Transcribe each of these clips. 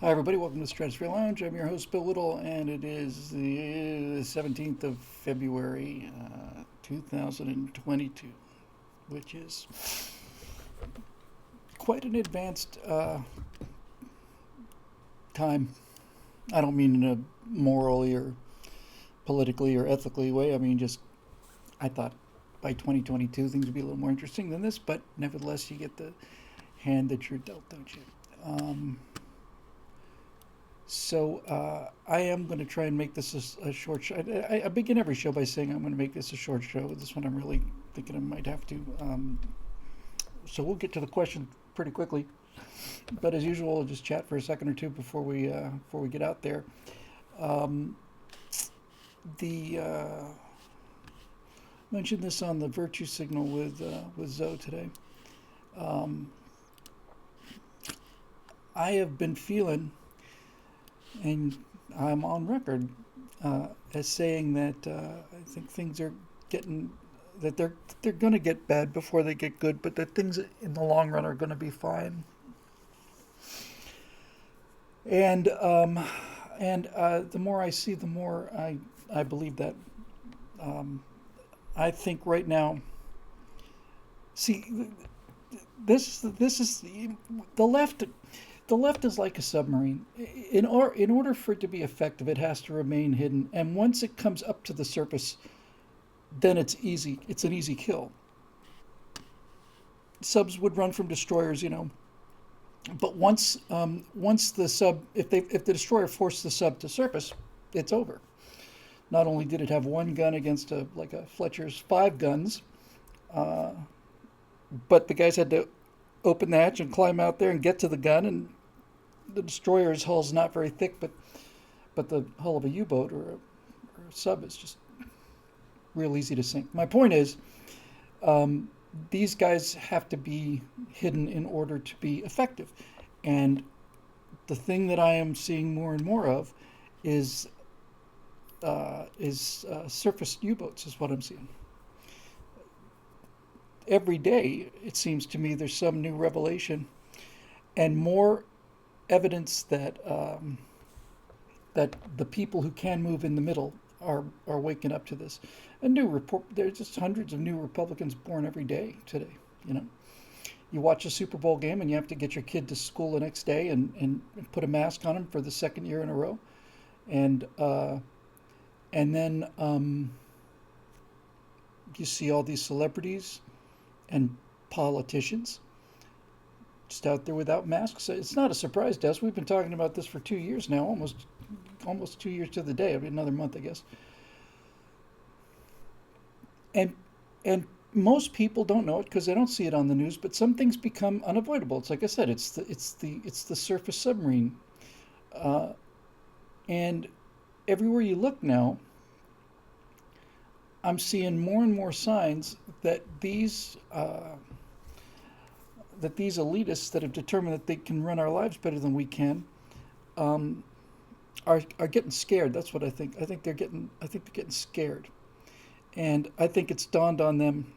Hi, everybody. Welcome to the Stratosphere Lounge. I'm your host, Bill Whittle, and it is the 17th of February, 2022, which is quite an advanced time. I don't mean in a morally or politically or ethically way. I mean, just I thought by 2022 things would be a little more interesting than this, but nevertheless, you get the hand that you're dealt, don't you? Um, I am going to try and make this a short show. I begin every show by saying I'm going to make this a short show. This one I'm really thinking I might have to. So we'll get to the question pretty quickly. But as usual, we'll just chat for a second or two before we get out there. Um, the Mentioned this on the virtue signal with Zoe today. Um, I have been feeling, and I'm on record as saying that I think things are getting that they're going to get bad before they get good, but that things in the long run are going to be fine. And the more I see, the more I believe that. Um, I think right now, see, this is the left. The left is like a submarine. In order for it to be effective, it has to remain hidden. And once it comes up to the surface, then it's easy. It's an easy kill. Subs would run from destroyers, but once the sub, if the destroyer forced the sub to surface, it's over. Not only did it have one gun against a Fletcher's five guns, uh, but the guys had to open the hatch and climb out there and get to the gun. And the destroyer's hull is not very thick, but the hull of a U-boat or a sub is just real easy to sink. My point is, um, these guys have to be hidden in order to be effective. And the thing that I am seeing more and more of is surface U-boats is what I'm seeing. Every day, it seems to me, there's some new revelation and more evidence that the people who can move in the middle are waking up to this. A new report. There's just hundreds of new Republicans born every day today. You know, you watch a Super Bowl game and you have to get your kid to school the next day and put a mask on him for the second year in a row, and then you see all these celebrities and politicians just out there without masks. It's not a surprise to us. We've been talking about this for 2 years now, almost 2 years to the day. I mean, another month, I guess. And and most people don't know it because they don't see it on the news. But some things become unavoidable. It's like I said. It's the surface submarine, uh, and everywhere you look now, I'm seeing more and more signs that these elitists that have determined that they can run our lives better than we can um, are getting scared. That's what I think. I think they're getting scared, and I think it's dawned on them.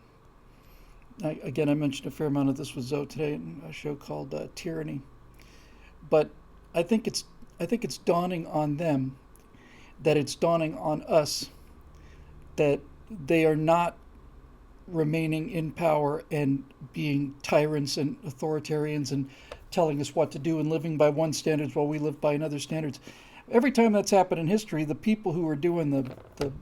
Again, I mentioned a fair amount of this with Zoe today in a show called Tyranny, but I think it's I think it's dawning on them that it's dawning on us that they are not remaining in power and being tyrants and authoritarians and telling us what to do and living by one standards while we live by another standards. Every time that's happened in history, the people who were doing the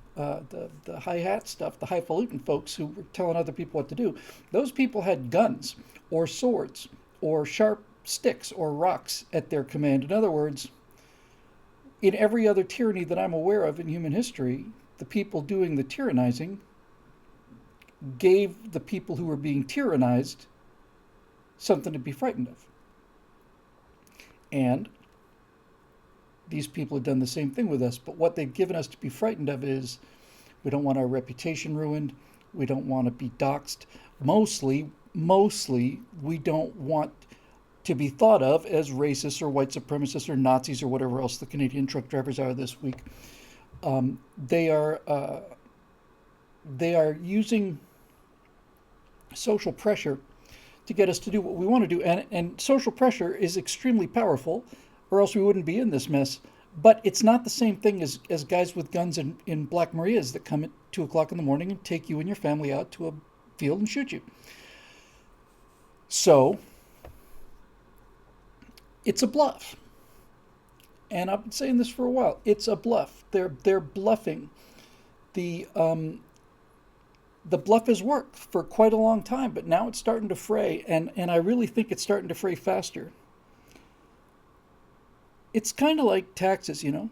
hi hat stuff, the highfalutin folks who were telling other people what to do, those people had guns or swords or sharp sticks or rocks at their command. In other words, in every other tyranny that I'm aware of in human history, the people doing the tyrannizing gave the people who were being tyrannized something to be frightened of. And these people have done the same thing with us, but what they've given us to be frightened of is we don't want our reputation ruined, we don't want to be doxxed. Mostly, we don't want to be thought of as racists or white supremacists or Nazis or whatever else the Canadian truck drivers are this week. They are using social pressure to get us to do what we want to do. And social pressure is extremely powerful. or else we wouldn't be in this mess. But it's not the same thing as guys with guns in Black Marias that come at 2 o'clock in the morning and take you and your family out to a field and shoot you. So it's a bluff. And I've been saying this for a while. It's a bluff. They're bluffing. The bluff has worked for quite a long time, but now it's starting to fray, and I really think it's starting to fray faster. It's kind of like taxes, you know.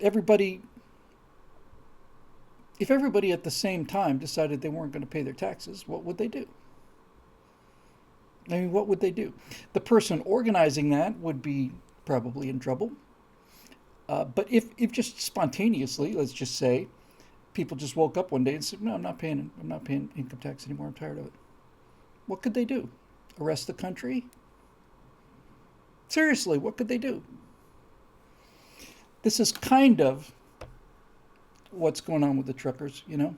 Everybody, if everybody at the same time decided they weren't going to pay their taxes, what would they do? I mean, what would they do? The person organizing that would be probably in trouble. But if just spontaneously, let's just say, people just woke up one day and said, "No, I'm not paying income tax anymore. I'm tired of it." What could they do? Arrest the country? Seriously, what could they do? This is kind of what's going on with the truckers, you know.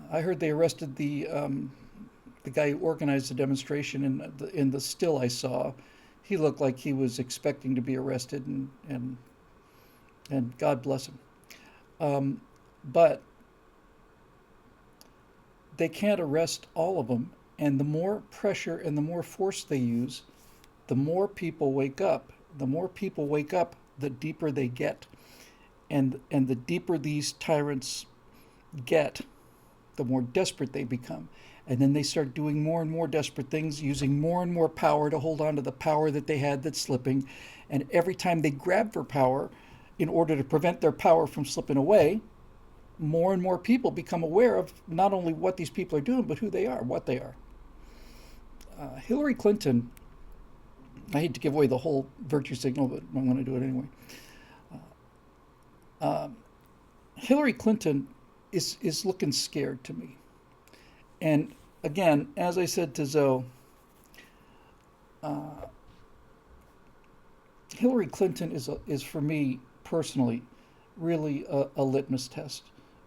I heard they arrested the guy who organized the demonstration. In the still I saw, he looked like he was expecting to be arrested, and God bless him. But they can't arrest all of them, and the more pressure and the more force they use, the more people wake up. The more people wake up, the deeper they get. And the deeper these tyrants get, the more desperate they become. And then they start doing more and more desperate things, using more and more power to hold on to the power that they had that's slipping. And every time they grab for power, in order to prevent their power from slipping away, more and more people become aware of not only what these people are doing, but who they are, what they are. Hillary Clinton, I hate to give away the whole virtue signal, but I'm going to do it anyway. Hillary Clinton is looking scared to me. And again, as I said to Zoe, Hillary Clinton is for me personally really a litmus test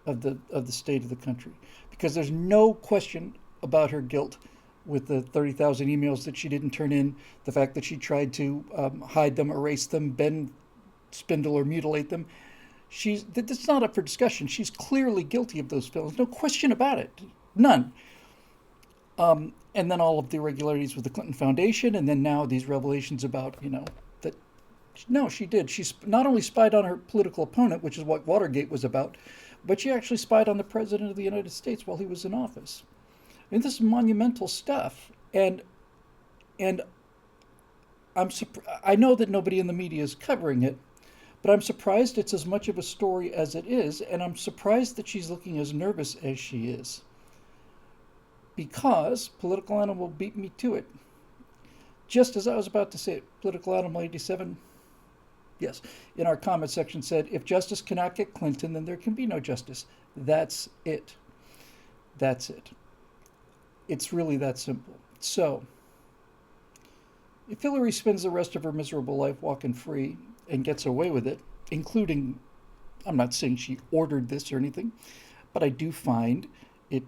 of the state of the country, because there's no question about her guilt with the 30,000 emails that she didn't turn in, the fact that she tried to hide them, erase them, bend, spindle, or mutilate them. That's not up for discussion. She's clearly guilty of those felonies, no question about it, none. And then all of the irregularities with the Clinton Foundation, and then now these revelations about, that, no, she did. She not only spied on her political opponent, which is what Watergate was about, but she actually spied on the President of the United States while he was in office. I mean, this is monumental stuff, and I know that nobody in the media is covering it, but I'm surprised it's as much of a story as it is, and I'm surprised that she's looking as nervous as she is, because Political Animal beat me to it. Just as I was about to say it, Political Animal 87, yes, in our comment section said, if justice cannot get Clinton, then there can be no justice. That's it. That's it. It's really that simple. So, if Hillary spends the rest of her miserable life walking free and gets away with it, including, I'm not saying she ordered this or anything, but I do find it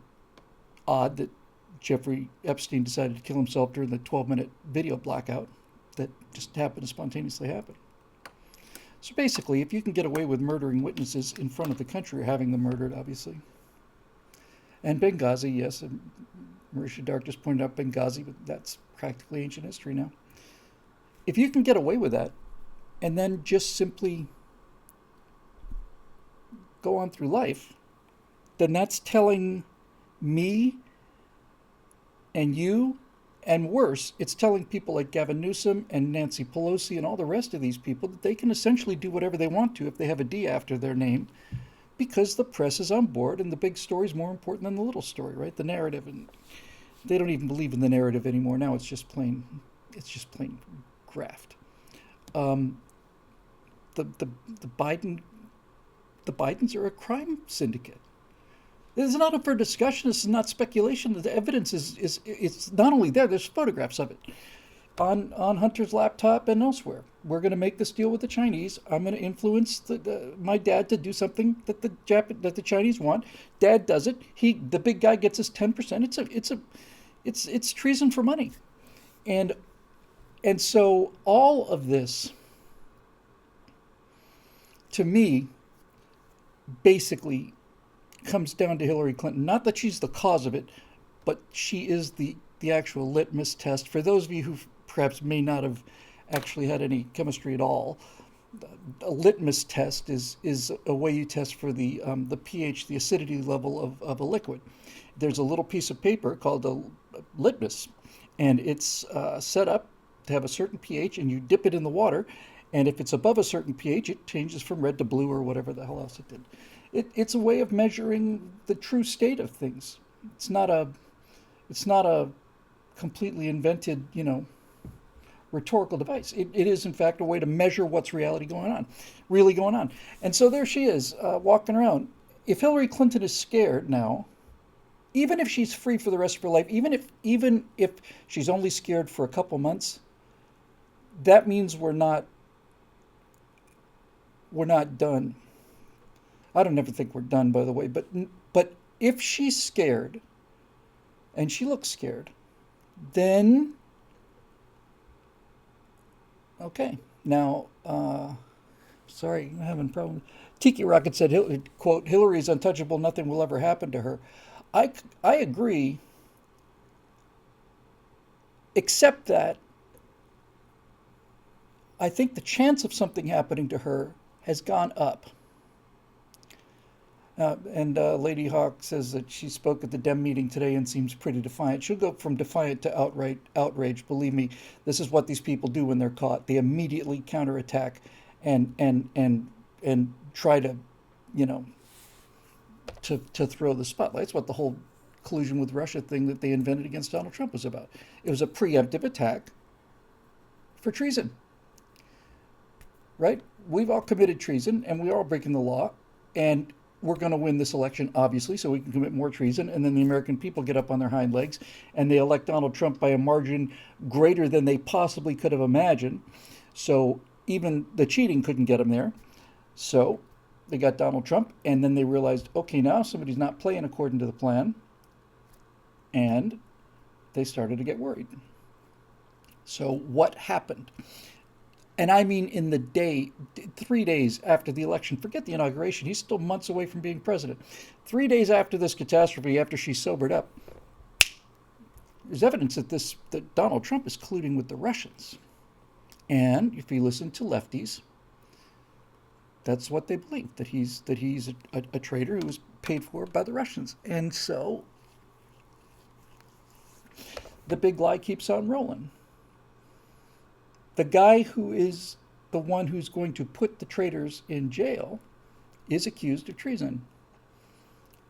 odd that Jeffrey Epstein decided to kill himself during the 12-minute video blackout that just happened to spontaneously happen. So basically, if you can get away with murdering witnesses in front of the country, or having them murdered, obviously. And Benghazi, yes, and Marisha Dark just pointed out Benghazi, but that's practically ancient history now. If you can get away with that, and then just simply go on through life, then that's telling me and you, and worse, it's telling people like Gavin Newsom and Nancy Pelosi and all the rest of these people that they can essentially do whatever they want to if they have a D after their name, because the press is on board and the big story is more important than the little story, right? The narrative, and they don't even believe in the narrative anymore. Now it's just plain graft. The Bidens are a crime syndicate. This is not up for discussion. This is not speculation. The evidence is it's not only there. There's photographs of it on Hunter's laptop and elsewhere. We're going to make this deal with the Chinese. I'm going to influence my dad to do something that the Chinese want. Dad does it. The big guy gets his 10%. It's treason for money, and And so all of this, to me, basically comes down to Hillary Clinton. Not that she's the cause of it, but she is the actual litmus test. For those of you who perhaps may not have actually had any chemistry at all, a litmus test is a way you test for the pH, the acidity level of a liquid. There's a little piece of paper called a litmus, and it's set up to have a certain pH, and you dip it in the water, and if it's above a certain pH, it changes from red to blue or whatever the hell else it did. It's a way of measuring the true state of things. It's not a it's not a completely invented, rhetorical device. It is, in fact, a way to measure what's really going on. And so there she is, walking around. If Hillary Clinton is scared now, even if she's free for the rest of her life, even if she's only scared for a couple months, that means we're not done. I don't ever think we're done, by the way. But if she's scared, and she looks scared, then okay. Now, sorry, I'm having problems. Tiki Rocket said, quote, Hillary is untouchable, nothing will ever happen to her. I agree, except that I think the chance of something happening to her has gone up. And Lady Hawk says that she spoke at the Dem meeting today and seems pretty defiant. She'll go from defiant to outright outrage. Believe me, this is what these people do when they're caught. They immediately counterattack and try to, you know, to throw the spotlight. It's what the whole collusion with Russia thing that they invented against Donald Trump was about. It was a preemptive attack for treason, right? We've all committed treason, and we're all breaking the law, and we're going to win this election, obviously, so we can commit more treason. And then the American people get up on their hind legs and they elect Donald Trump by a margin greater than they possibly could have imagined. So even the cheating couldn't get them there. So they got Donald Trump, and then they realized, okay, now somebody's not playing according to the plan. And they started to get worried. So what happened? And I mean, in the day, 3 days after the election, forget the inauguration, he's still months away from being president. 3 days after this catastrophe, after she sobered up, there's evidence that Donald Trump is colluding with the Russians. And if you listen to lefties, that's what they believe, that he's a traitor who was paid for by the Russians. And so the big lie keeps on rolling. The guy who is the one who's going to put the traitors in jail is accused of treason.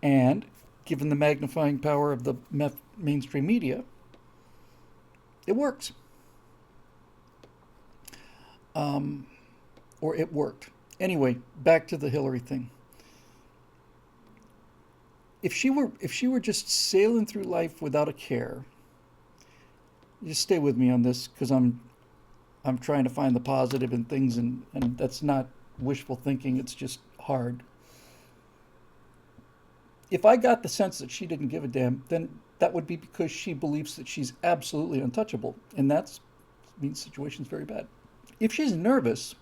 And given the magnifying power of the mainstream media, it works. Or it worked. Anyway, back to the Hillary thing. If she were just sailing through life without a care, just stay with me on this, because I'm trying to find the positive in things, and that's not wishful thinking, it's just hard. If I got the sense that she didn't give a damn, then that would be because she believes that she's absolutely untouchable, and that means the situation's very bad. If she's nervous,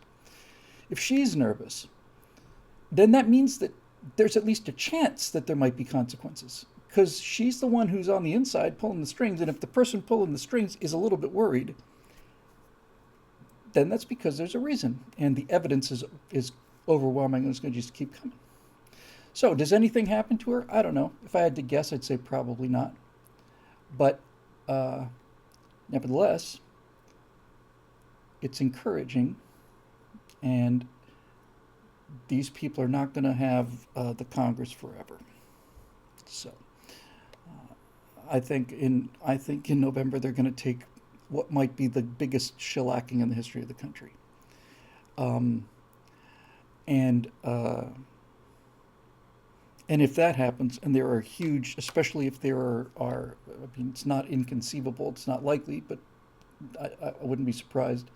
then that means that there's at least a chance that there might be consequences, because she's the one who's on the inside pulling the strings, and if the person pulling the strings is a little bit worried, then that's because there's a reason, and the evidence is overwhelming, and it's going to just keep coming. So, does anything happen to her? I don't know. If I had to guess, I'd say probably not. But nevertheless, it's encouraging, and these people are not going to have the Congress forever. So, I think in November they're going to take what might be the biggest shellacking in the history of the country. And if that happens, and there are huge, especially if there are I mean, it's not inconceivable, it's not likely, but I wouldn't be surprised.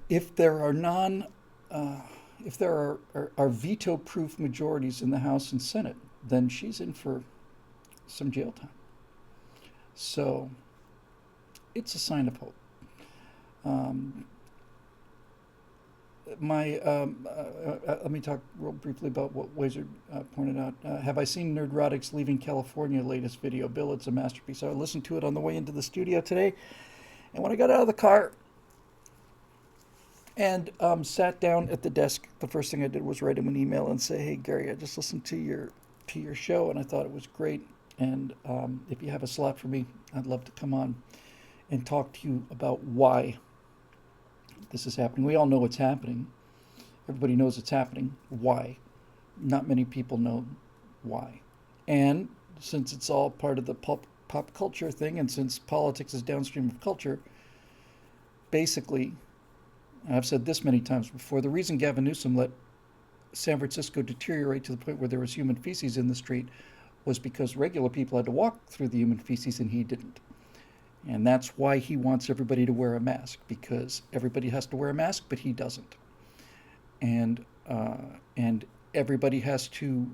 If there are veto-proof majorities in the House and Senate, then she's in for some jail time. So it's a sign of hope. Um, Let me talk real briefly about what Wazard pointed out. Have I seen Nerdrotics Leaving California latest video? Bill, it's a masterpiece. So I listened to it on the way into the studio today, and when I got out of the car and sat down at the desk, the first thing I did was write him an email and say, "Hey Gary, I just listened to your show, and I thought it was great. And if you have a slot for me, I'd love to come on and talk to you about why this is happening. We all know it's happening. Everybody knows it's happening. Why? Not many people know why. And since it's all part of the pop culture thing, and since politics is downstream of culture, basically, I've said this many times before, the reason Gavin Newsom let San Francisco deteriorate to the point where there was human feces in the street was because regular people had to walk through the human feces and he didn't. And that's why he wants everybody to wear a mask, because everybody has to wear a mask, but he doesn't. And everybody has to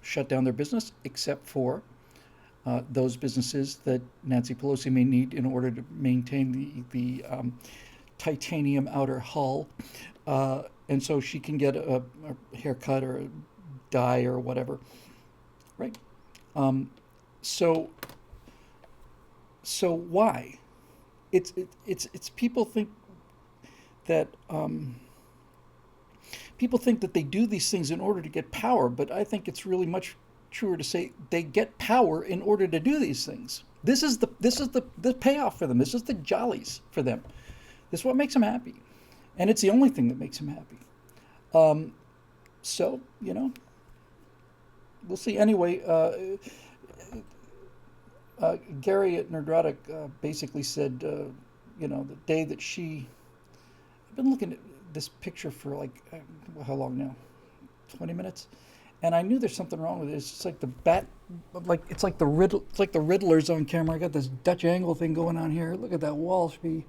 shut down their business except for those businesses that Nancy Pelosi may need in order to maintain the titanium outer hull, and so she can get a haircut or a dye or whatever, right? So why? It's people think that they do these things in order to get power, but I think it's really much truer to say they get power in order to do these things. This is the payoff for them. This is the jollies for them. This is what makes them happy, and it's the only thing that makes them happy. So we'll see. Anyway, Gary at Nerdrotic basically said, the day that I've been looking at this picture for like, how long now? 20 minutes? And I knew there's something wrong with it. It's just like it's like the Riddler's on camera. I got this Dutch angle thing going on here. Look at that wall. Should be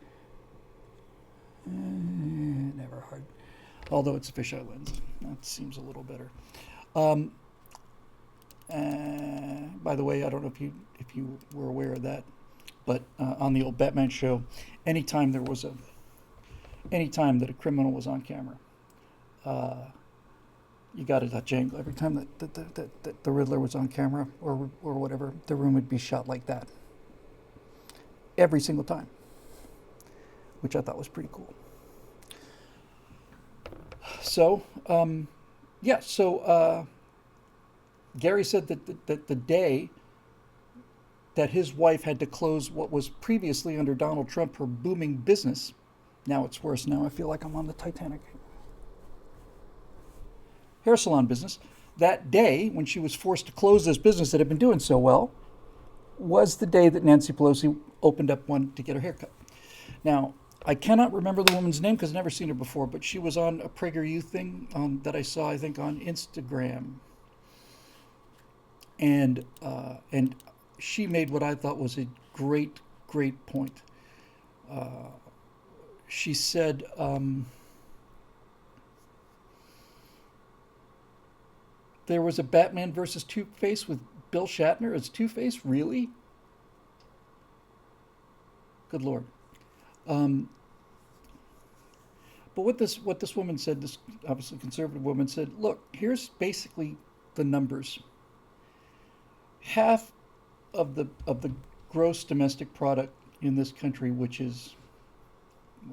never hard. Although it's a fisheye lens. That seems a little better. By the way, I don't know if you were aware of that, but on the old Batman show, anytime that a criminal was on camera, you got a Dutch angle. Every time that the Riddler was on camera or whatever, the room would be shot like that. Every single time, which I thought was pretty cool. So, Gary said that the day that his wife had to close what was previously under Donald Trump her booming business, now it's worse. Now I feel like I'm on the Titanic. Hair salon business. That day when she was forced to close this business that had been doing so well was the day that Nancy Pelosi opened up one to get her hair cut. Now, I cannot remember the woman's name because I've never seen her before, but she was on a PragerU thing that I saw, I think, on Instagram. And she made what I thought was a great point. She said, there was a Batman versus Two-Face with Bill Shatner as Two-Face? Really? Good Lord. But what this woman said, this obviously conservative woman said, look, here's basically the numbers. Half of the gross domestic product in this country, which is,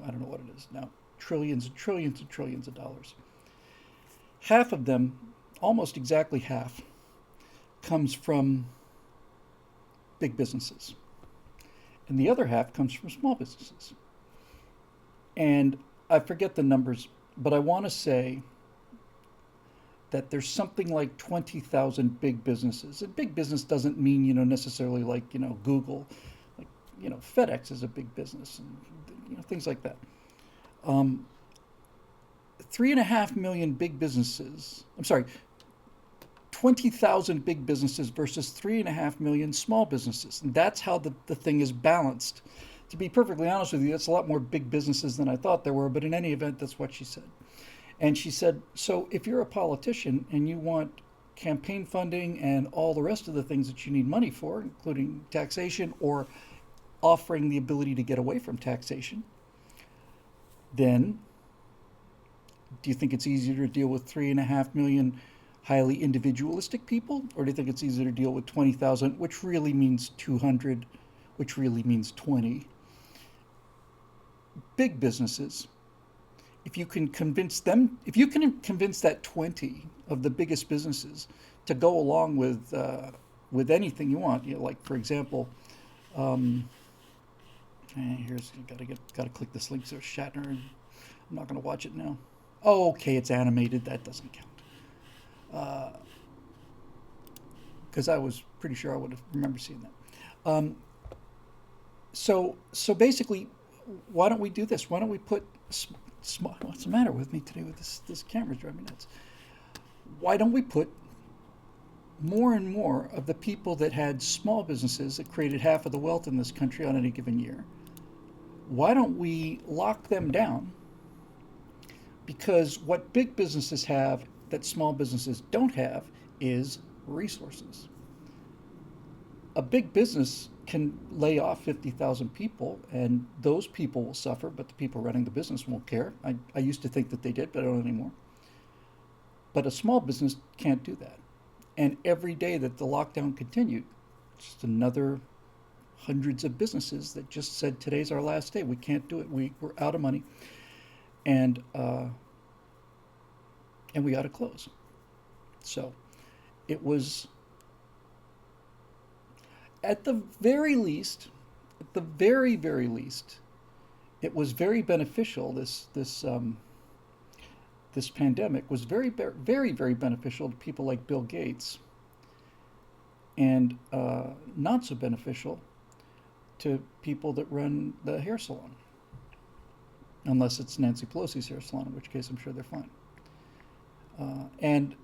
I don't know what it is now, trillions and trillions and trillions of dollars. Half of them, almost exactly half, comes from big businesses. And the other half comes from small businesses. And I forget the numbers, but I want to say that there's something like 20,000 big businesses. And big business doesn't mean, necessarily like, Google. Like, FedEx is a big business and, things like that. 3.5 million big businesses. 20,000 big businesses versus 3.5 million small businesses. And that's how the thing is balanced. To be perfectly honest with you, that's a lot more big businesses than I thought there were, but in any event, that's what she said. And she said, so if you're a politician and you want campaign funding and all the rest of the things that you need money for, including taxation or offering the ability to get away from taxation, then do you think it's easier to deal with 3.5 million highly individualistic people, or do you think it's easier to deal with 20,000, which really means 200, which really means 20 big businesses? If you can convince them, if you can convince that 20 of the biggest businesses to go along with anything you want, like for example, here's gotta click this link. So Shatner, and I'm not gonna watch it now. Oh, okay, it's animated. That doesn't count. Because I was pretty sure I would have remembered seeing that. So basically, why don't we do this? Why don't we put what's the matter with me today with this camera's driving me nuts? Why don't we put more and more of the people that had small businesses that created half of the wealth in this country on any given year? Why don't we lock them down? Because what big businesses have that small businesses don't have is resources. A big business can lay off 50,000 people, and those people will suffer, but the people running the business won't care. I used to think that they did, but I don't anymore. But a small business can't do that. And every day that the lockdown continued, just another hundreds of businesses that just said, today's our last day. We can't do it. We're out of money. And we got to close. So it was, at the very least, it was very beneficial. This pandemic was very, very, very beneficial to people like Bill Gates, and not so beneficial to people that run the hair salon, unless it's Nancy Pelosi's hair salon, in which case I'm sure they're fine. And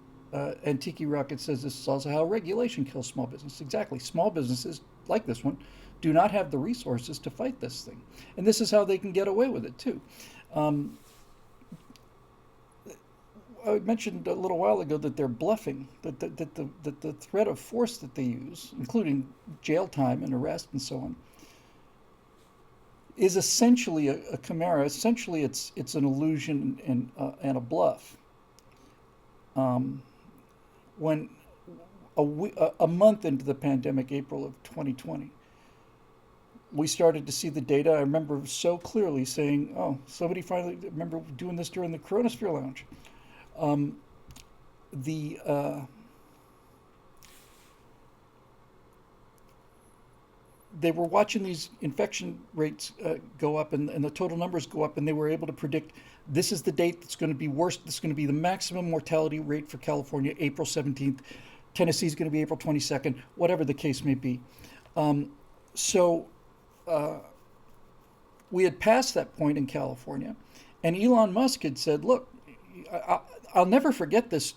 Tiki Rocket says this is also how regulation kills small business. Exactly. Small businesses, like this one, do not have the resources to fight this thing. And this is how they can get away with it, too. I mentioned a little while ago that they're bluffing, that the threat of force that they use, including jail time and arrest and so on, is essentially a chimera. Essentially, it's an illusion and a bluff. When a month into the pandemic, April of 2020, we started to see the data. I remember so clearly saying, "Oh, somebody finally remember doing this during the Chronosphere Lounge." They were watching these infection rates go up and the total numbers go up, and they were able to predict this is the date that's going to be worst. This is going to be the maximum mortality rate for California, April 17th. Tennessee is going to be April 22nd, whatever the case may be. So we had passed that point in California, and Elon Musk had said, look, I'll never forget this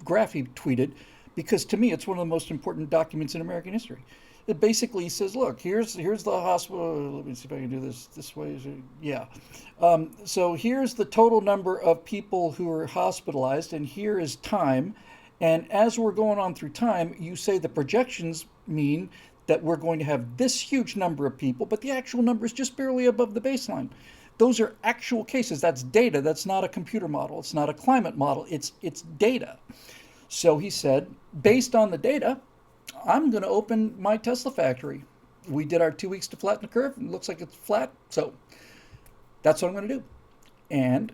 graph he tweeted, because to me it's one of the most important documents in American history. It basically says, look, here's the hospital. Let me see if I can do this way. Yeah. So here's the total number of people who are hospitalized, and here is time. And as we're going on through time, you say the projections mean that we're going to have this huge number of people, but the actual number is just barely above the baseline. Those are actual cases. That's data. That's not a computer model. It's not a climate model. It's data. So he said, based on the data, I'm going to open my Tesla factory. We did our 2 weeks to flatten the curve, and it looks like it's flat. So that's what I'm going to do. And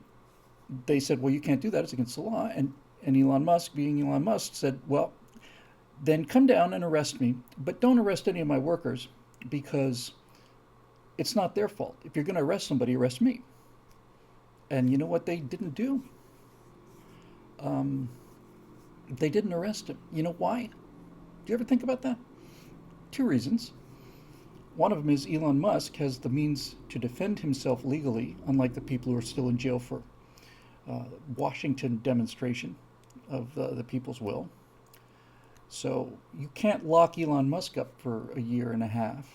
they said, well, you can't do that. It's against the law. And Elon Musk, being Elon Musk, said, well, then come down and arrest me, but don't arrest any of my workers, because it's not their fault. If you're going to arrest somebody, arrest me. And you know what they didn't do? They didn't arrest him. You know why? Do you ever think about that? 2 reasons. One of them is Elon Musk has the means to defend himself legally, unlike the people who are still in jail for Washington demonstration of the people's will. So you can't lock Elon Musk up for a year and a half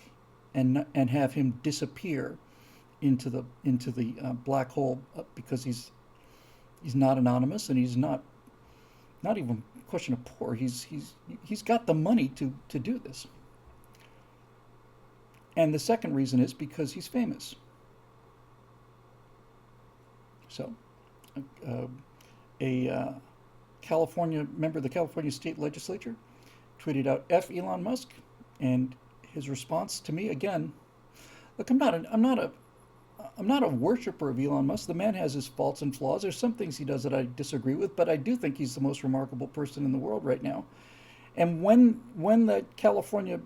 and have him disappear into the black hole, because he's not anonymous, and he's not even a question of poor. He's got the money to do this. And the second reason is because he's famous. So, uh, a California member of the California state legislature tweeted out "F Elon Musk," and his response to me again. Look, I'm not a worshiper of Elon Musk. The man has his faults and flaws. There's some things he does that I disagree with, but I do think he's the most remarkable person in the world right now. And when the California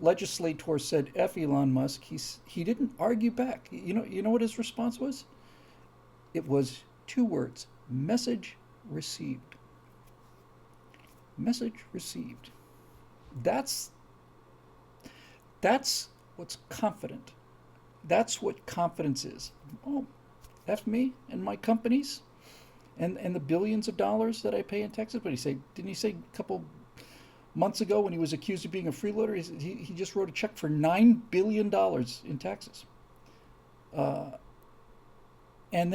legislator said "F Elon Musk," he didn't argue back. You know what his response was? It was two words: message received. Message received. That's that's what's confident. That's what confidence is. Oh, F me and my companies and the billions of dollars that I pay in taxes. But didn't he say a couple months ago when he was accused of being a freeloader, he just wrote a check for $9 billion in taxes. Uh, and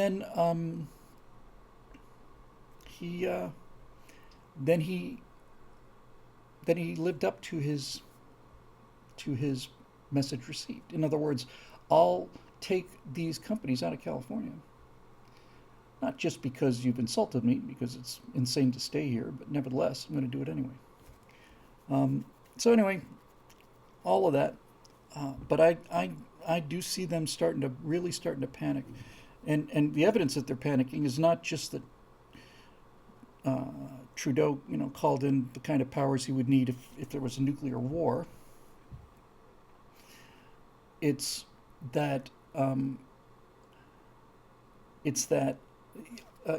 he then he then he lived up to his message received. In other words, I'll take these companies out of California. Not just because you've insulted me, because it's insane to stay here, but nevertheless, I'm going to do it anyway. So anyway, all of that. But I do see them really starting to panic. And the evidence that they're panicking is not just that Trudeau, called in the kind of powers he would need if there was a nuclear war. It's that uh,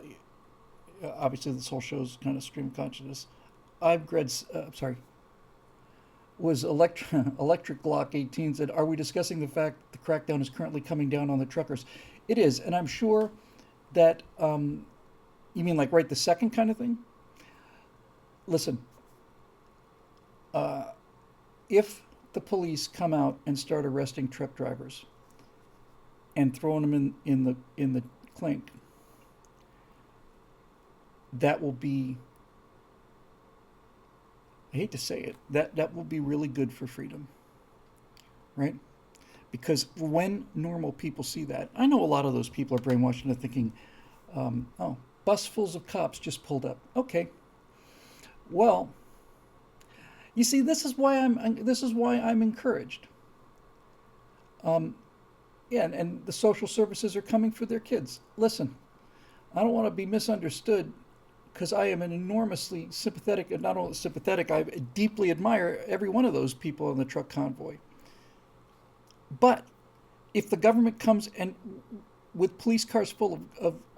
obviously this whole show's kind of stream of consciousness. I've read, sorry, was Electric Glock 18 said, "Are we discussing the fact that the crackdown is currently coming down on the truckers?" It is, and I'm sure that you mean like right the second kind of thing. Listen, uh, if the police come out and start arresting truck drivers and throwing them in the clink, that will be, I hate to say it, that will be really good for freedom, right? Because when normal people see that, I know a lot of those people are brainwashed into thinking, oh, bus fulls of cops just pulled up. Okay, well, you see, this is why I'm encouraged. Um, yeah, and the social services are coming for their kids. Listen, I don't want to be misunderstood because I am an enormously sympathetic, and not only sympathetic, I deeply admire every one of those people in the truck convoy. But if the government comes and with police cars full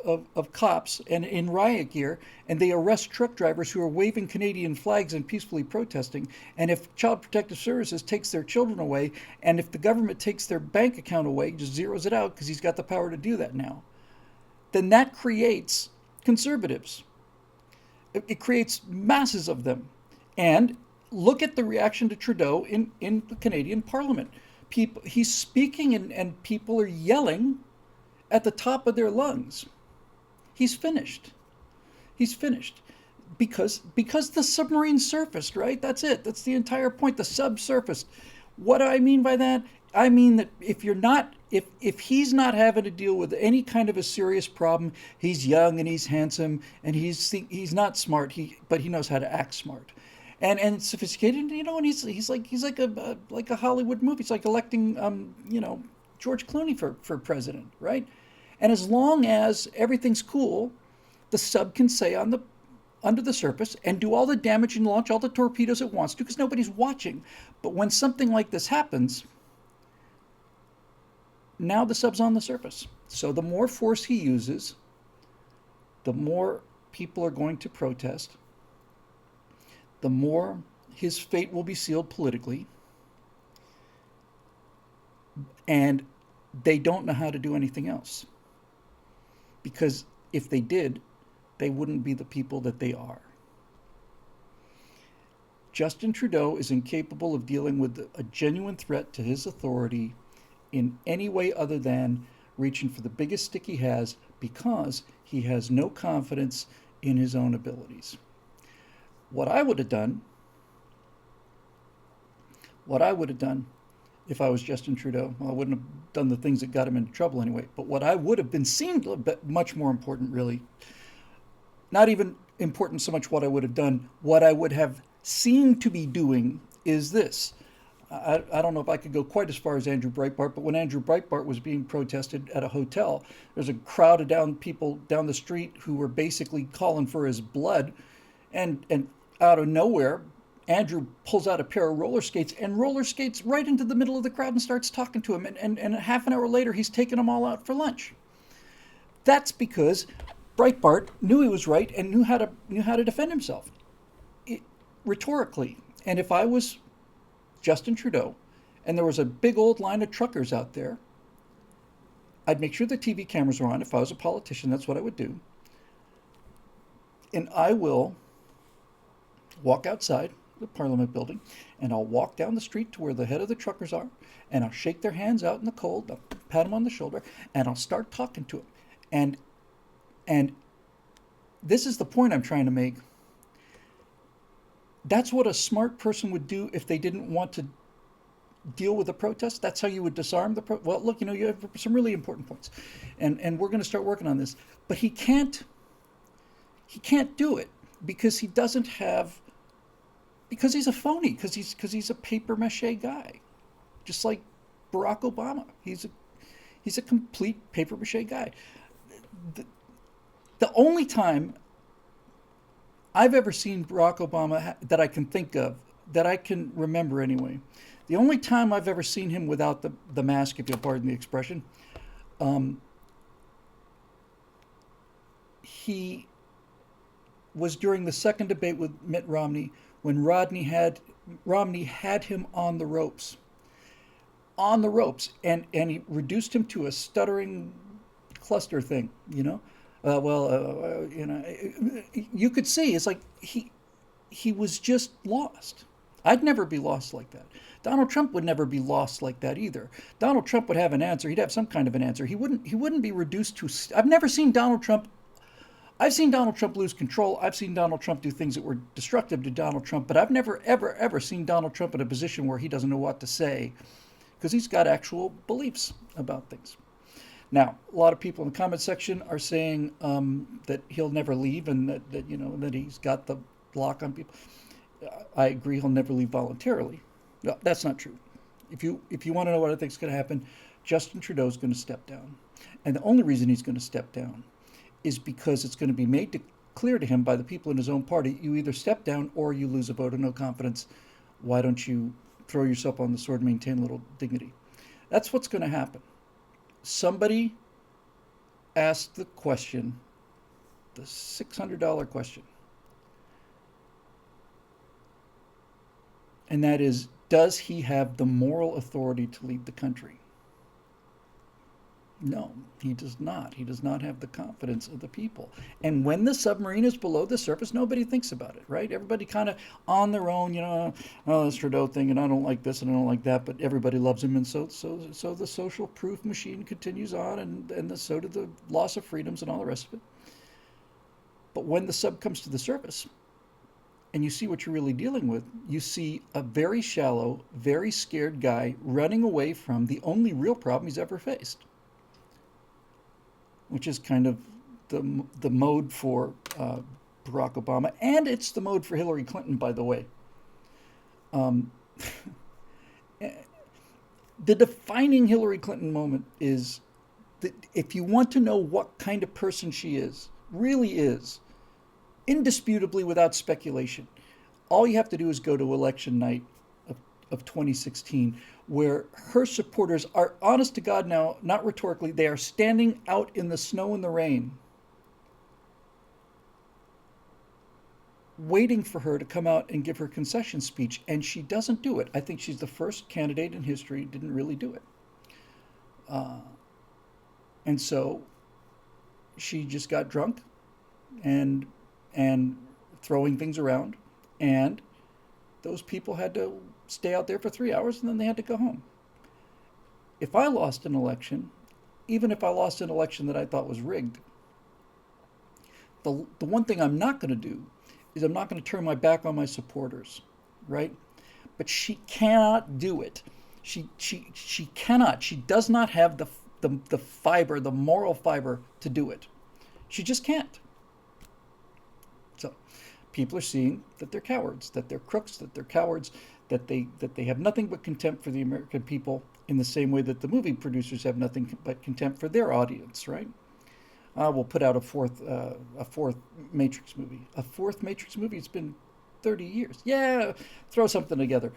of cops and in riot gear, and they arrest truck drivers who are waving Canadian flags and peacefully protesting, and if Child Protective Services takes their children away, and if the government takes their bank account away, just zeroes it out because he's got the power to do that now, then that creates conservatives. It creates masses of them. And look at the reaction to Trudeau in the Canadian Parliament. He's speaking and people are yelling at the top of their lungs. He's finished. He's finished. Because the submarine surfaced, right? That's it. That's the entire point. The subsurfaced. What do I mean by that? I mean that if he's not having to deal with any kind of a serious problem, he's young and he's handsome and he's not smart. But he knows how to act smart, and sophisticated. And he's like a Hollywood movie. It's like electing George Clooney for president, right? And as long as everything's cool, the sub can stay under the surface and do all the damage and launch all the torpedoes it wants to because nobody's watching. But when something like this happens, now the sub's on the surface. So the more force he uses, the more people are going to protest, the more his fate will be sealed politically, and they don't know how to do anything else. Because if they did, they wouldn't be the people that they are. Justin Trudeau is incapable of dealing with a genuine threat to his authority in any way other than reaching for the biggest stick he has because he has no confidence in his own abilities. What I would have done if I was Justin Trudeau. Well, I wouldn't have done the things that got him into trouble anyway. But what I would have been seen, but much more important, really, not even important so much what I would have done, what I would have seemed to be doing is this. I don't know if I could go quite as far as Andrew Breitbart, but when Andrew Breitbart was being protested at a hotel, there's a crowd of people down the street who were basically calling for his blood, and out of nowhere, Andrew pulls out a pair of roller skates and roller skates right into the middle of the crowd and starts talking to him. And half an hour later, he's taking them all out for lunch. That's because Breitbart knew he was right and knew how to defend himself it, rhetorically. And if I was Justin Trudeau and there was a big old line of truckers out there, I'd make sure the TV cameras were on. If I was a politician, that's what I would do. And I will walk outside the Parliament building and I'll walk down the street to where the head of the truckers are and I'll shake their hands out in the cold. I'll pat them on the shoulder and I'll start talking to them. And this is the point I'm trying to make. That's what a smart person would do if they didn't want to deal with a protest. That's how you would disarm the well, look, you have some really important points. And we're going to start working on this. But he can't do it because he doesn't have because he's a phony, because he's a paper mache guy. Just like Barack Obama. He's a complete paper mache guy. The only time I've ever seen Barack Obama that I can think of, that I can remember anyway, the only time I've ever seen him without the mask, if you'll pardon the expression, he was during the second debate with Mitt Romney when Romney had him on the ropes. And he reduced him to a stuttering cluster thing, you could see it's like he was just lost. I'd never be lost like that. Donald Trump would never be lost like that either. Donald Trump would have an answer. He'd have some kind of an answer. He wouldn't be reduced to. I've never seen Donald Trump. I've seen Donald Trump lose control. I've seen Donald Trump do things that were destructive to Donald Trump, but I've never, ever, ever seen Donald Trump in a position where he doesn't know what to say because he's got actual beliefs about things. Now, a lot of people in the comment section are saying that he'll never leave and that he's got the lock on people. I agree, he'll never leave voluntarily. No, that's not true. If you want to know what I think is going to happen, Justin Trudeau is going to step down. And the only reason he's going to step down is because it's going to be made clear to him by the people in his own party, you either step down or you lose a vote of no confidence. Why don't you throw yourself on the sword and maintain a little dignity? That's what's going to happen. Somebody asked the question, the $600 question. And that is, does he have the moral authority to lead the country? No, he does not. He does not have the confidence of the people. And when the submarine is below the surface, nobody thinks about it, right? Everybody kind of on their own, oh, this Trudeau thing, and I don't like this and I don't like that, but everybody loves him, and so the social proof machine continues on, and so do the loss of freedoms and all the rest of it. But when the sub comes to the surface, and you see what you're really dealing with, you see a very shallow, very scared guy running away from the only real problem he's ever faced, which is kind of the mode for Barack Obama, and it's the mode for Hillary Clinton, by the way. The defining Hillary Clinton moment is that if you want to know what kind of person she is, really is, indisputably without speculation, all you have to do is go to election night of 2016, where her supporters are, honest to God now, not rhetorically, they are standing out in the snow and the rain, waiting for her to come out and give her concession speech, and she doesn't do it. I think she's the first candidate in history who didn't really do it. And so she just got drunk and throwing things around, and those people had to stay out there for 3 hours, and then they had to go home. If I lost an election, even if I lost an election that I thought was rigged, the one thing I'm not going to do is I'm not going to turn my back on my supporters, right? But she cannot do it. She cannot. She does not have the fiber, the moral fiber to do it. She just can't. So people are seeing that they're cowards, that they're crooks, that they're cowards, that they have nothing but contempt for the American people, in the same way that the movie producers have nothing but contempt for their audience, right? We'll put out a fourth Matrix movie. A fourth Matrix movie? It's been 30 years. Yeah, throw something together.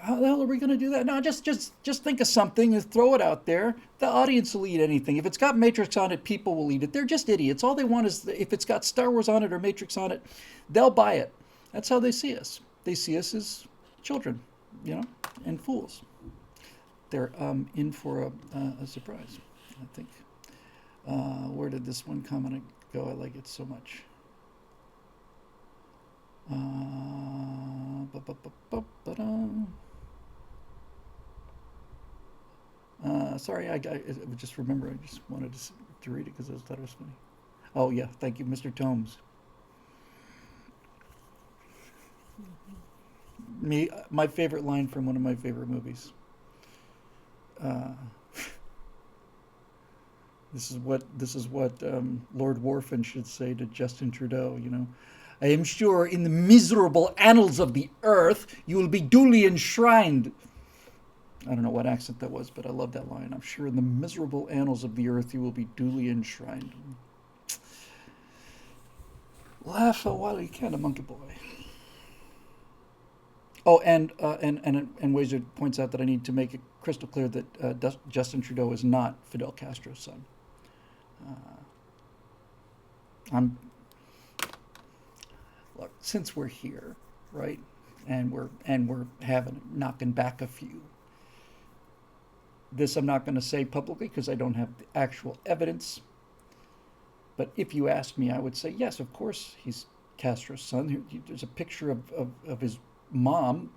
How the hell are we going to do that? No, just think of something and throw it out there. The audience will eat anything. If it's got Matrix on it, people will eat it. They're just idiots. All they want is, if it's got Star Wars on it or Matrix on it, they'll buy it. That's how they see us. They see us as children, and fools. They're in for a surprise, I think. Where did this one comment go? I like it so much. Sorry, I just remember. I just wanted to read it because I thought it was funny. Oh yeah, thank you, Mr. Tomes. My favorite line from one of my favorite movies. This is what Lord Wharfen should say to Justin Trudeau. I am sure in the miserable annals of the earth you will be duly enshrined. I don't know what accent that was, but I love that line. I'm sure in the miserable annals of the earth you will be duly enshrined. Laugh a while you can, a monkey boy. Oh, and Wazer points out that I need to make it crystal clear that Justin Trudeau is not Fidel Castro's son. Look, since we're here, right, and we're knocking back a few. This I'm not going to say publicly because I don't have the actual evidence. But if you ask me, I would say yes, of course he's Castro's son. There's a picture of his mom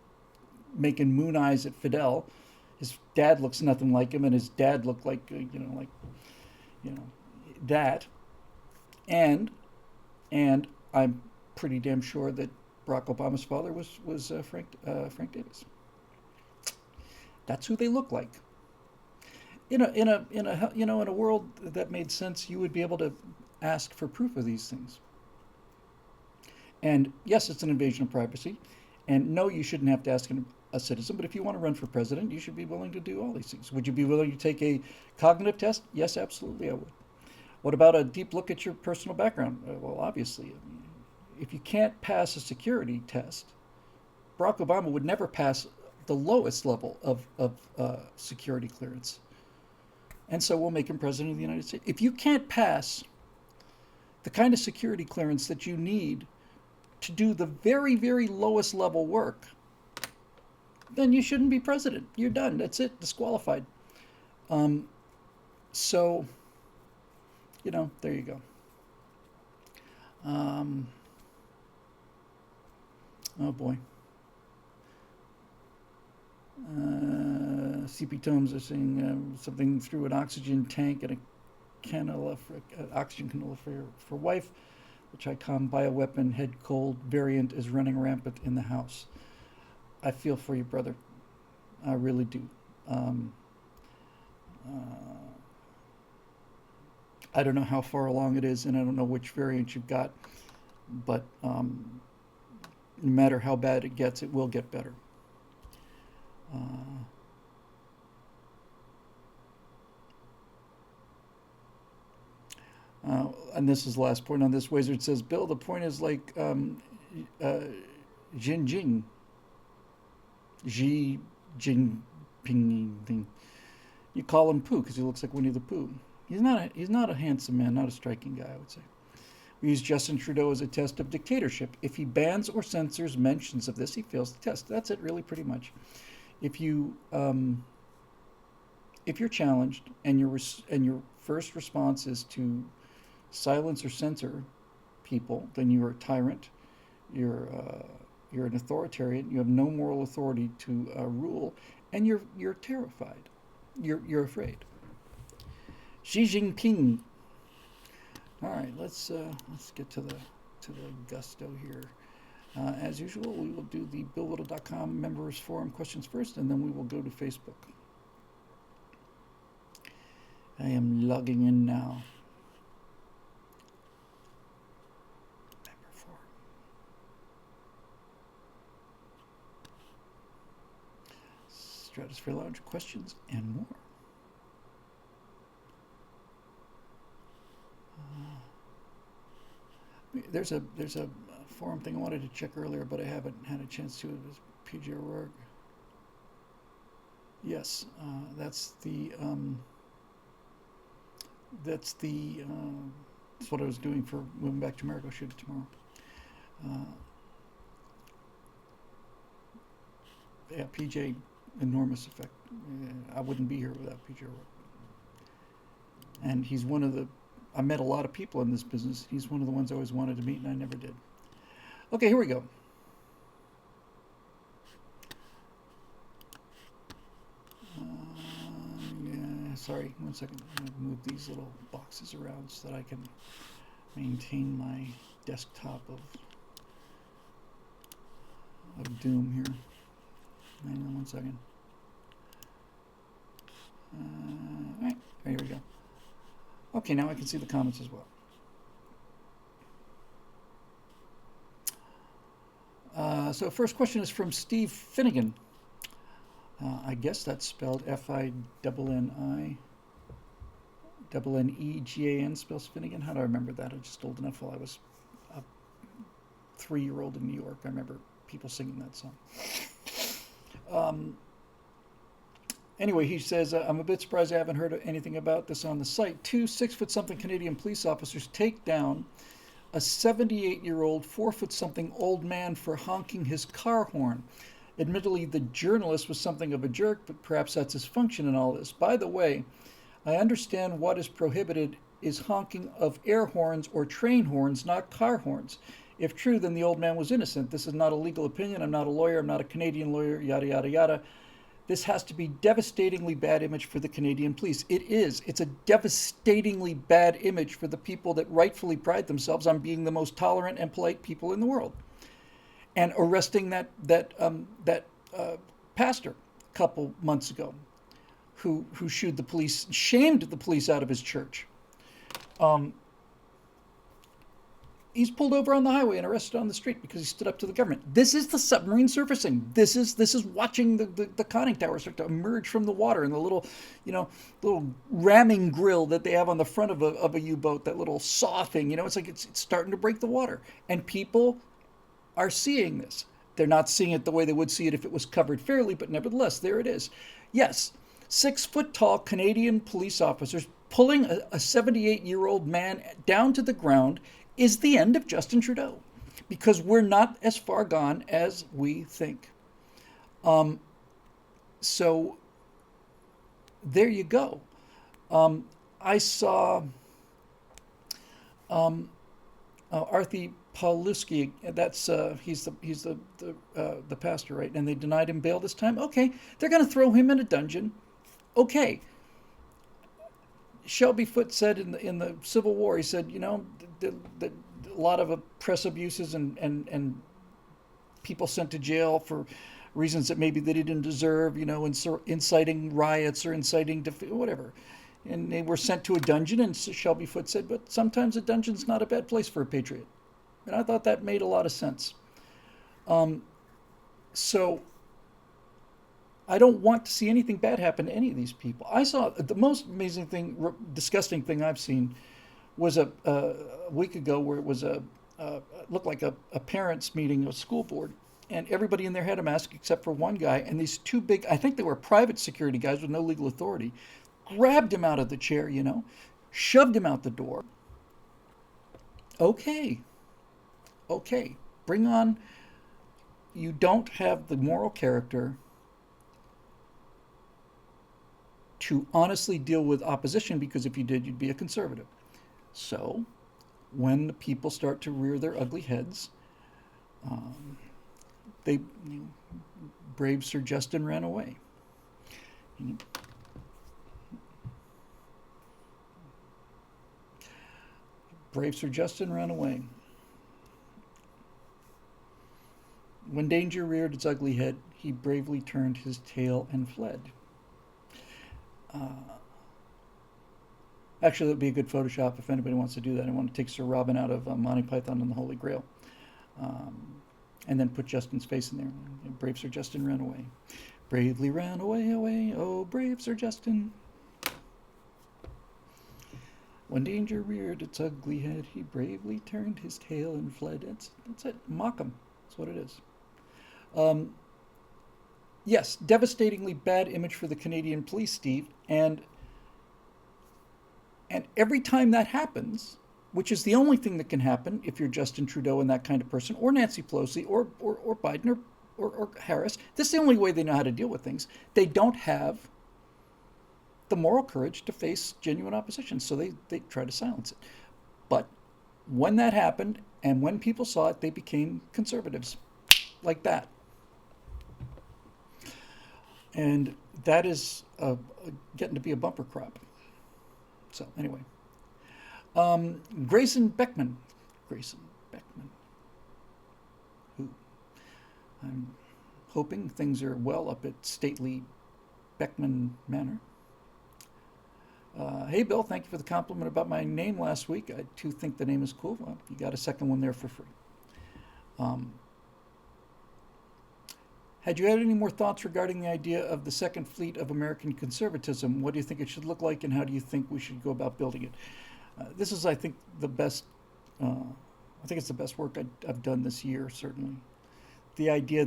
making moon eyes at Fidel. His dad looks nothing like him, and his dad looked like that. And I'm pretty damn sure that Barack Obama's father was Frank Davis. That's who they look like. In a world that made sense, you would be able to ask for proof of these things. And yes, it's an invasion of privacy. And no, you shouldn't have to ask a citizen. But if you want to run for president, you should be willing to do all these things. Would you be willing to take a cognitive test? Yes, absolutely, I would. What about a deep look at your personal background? Well, obviously, if you can't pass a security test, Barack Obama would never pass the lowest level of security clearance. And so we'll make him president of the United States. If you can't pass the kind of security clearance that you need to do the very, very lowest level work, then you shouldn't be president. You're done. That's it. Disqualified. So, there you go. Oh boy. CP Tomes are saying something through an oxygen tank and a cannula oxygen cannula for wife. The Chicom bioweapon head cold variant is running rampant in the house. I feel for you, brother. I really do. I don't know how far along it is, and I don't know which variant you've got, but no matter how bad it gets, it will get better. And this is the last point on this. Wizard says, Bill, the point is like Jinping. Xi Jinping thing. You call him Pooh because he looks like Winnie the Pooh. He's not a handsome man, not a striking guy, I would say. We use Justin Trudeau as a test of dictatorship. If he bans or censors mentions of this, he fails the test. That's it, really, pretty much. If you're challenged and your first response is to silence or censor people, then you're a tyrant. You're an authoritarian. You have no moral authority to rule, and you're terrified. You're afraid. Xi Jinping. All right, let's get to the gusto here. As usual, we will do the BillWhittle.com members forum questions first, and then we will go to Facebook. I am logging in now. Member forum. Stratosphere Lounge questions and more. There's a forum thing I wanted to check earlier, but I haven't had a chance to. It was PJ O'Rourke. Yes, that's what I was doing for moving back to America. I'll shoot it tomorrow. Yeah, PJ, enormous effect. I wouldn't be here without PJ O'Rourke. And he's one of the. I met a lot of people in this business. He's one of the ones I always wanted to meet, and I never did. Okay, here we go. Yeah, sorry, 1 second. I'm going to move these little boxes around so that I can maintain my desktop of doom here. Hang on 1 second. All right, here we go. Okay, now I can see the comments as well. So first question is from Steve Finnegan. I guess that's spelled F-I-N-N-E-G-A-N, spells Finnegan. How do I remember that? I'm just old enough. While I was a 3-year-old in New York, I remember people singing that song. Anyway, he says, I'm a bit surprised I haven't heard anything about this on the site. 2 6-foot-something Canadian police officers take down a 78-year-old, 4-foot-something old man for honking his car horn. Admittedly, the journalist was something of a jerk, but perhaps that's his function in all this. By the way, I understand what is prohibited is honking of air horns or train horns, not car horns. If true, then the old man was innocent. This is not a legal opinion. I'm not a lawyer. I'm not a Canadian lawyer, yada, yada, yada. This has to be devastatingly bad image for the Canadian police. It is. It's a devastatingly bad image for the people that rightfully pride themselves on being the most tolerant and polite people in the world. And arresting that pastor a couple months ago, who shamed the police out of his church. He's pulled over on the highway and arrested on the street because he stood up to the government. This is the submarine surfacing. This is watching the conning tower start to emerge from the water, and the little ramming grill that they have on the front of a U-boat, that little saw thing. It's like it's starting to break the water, and people are seeing this. They're not seeing it the way they would see it if it was covered fairly, but nevertheless, there it is. Yes, 6-foot-tall Canadian police officers pulling a 78-year-old man down to the ground is the end of Justin Trudeau, because we're not as far gone as we think. So there you go. I saw Arthi Pauluski. That's he's the pastor, right? And they denied him bail this time. Okay, they're going to throw him in a dungeon. Okay. Shelby Foote said in the Civil War, he said, a lot of press abuses and people sent to jail for reasons that maybe they didn't deserve, inciting riots or inciting whatever. And they were sent to a dungeon, and Shelby Foote said, but sometimes a dungeon's not a bad place for a patriot. And I thought that made a lot of sense. So I don't want to see anything bad happen to any of these people. I saw the most amazing thing, disgusting thing I've seen was a week ago, where it was looked like a parents' meeting, a school board, and everybody in there had a mask except for one guy, and these two big, I think they were private security guys with no legal authority, grabbed him out of the chair, shoved him out the door. Okay, bring on. You don't have the moral character to honestly deal with opposition, because if you did, you'd be a conservative. So when the people start to rear their ugly heads, brave Sir Justin ran away. Brave Sir Justin ran away. When danger reared its ugly head, he bravely turned his tail and fled. Actually, that would be a good Photoshop if anybody wants to do that. I want to take Sir Robin out of Monty Python and the Holy Grail. And then put Justin's face in there. Brave Sir Justin ran away. Bravely ran away, away, oh, brave Sir Justin. When danger reared its ugly head, he bravely turned his tail and fled. That's it. Mock him. That's what it is. Yes, devastatingly bad image for the Canadian police, Steve. And every time that happens, which is the only thing that can happen if you're Justin Trudeau and that kind of person, or Nancy Pelosi, or Biden, or Harris, this is the only way they know how to deal with things. They don't have the moral courage to face genuine opposition, so they try to silence it. But when that happened, and when people saw it, they became conservatives, like that. And that is getting to be a bumper crop. So anyway, Grayson Beckman. Who? I'm hoping things are well up at stately Beckman Manor. Hey, Bill, thank you for the compliment about my name last week. I too think the name is cool. Well, you got a second one there for free. Had you had any more thoughts regarding the idea of the second fleet of American conservatism? What do you think it should look like, and how do you think we should go about building it? This is, I think, the best. I think it's the best work I've done this year, certainly. The idea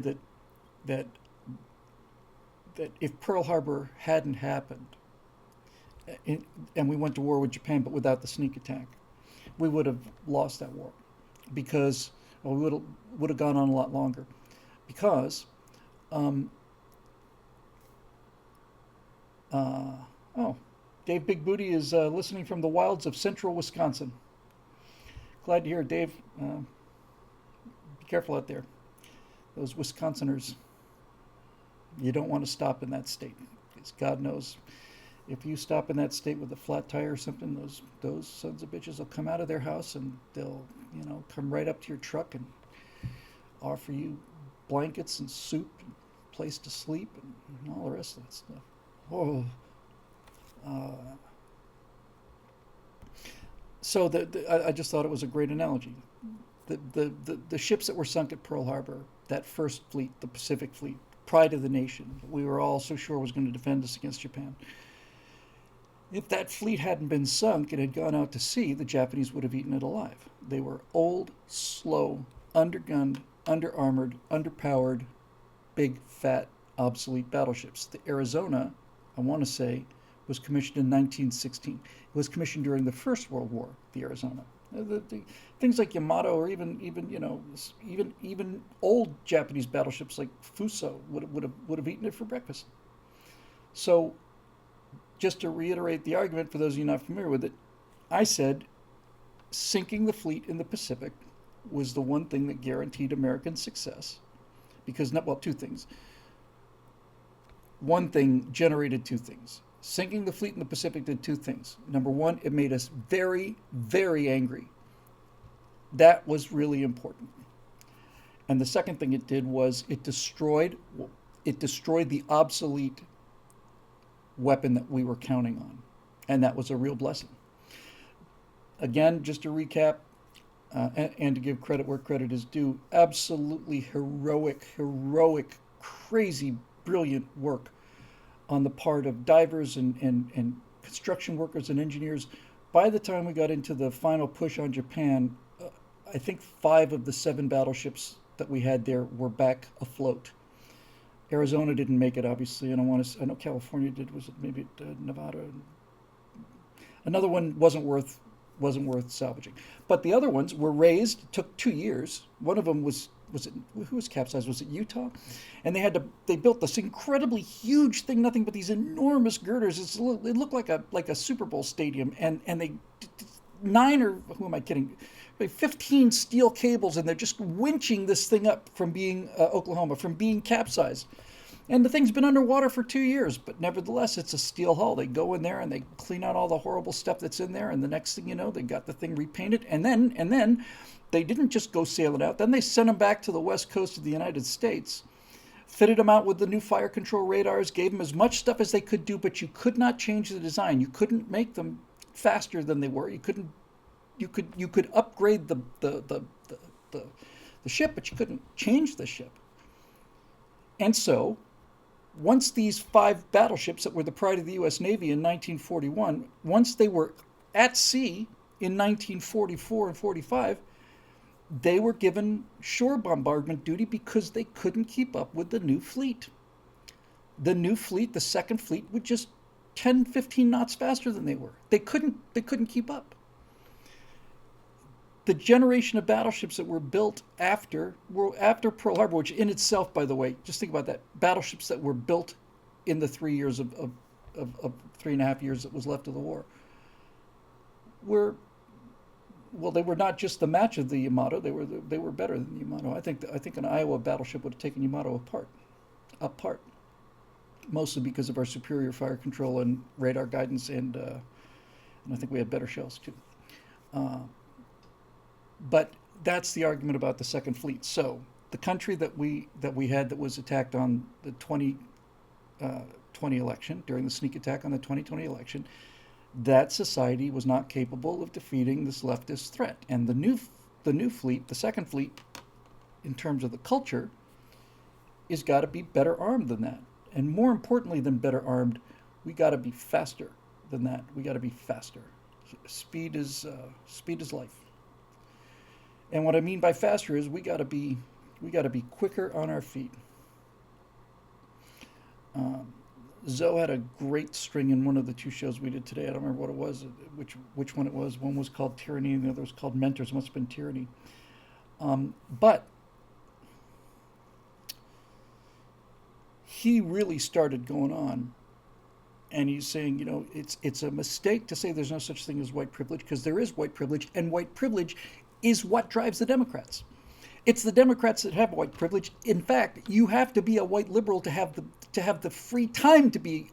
that if Pearl Harbor hadn't happened, and we went to war with Japan, but without the sneak attack, we would have lost that war, because we would have gone on a lot longer, because. Dave Big Booty is listening from the wilds of central Wisconsin. Glad to hear it, Dave. Be careful out there. Those Wisconsiners, you don't want to stop in that state, because God knows, if you stop in that state with a flat tire or something, those sons of bitches will come out of their house and they'll, come right up to your truck and offer you blankets and soup and place to sleep and all the rest of that stuff. Oh. So I just thought it was a great analogy. The ships that were sunk at Pearl Harbor, that first fleet, the Pacific Fleet, pride of the nation, we were all so sure was going to defend us against Japan. If that fleet hadn't been sunk and had gone out to sea, the Japanese would have eaten it alive. They were old, slow, undergunned, under-armored, underpowered, big, fat, obsolete battleships. The Arizona, I want to say, was commissioned in 1916. It was commissioned during the First World War, the Arizona. The things like Yamato, or even old Japanese battleships like Fuso would have eaten it for breakfast. So, just to reiterate the argument for those of you not familiar with it, I said sinking the fleet in the Pacific was the one thing that guaranteed American success, because two things. One thing generated two things. Sinking the fleet in the Pacific did two things. Number one, it made us very, very angry. That was really important. And the second thing it did was it destroyed the obsolete weapon that we were counting on. And that was a real blessing. Again, just to recap, and to give credit where credit is due, absolutely heroic, crazy, brilliant work on the part of divers and construction workers and engineers. By the time we got into the final push on Japan, I think 5 of the 7 battleships that we had there were back afloat. Arizona didn't make it, obviously, and I know California did. Was it maybe Nevada? Another one wasn't worth salvaging. But the other ones were raised. It took 2 years. One of them who was capsized? Was it Utah? And they built this incredibly huge thing, nothing but these enormous girders. It looked like a Super Bowl stadium, and they 9 or who am I kidding? 15 steel cables, and they're just winching this thing up from being Oklahoma, from being capsized. And the thing's been underwater for 2 years, but nevertheless, it's a steel hull. They go in there and they clean out all the horrible stuff that's in there, and the next thing you know, they got the thing repainted. And then they didn't just go sail it out. Then they sent them back to the west coast of the United States, fitted them out with the new fire control radars, gave them as much stuff as they could do, but you could not change the design. You couldn't make them faster than they were. You could upgrade the ship, but you couldn't change the ship. And so, once these 5 battleships that were the pride of the U.S. Navy in 1941, once they were at sea in 1944 and 45, they were given shore bombardment duty because they couldn't keep up with the new fleet. The new fleet, the second fleet, was just 10, 15 knots faster than they were. They couldn't keep up. The generation of battleships that were built after Pearl Harbor, which in itself, by the way, just think about that, battleships that were built in the 3.5 years that was left of the war, they were not just the match of the Yamato. They were better than the Yamato. I think an Iowa battleship would have taken Yamato apart, mostly because of our superior fire control and radar guidance, and I think we had better shells too. But that's the argument about the second fleet. So the country that we had that was attacked on the 2020 election, during the sneak attack on the 2020 election, that society was not capable of defeating this leftist threat. And the new fleet, the second fleet, in terms of the culture, is got to be better armed than that. And more importantly than better armed, we got to be faster than that. We got to be faster. Speed is life. And what I mean by faster is we got to be quicker on our feet. Zoe had a great string in one of the 2 shows we did today. I don't remember what it was, which one it was. One was called Tyranny, and the other was called Mentors. It must have been Tyranny. But he really started going on, and he's saying, it's a mistake to say there's no such thing as white privilege, because there is white privilege, and white privilege is what drives the Democrats. It's the Democrats that have white privilege. In fact, you have to be a white liberal to have the free time to be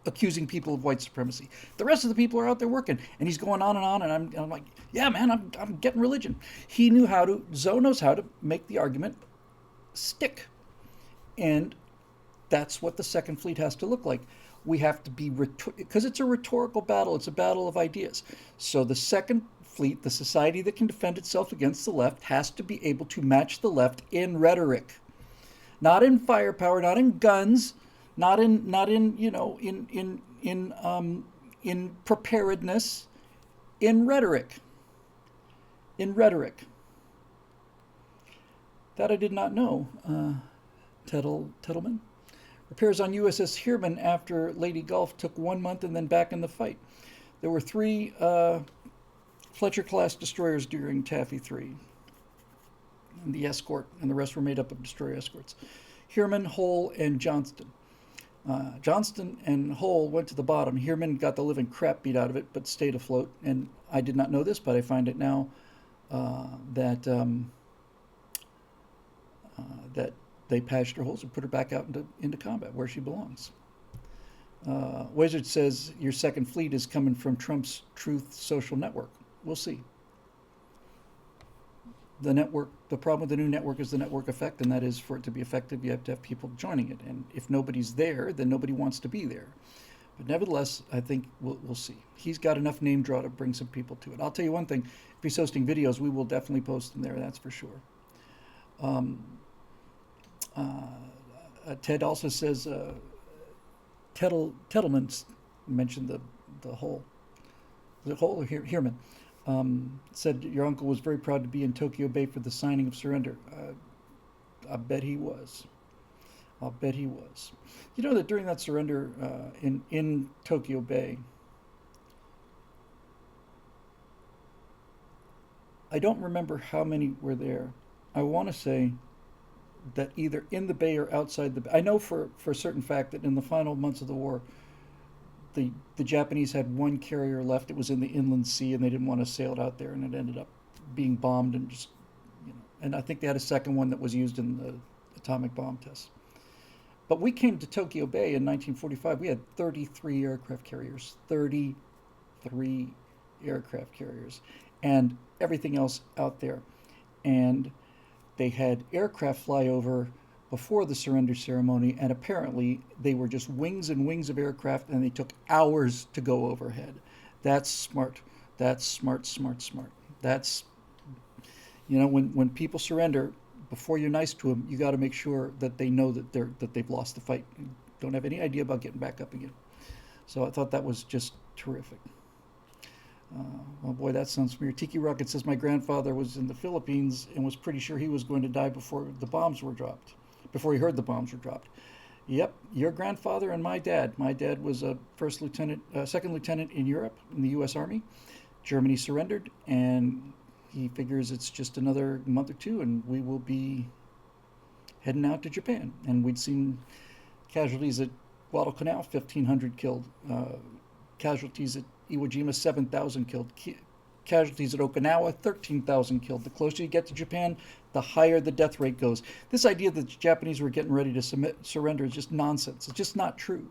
accusing people of white supremacy. The rest of the people are out there working, and he's going on, and I'm like, yeah, man, I'm getting religion. Zoe knows how to make the argument stick, and that's what the second fleet has to look like. We have to be, because it's a rhetorical battle. It's a battle of ideas. So the second fleet, the society that can defend itself against the left, has to be able to match the left in rhetoric, not in firepower, not in guns, not in preparedness, in rhetoric. In rhetoric. That I did not know. Tettleman. Repairs on USS Heermann after Lady Gulf took 1 month and then back in the fight. There were 3 Fletcher-class destroyers during Taffy 3, and the escort, and the rest were made up of destroyer escorts. Heermann, Hull, and Johnston. Johnston and Hull went to the bottom. Heermann got the living crap beat out of it, but stayed afloat. And I did not know this, but I find it now that they patched her holes and put her back out into combat where she belongs. Wizard says your second fleet is coming from Trump's Truth Social Network. We'll see. The problem with the new network is the network effect, and that is, for it to be effective, you have to have people joining it. And if nobody's there, then nobody wants to be there. But nevertheless, I think we'll see. He's got enough name draw to bring some people to it. I'll tell you one thing. If he's hosting videos, we will definitely post them there, that's for sure. Ted also says, Tettleman mentioned the Hull. Was it Hull or Heermann? Said your uncle was very proud to be in Tokyo Bay for the signing of surrender. I bet he was. I'll bet he was. You know that during that surrender in Tokyo Bay, I don't remember how many were there. I want to say that either in the bay or outside the bay. I know for a certain fact that in the final months of the war, the Japanese had one carrier left. It was in the inland sea, and they didn't want to sail it out there, and it ended up being bombed, and and I think they had a second one that was used in the atomic bomb tests. But we came to Tokyo Bay in 1945. We had 33 aircraft carriers, 33 aircraft carriers, and everything else out there. And they had aircraft fly over before the surrender ceremony, and apparently they were just wings and wings of aircraft, and they took hours to go overhead. That's smart. That's smart, smart, smart. That's, when people surrender, before you're nice to them, you got to make sure that they know that they've lost the fight. Don't have any idea about getting back up again. So I thought that was just terrific. Oh boy, that sounds familiar. Tiki Rocket says my grandfather was in the Philippines and was pretty sure he was going to die before the bombs were dropped, before he heard the bombs were dropped. Yep, your grandfather and my dad. My dad was a second lieutenant in Europe in the U.S. Army. Germany surrendered, and he figures it's just another month or two, and we will be heading out to Japan. And we'd seen casualties at Guadalcanal, 1,500 killed. Casualties at Iwo Jima, 7,000 killed. Casualties at Okinawa, 13,000 killed. The closer you get to Japan, the higher the death rate goes. This idea that the Japanese were getting ready to surrender is just nonsense. It's just not true.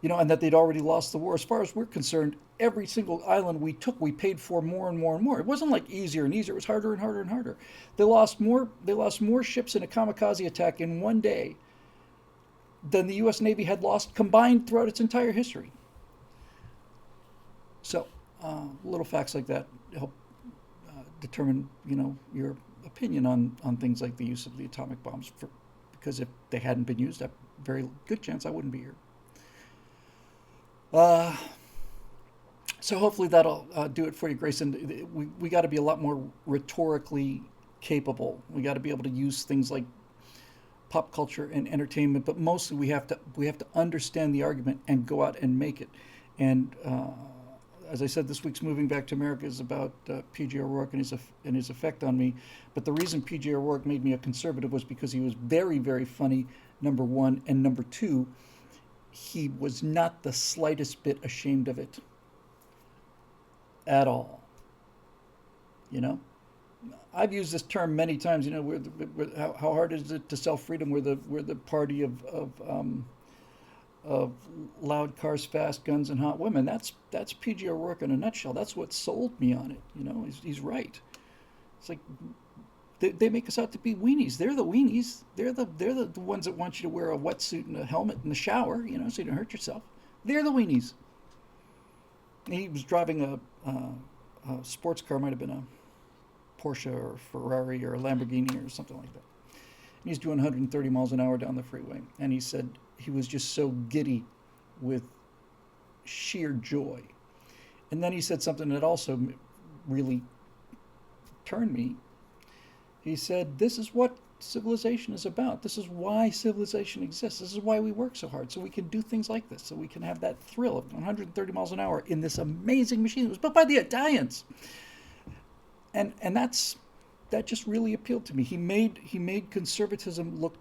And that they'd already lost the war. As far as we're concerned, every single island we took, we paid for more and more and more. It wasn't like easier and easier. It was harder and harder and harder. They lost more ships in a kamikaze attack in one day than the U.S. Navy had lost combined throughout its entire history. So, little facts like that help determine, your opinion on things like the use of the atomic bombs. Because if they hadn't been used, a very good chance I wouldn't be here. So hopefully that'll do it for you, Grayson. We got to be a lot more rhetorically capable. We got to be able to use things like pop culture and entertainment, but mostly we have to understand the argument and go out and make it. And as I said, this week's Moving Back to America is about P.J. O'Rourke and his effect on me. But the reason P.J. O'Rourke made me a conservative was because he was very, very funny, number one, and number two, he was not the slightest bit ashamed of it at all. I've used this term many times. How hard is it to sell freedom? We're the party of loud cars, fast guns, and hot women. That's P.J. O'Rourke in a nutshell. That's what sold me on it. He's right. It's like they make us out to be weenies. They're the weenies. They're the ones that want you to wear a wetsuit and a helmet in the shower, so you don't hurt yourself. They're the weenies. He was driving a sports car, might have been a Porsche or Ferrari or a Lamborghini or something like that. And he's doing 130 miles an hour down the freeway. And he said he was just so giddy with sheer joy. And then he said something that also really turned me. He said, this is what civilization is about. This is why civilization exists. This is why we work so hard, so we can do things like this, so we can have that thrill of 130 miles an hour in this amazing machine that was built by the Italians. And that just really appealed to me. He made conservatism look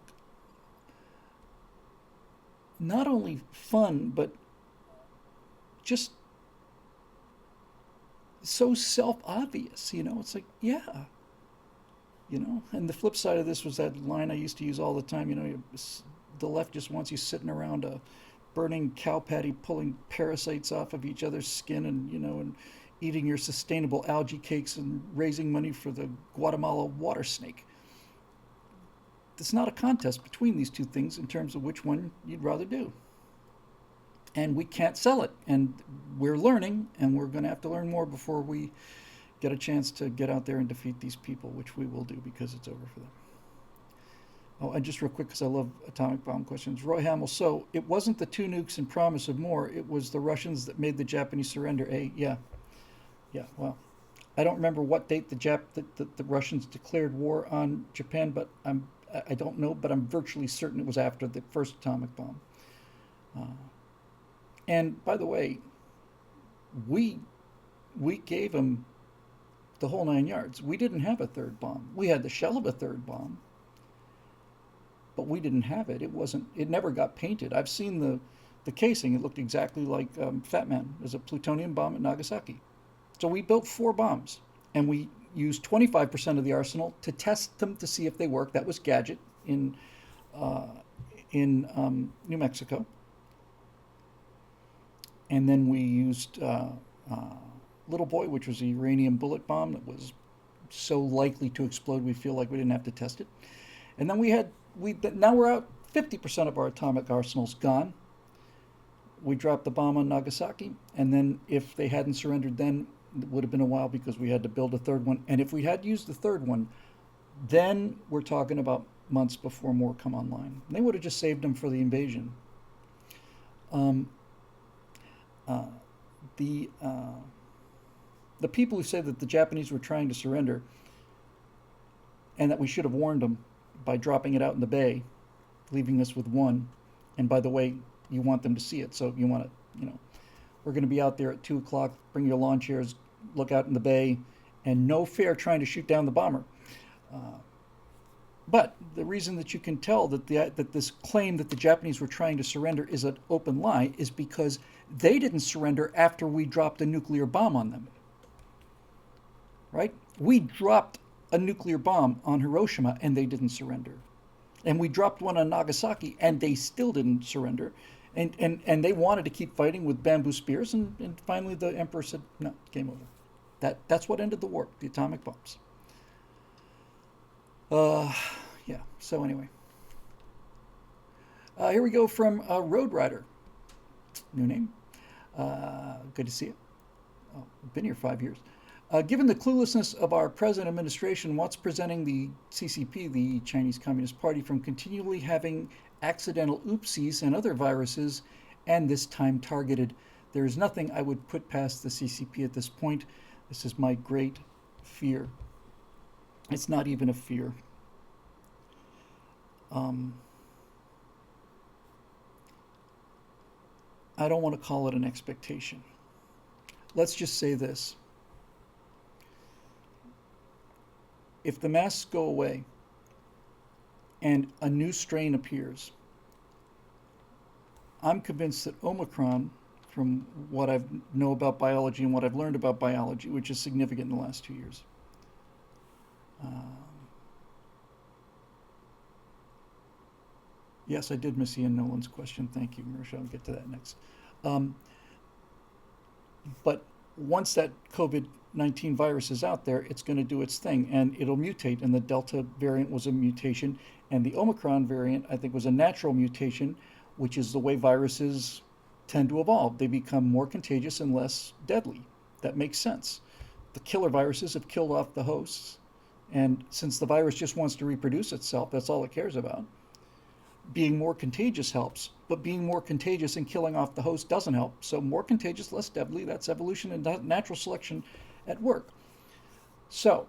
not only fun, but just so self-obvious. It's like, yeah. And the flip side of this was that line I used to use all the time. The left just wants you sitting around a burning cow patty, pulling parasites off of each other's skin, and eating your sustainable algae cakes and raising money for the Guatemala water snake. It's not a contest between these two things in terms of which one you'd rather do. And we can't sell it. And we're learning, and we're going to have to learn more before we get a chance to get out there and defeat these people, which we will do because it's over for them. Oh, and just real quick, because I love atomic bomb questions. Roy Hamill, so it wasn't the 2 nukes and promise of more, it was the Russians that made the Japanese surrender, eh? Yeah, well, I don't remember what date the Russians declared war on Japan, but I don't know, but I'm virtually certain it was after the first atomic bomb. And by the way, we gave them the whole 9 yards. We didn't have a third bomb. We had the shell of a third bomb, but we didn't have it. It never got painted. I've seen the casing. It looked exactly like Fat Man. There's a plutonium bomb at Nagasaki. So we built 4 bombs, and we used 25% of the arsenal to test them to see if they work. That was Gadget in in New Mexico. And then we used Little Boy, which was a uranium bullet bomb that was so likely to explode we feel like we didn't have to test it. And then now we're out 50% of our atomic arsenal's gone. We dropped the bomb on Nagasaki, and then if they hadn't surrendered then, it would have been a while because we had to build a third one. And if we had used the third one, then we're talking about months before more come online. And they would have just saved them for the invasion. Um, uh, the the people who say that the Japanese were trying to surrender and that we should have warned them by dropping it out in the bay, leaving us with one. And by the way, you want them to see it, so you want to, we're going to be out there at 2 o'clock. Bring your lawn chairs, look out in the bay, and no fair trying to shoot down the bomber. But the reason that you can tell that that this claim that the Japanese were trying to surrender is an open lie is because they didn't surrender after we dropped a nuclear bomb on them. Right? We dropped a nuclear bomb on Hiroshima and they didn't surrender. And we dropped one on Nagasaki and they still didn't surrender. And they wanted to keep fighting with bamboo spears, and finally the emperor said, no, game over. That's what ended the war, the atomic bombs. Yeah, so anyway. Here we go from Road Rider. New name. Good to see you. Oh, I've been here 5 years. Given the cluelessness of our present administration, what's presenting the CCP, the Chinese Communist Party, from continually having accidental oopsies and other viruses, and this time targeted? There is nothing I would put past the CCP at this point. This is my great fear. It's not even a fear. I don't want to call it an expectation. Let's just say this. If the masks go away and a new strain appears, I'm convinced that Omicron, from what I know about biology and what I've learned about biology, which is significant in the last 2 years, yes, I did miss Ian Nolan's question. Thank you, Marisha. I'll get to that next. But once that COVID-19 virus is out there, it's going to do its thing, and it'll mutate. And the Delta variant was a mutation, and the Omicron variant, I think, was a natural mutation, which is the way viruses tend to evolve. They become more contagious and less deadly. That makes sense. The killer viruses have killed off the hosts, and since the virus just wants to reproduce itself, that's all it cares about. Being more contagious helps, but being more contagious and killing off the host doesn't help. So more contagious, less deadly, that's evolution and natural selection at work. So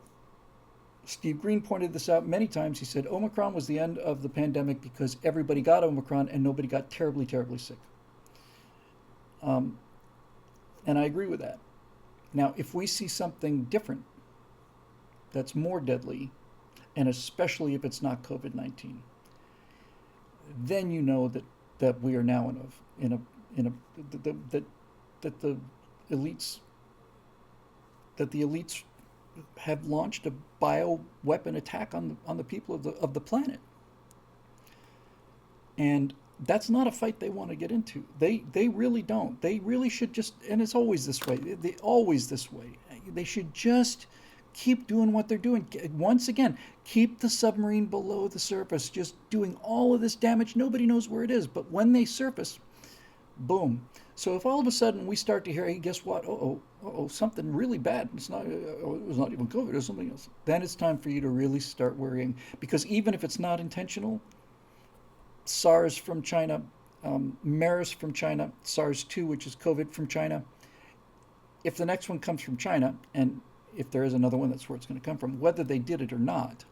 Steve Green pointed this out many times. He said Omicron was the end of the pandemic because everybody got Omicron and nobody got terribly, terribly sick. And I agree with that. Now, if we see something different that's more deadly, and especially if it's not COVID-19, then you know that we are now that the elites have launched a bioweapon attack on the people of the planet, and that's not a fight they want to get into. They really don't. They really should just, and it's always this way. Always this way. They should just keep doing what they're doing. Once again, keep the submarine below the surface, just doing all of this damage. Nobody knows where it is, but when they surface, boom. So if all of a sudden we start to hear, hey, guess what? Something really bad. It was not even COVID, it was something else. Then it's time for you to really start worrying, because even if it's not intentional, SARS from China, MERS from China, SARS-2, which is COVID from China, if the next one comes from China, and if there is another one, that's where it's going to come from, whether they did it or not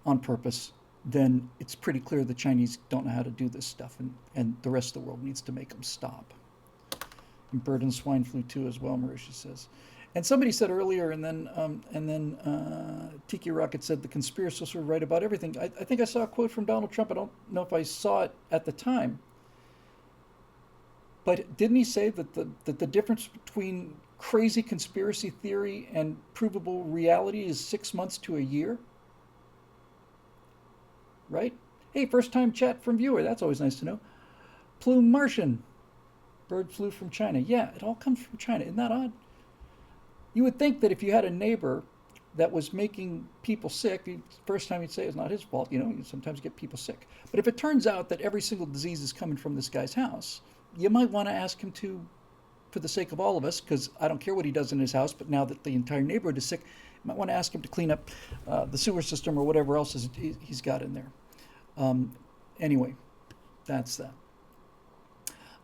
on purpose, then it's pretty clear the Chinese don't know how to do this stuff, and the rest of the world needs to make them stop. And bird and swine flu too, as well, Marisha says. And somebody said earlier, and then Tiki Rocket said the conspiracists were right about everything. I think I saw a quote from Donald Trump. I don't know if I saw it at the time, but didn't he say that the difference between crazy conspiracy theory and provable reality is 6 months to a year? Right? Hey, first time chat from viewer. That's always nice to know. Plume Martian. Bird flew from China. Yeah, it all comes from China. Isn't that odd? You would think that if you had a neighbor that was making people sick, the first time you'd say it's not his fault. You sometimes get people sick. But if it turns out that every single disease is coming from this guy's house, you might want to ask him to, for the sake of all of us, because I don't care what he does in his house, but now that the entire neighborhood is sick, you might want to ask him to clean up the sewer system or whatever else he's got in there. Anyway, that's that.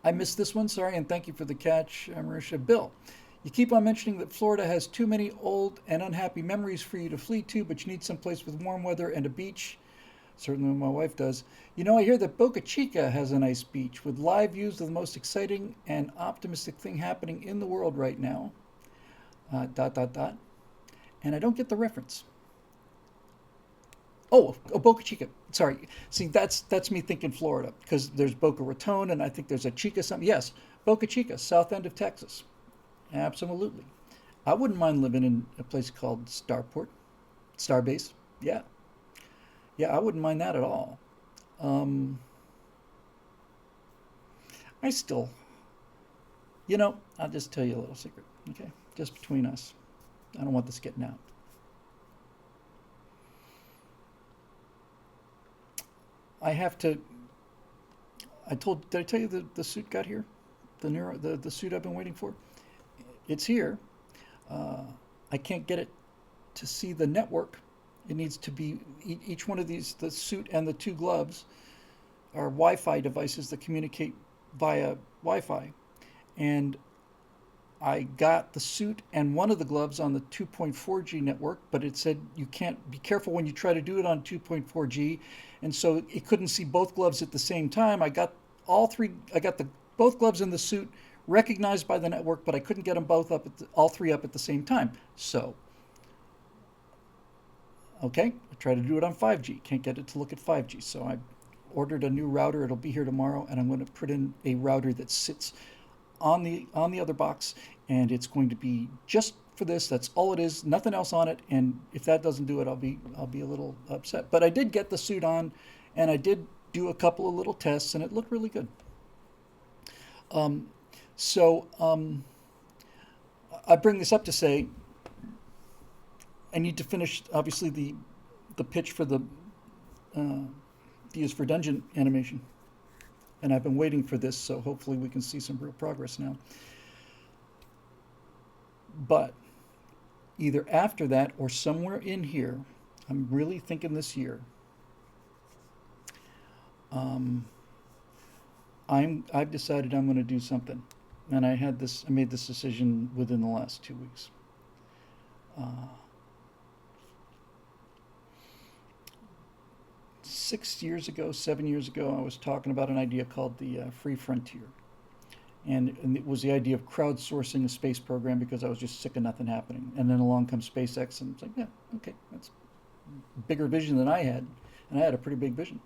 I missed this one, sorry, and thank you for the catch, Marisha. Bill, you keep on mentioning that Florida has too many old and unhappy memories for you to flee to, but you need some place with warm weather and a beach. Certainly my wife does. I hear that Boca Chica has a nice beach with live views of the most exciting and optimistic thing happening in the world right now. ... And I don't get the reference. Oh, Boca Chica. Sorry. See, that's me thinking Florida because there's Boca Raton and I think there's a Chica something. Yes, Boca Chica, south end of Texas. Absolutely. I wouldn't mind living in a place called Starbase. Yeah. Yeah, I wouldn't mind that at all. Um, I still, I'll just tell you a little secret, okay? Just between us. I don't want this getting out. I have to. Did I tell you the suit got here? The suit I've been waiting for. It's here. Uh, I can't get it to see the network. It needs to be each one of these, the suit and the two gloves, are Wi-Fi devices that communicate via Wi-Fi, and I got the suit and one of the gloves on the 2.4G network, but it said you can't be careful when you try to do it on 2.4G, and so it couldn't see both gloves at the same time. I got all three. I got the both gloves in the suit recognized by the network, but I couldn't get them both up all three up at the same time. So, okay, I tried to do it on 5G. Can't get it to look at 5G. So I ordered a new router. It'll be here tomorrow, and I'm going to put in a router that sits on the other box, and it's going to be just for this. That's all it is, nothing else on it. And if that doesn't do it, I'll be a little upset. But I did get the suit on, and I did do a couple of little tests, and it looked really good. Um, so I bring this up to say I need to finish obviously the pitch for the D is for Dungeon animation. And I've been waiting for this, so hopefully we can see some real progress now. But either after that or somewhere in here, I'm really thinking this year, um, I've decided I'm going to do something, and I made this decision within the last 2 weeks. Uh, 7 years ago, I was talking about an idea called the Free Frontier. And it was the idea of crowdsourcing a space program because I was just sick of nothing happening. And then along comes SpaceX, and it's like, yeah, okay, that's a bigger vision than I had. And I had a pretty big vision.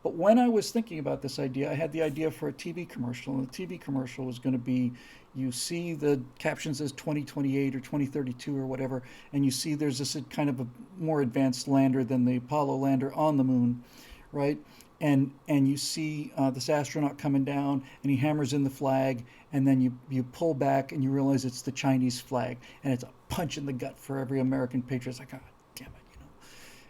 But when I was thinking about this idea, I had the idea for a TV commercial. And the TV commercial was going to be, you see the captions as 2028 or 2032 or whatever, and you see there's this kind of a more advanced lander than the Apollo lander on the moon, right? And you see this astronaut coming down, and he hammers in the flag, and then you pull back, and you realize it's the Chinese flag, and it's a punch in the gut for every American patriot. It's like, God damn it,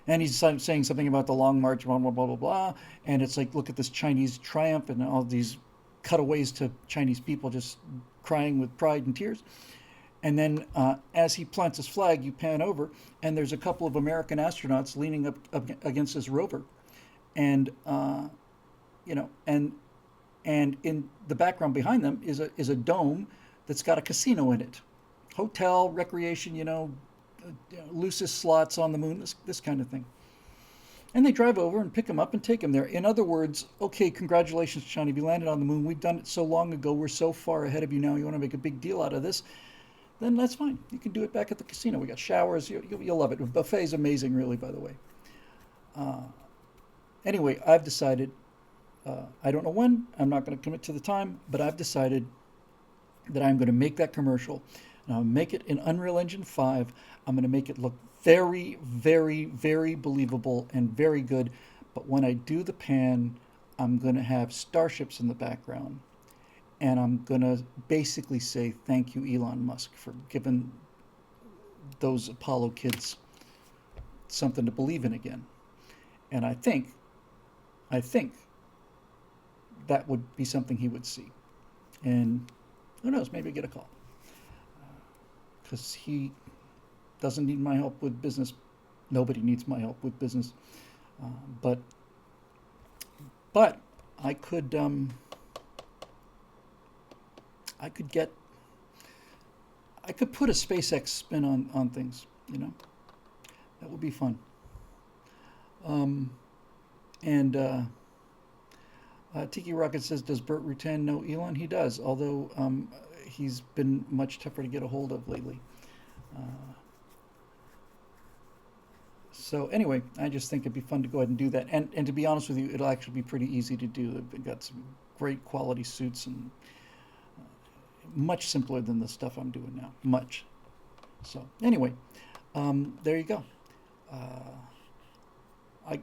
And he's saying something about the Long March, blah, blah, blah, blah, blah. And it's like, look at this Chinese triumph and all these cutaways to Chinese people just crying with pride and tears. And then as he plants his flag, you pan over, and there's a couple of American astronauts leaning up against his rover. And, and in the background behind them is a dome that's got a casino in it. Hotel, recreation, loosest slots on the moon, this kind of thing. And they drive over and pick him up and take him there. In other words, okay, congratulations, Johnny, you landed on the moon. We've done it so long ago. We're so far ahead of you now. You want to make a big deal out of this? Then that's fine. You can do it back at the casino. We got showers. You'll love it. The buffet is amazing, really, by the way. Anyway, I've decided, I don't know when, I'm not going to commit to the time, but I've decided that I'm going to make that commercial. And I'll make it in Unreal Engine 5. I'm going to make it look very, very, very believable and very good. But when I do the pan, I'm going to have starships in the background, and I'm going to basically say thank you, Elon Musk, for giving those Apollo kids something to believe in again. And I think that would be something he would see. And who knows, maybe get a call. Because he doesn't need my help with business. Nobody needs my help with business. Uh, but but I could I could get I could put a SpaceX spin on things. That would be fun. Um, and Tiki Rocket says, "Does Burt Rutan know Elon?" He does, although he's been much tougher to get a hold of lately. Uh, so anyway, I just think it'd be fun to go ahead and do that. And to be honest with you, it'll actually be pretty easy to do. They've got some great quality suits and much simpler than the stuff I'm doing now. Much. So anyway, there you go. Uh, I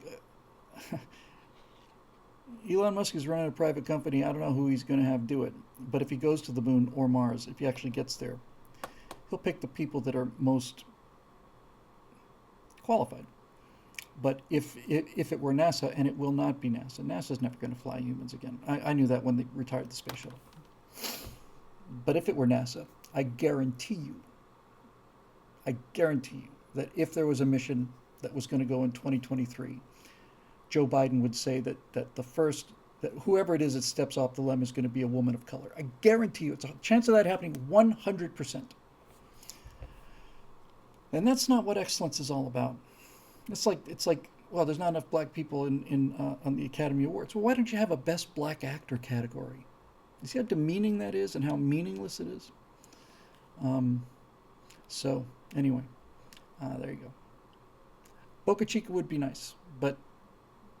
Elon Musk is running a private company. I don't know who he's going to have do it, but if he goes to the moon or Mars, if he actually gets there, he'll pick the people that are most qualified. But if it were NASA, and it will not be NASA, NASA's never going to fly humans again. I knew that when they retired the space shuttle. But if it were NASA, I guarantee you that if there was a mission that was going to go in 2023, Joe Biden would say that that whoever it is that steps off the limb is going to be a woman of color. I guarantee you, it's a chance of that happening 100%. And that's not what excellence is all about. It's like well, there's not enough black people in on the Academy Awards. Well, why don't you have a Best Black Actor category? You see how demeaning that is and how meaningless it is. So anyway, there you go. Boca Chica would be nice, but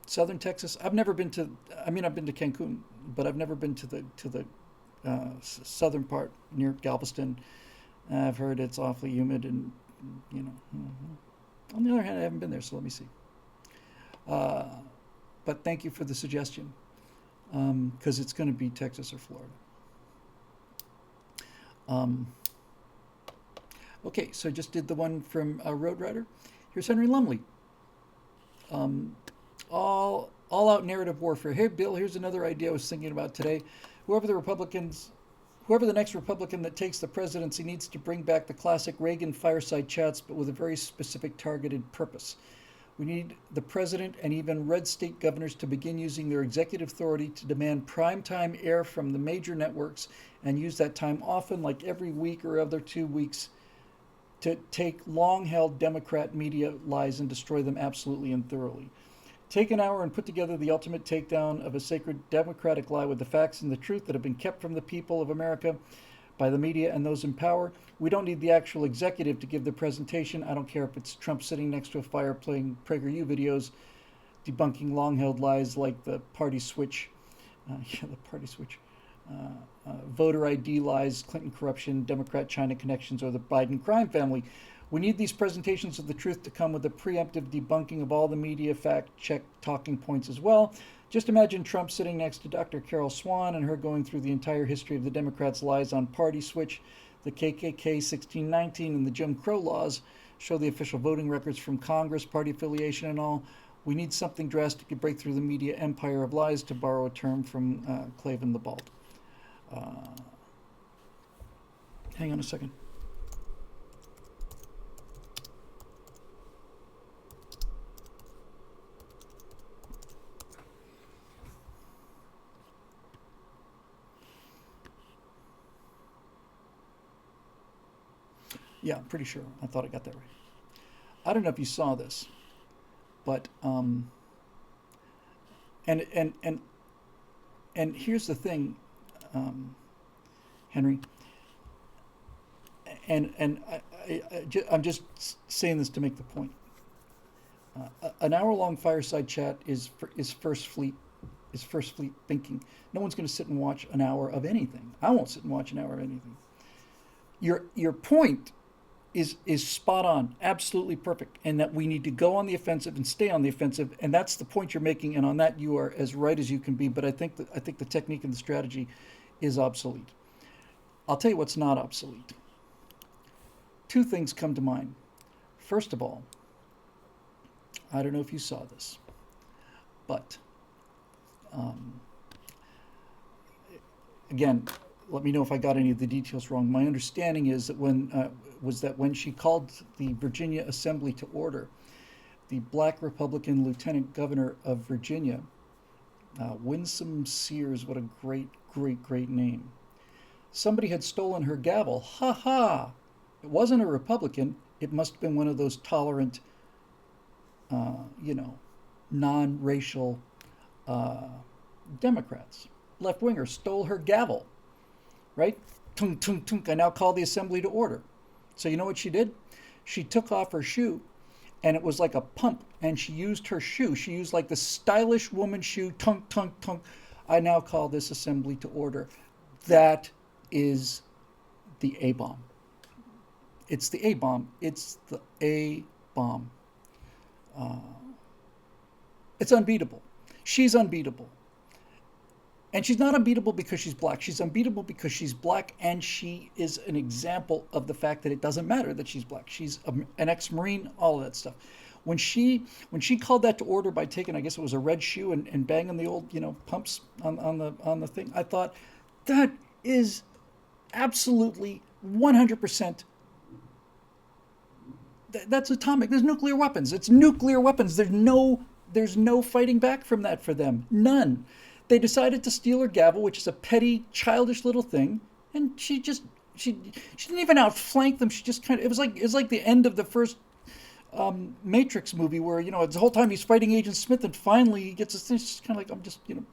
Southern Texas, I've never been to. I mean, I've been to Cancun, but I've never been to the southern part near Galveston. I've heard it's awfully humid, and you know. On the other hand, I haven't been there, so let me see. Uh, but thank you for the suggestion, because it's going to be Texas or Florida. Um, okay, so I just did the one from Road Rider. Here's Henry Lumley. Um, all out narrative warfare. Hey, Bill, here's another idea I was thinking about today. Whoever the next Republican that takes the presidency needs to bring back the classic Reagan fireside chats, but with a very specific targeted purpose. We need the president and even red state governors to begin using their executive authority to demand primetime air from the major networks and use that time often, like every week or other 2 weeks, to take long-held Democrat media lies and destroy them absolutely and thoroughly. Take an hour and put together the ultimate takedown of a sacred Democratic lie with the facts and the truth that have been kept from the people of America by the media and those in power. We don't need the actual executive to give the presentation. I don't care if it's Trump sitting next to a fire playing PragerU videos, debunking long-held lies like the party switch, voter ID lies, Clinton corruption, Democrat China connections, or the Biden crime family. We need these presentations of the truth to come with a preemptive debunking of all the media fact-check talking points as well. Just imagine Trump sitting next to Dr. Carol Swan and her going through the entire history of the Democrats' lies on party switch, the KKK 1619, and the Jim Crow laws, show the official voting records from Congress, party affiliation and all. We need something drastic to break through the media empire of lies, to borrow a term from Clavin the Bald. Hang on a second. Yeah, I'm pretty sure. I thought I got that right. I don't know if you saw this, but and and and and here's the thing, Henry. I'm just saying this to make the point. An hour-long fireside chat is First Fleet thinking. No one's going to sit and watch an hour of anything. I won't sit and watch an hour of anything. Your point is spot on, absolutely perfect, and that we need to go on the offensive and stay on the offensive, and that's the point you're making, and on that you are as right as you can be. But I think the technique and the strategy is obsolete. I'll tell you what's not obsolete. Two things come to mind. First of all, I don't know if you saw this, but um, again, let me know if I got any of the details wrong. My understanding is that when she called the Virginia Assembly to order, the black Republican Lieutenant Governor of Virginia, Winsome Sears, what a great name. Somebody had stolen her gavel. Ha ha! It wasn't a Republican. It must have been one of those tolerant, you know, non-racial Democrats. Left winger stole her gavel, right? Tunk, tunk, tunk. I now call the assembly to order. So you know what she did? She took off her shoe, and it was like a pump, and she used her shoe. She used like the stylish woman shoe, tunk, tunk, tunk. I now call this assembly to order. That is the A-bomb. It's the A-bomb. It's the A-bomb. It's unbeatable. She's unbeatable. And she's not unbeatable because she's black. She's unbeatable because she's black, and she is an example of the fact that it doesn't matter that she's black. She's an ex-Marine, all of that stuff. When she called that to order by taking, I guess it was a red shoe and banging the old, you know, pumps on the thing, I thought that is absolutely 100%. That's atomic. There's nuclear weapons. It's nuclear weapons. There's no fighting back from that for them. None. They decided to steal her gavel, which is a petty, childish little thing, and she didn't even outflank them. She just kind of, it was like the end of the first Matrix movie, where, you know, the whole time he's fighting Agent Smith, and finally he gets this thing. It's just kind of like, I'm just, you know,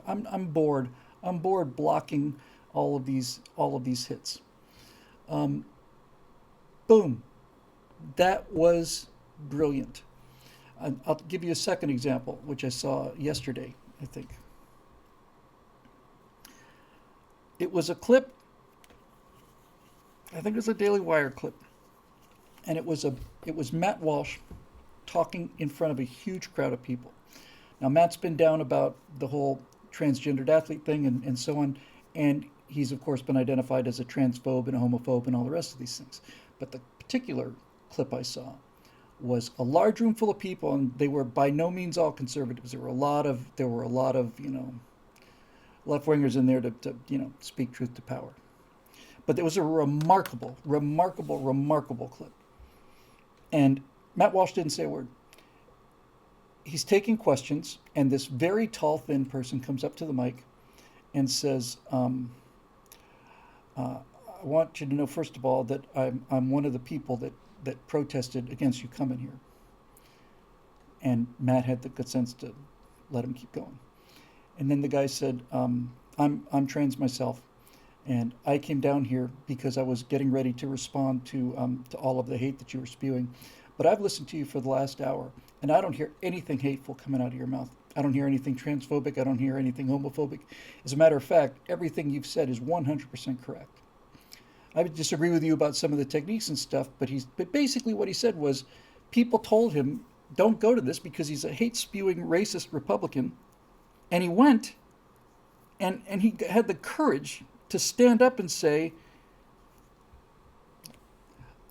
I'm bored. I'm bored blocking all of these hits. Boom. That was brilliant. I'll give you a second example, which I saw yesterday, I think. It was a clip, I think it was a Daily Wire clip, and it was Matt Walsh talking in front of a huge crowd of people. Now, Matt's been down about the whole transgendered athlete thing and so on, and he's, of course, been identified as a transphobe and a homophobe and all the rest of these things. But the particular clip I saw was a large room full of people, and they were by no means all conservatives. There were a lot of you know, left wingers in there to you know, speak truth to power. But it was a remarkable clip. And Matt Walsh didn't say a word. He's taking questions, and this very tall, thin person comes up to the mic and says, I want you to know, first of all, that I'm one of the people that protested against you coming here. And Matt had the good sense to let him keep going. And then the guy said, I'm trans myself, and I came down here because I was getting ready to respond to all of the hate that you were spewing. But I've listened to you for the last hour, and I don't hear anything hateful coming out of your mouth. I don't hear anything transphobic. I don't hear anything homophobic. As a matter of fact, everything you've said is 100% correct. I would disagree with you about some of the techniques and stuff, but basically what he said was, people told him, don't go to this because he's a hate-spewing, racist Republican. And he went, and he had the courage to stand up and say,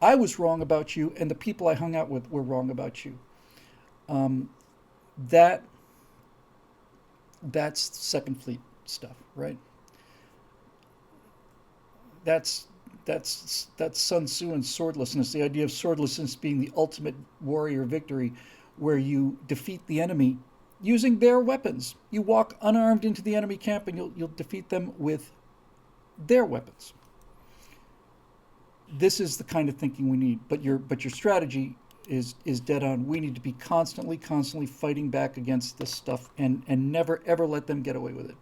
I was wrong about you, and the people I hung out with were wrong about you. That's Second Fleet stuff, right? That's Sun Tzu and swordlessness, the idea of swordlessness being the ultimate warrior victory, where you defeat the enemy using their weapons. You walk unarmed into the enemy camp, and you'll defeat them with their weapons. This is the kind of thinking we need. But your strategy is dead on. We need to be constantly fighting back against this stuff, and never ever let them get away with it.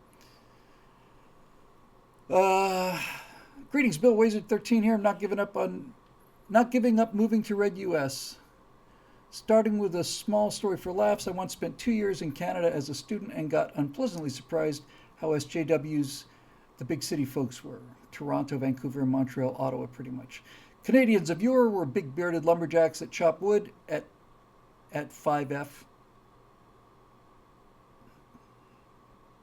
Greetings, Bill Wazard 13 here. I'm not giving up moving to Red US. Starting with a small story for laughs, I once spent 2 years in Canada as a student and got unpleasantly surprised how SJWs the big city folks were. Toronto, Vancouver, Montreal, Ottawa, pretty much. Canadians of yore were big bearded lumberjacks that chop wood at 5F.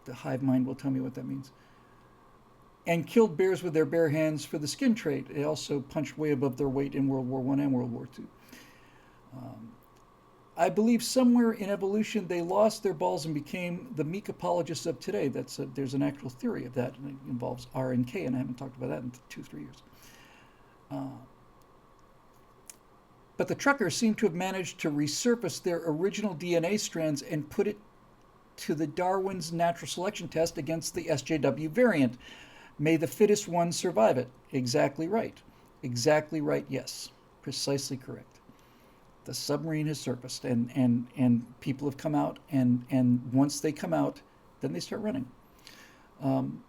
The hive mind will tell me what that means. And killed bears with their bare hands for the skin trade. They also punched way above their weight in World War I and World War II. I believe somewhere in evolution they lost their balls and became the meek apologists of today. There's an actual theory of that, and it involves R and K, and I haven't talked about that in 2-3 years. But the truckers seem to have managed to resurface their original DNA strands and put it to the Darwin's natural selection test against the SJW variant. May the fittest one survive it. Exactly right. Exactly right, yes. Precisely correct. The submarine has surfaced, and people have come out, and once they come out, then they start running.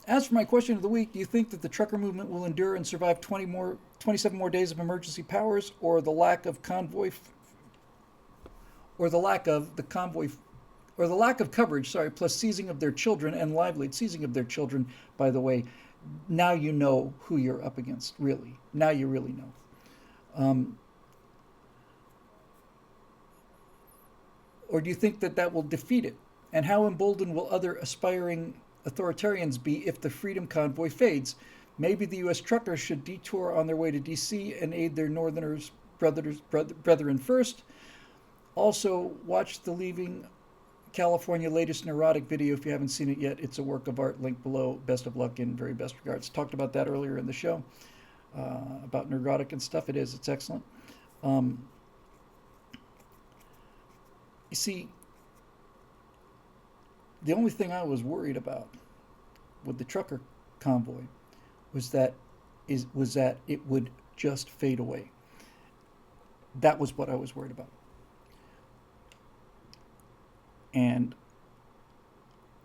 As for my question of the week, do you think that the trucker movement will endure and survive 27 more days of emergency powers, or the lack of convoy, or the lack of the convoy, or the lack of coverage? Sorry, plus seizing of their children and livelihood. Seizing of their children, by the way, now you know who you're up against. Really, now you really know. Or do you think that that will defeat it? And how emboldened will other aspiring authoritarians be if the freedom convoy fades? Maybe the U.S. truckers should detour on their way to D.C. and aid their northerners brethren first. Also, watch the Leaving California latest neurotic video if you haven't seen it yet. It's a work of art. Link below. Best of luck in very best regards. Talked about that earlier in the show, about neurotic and stuff. It is. It's excellent. You see, the only thing I was worried about with the trucker convoy was that it would just fade away. That was what I was worried about. And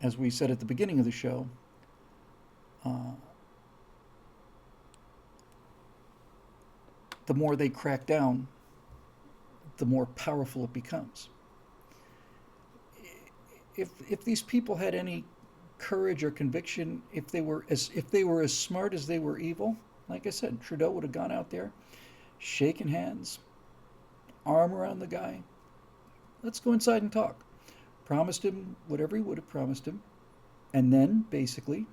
as we said at the beginning of the show, the more they crack down, the more powerful it becomes. If these people had any courage or conviction, if they were as smart as they were evil, like I said, Trudeau would have gone out there, shaking hands, arm around the guy. Let's go inside and talk. Promised him whatever he would have promised him, and then basically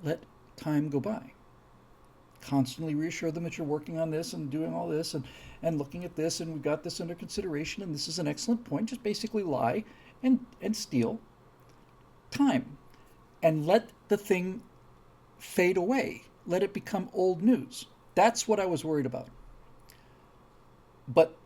let time go by. Constantly reassure them that you're working on this and doing all this and looking at this, and we've got this under consideration, and this is an excellent point. Just basically lie and steal time and let the thing fade away. Let it become old news. That's what I was worried about. But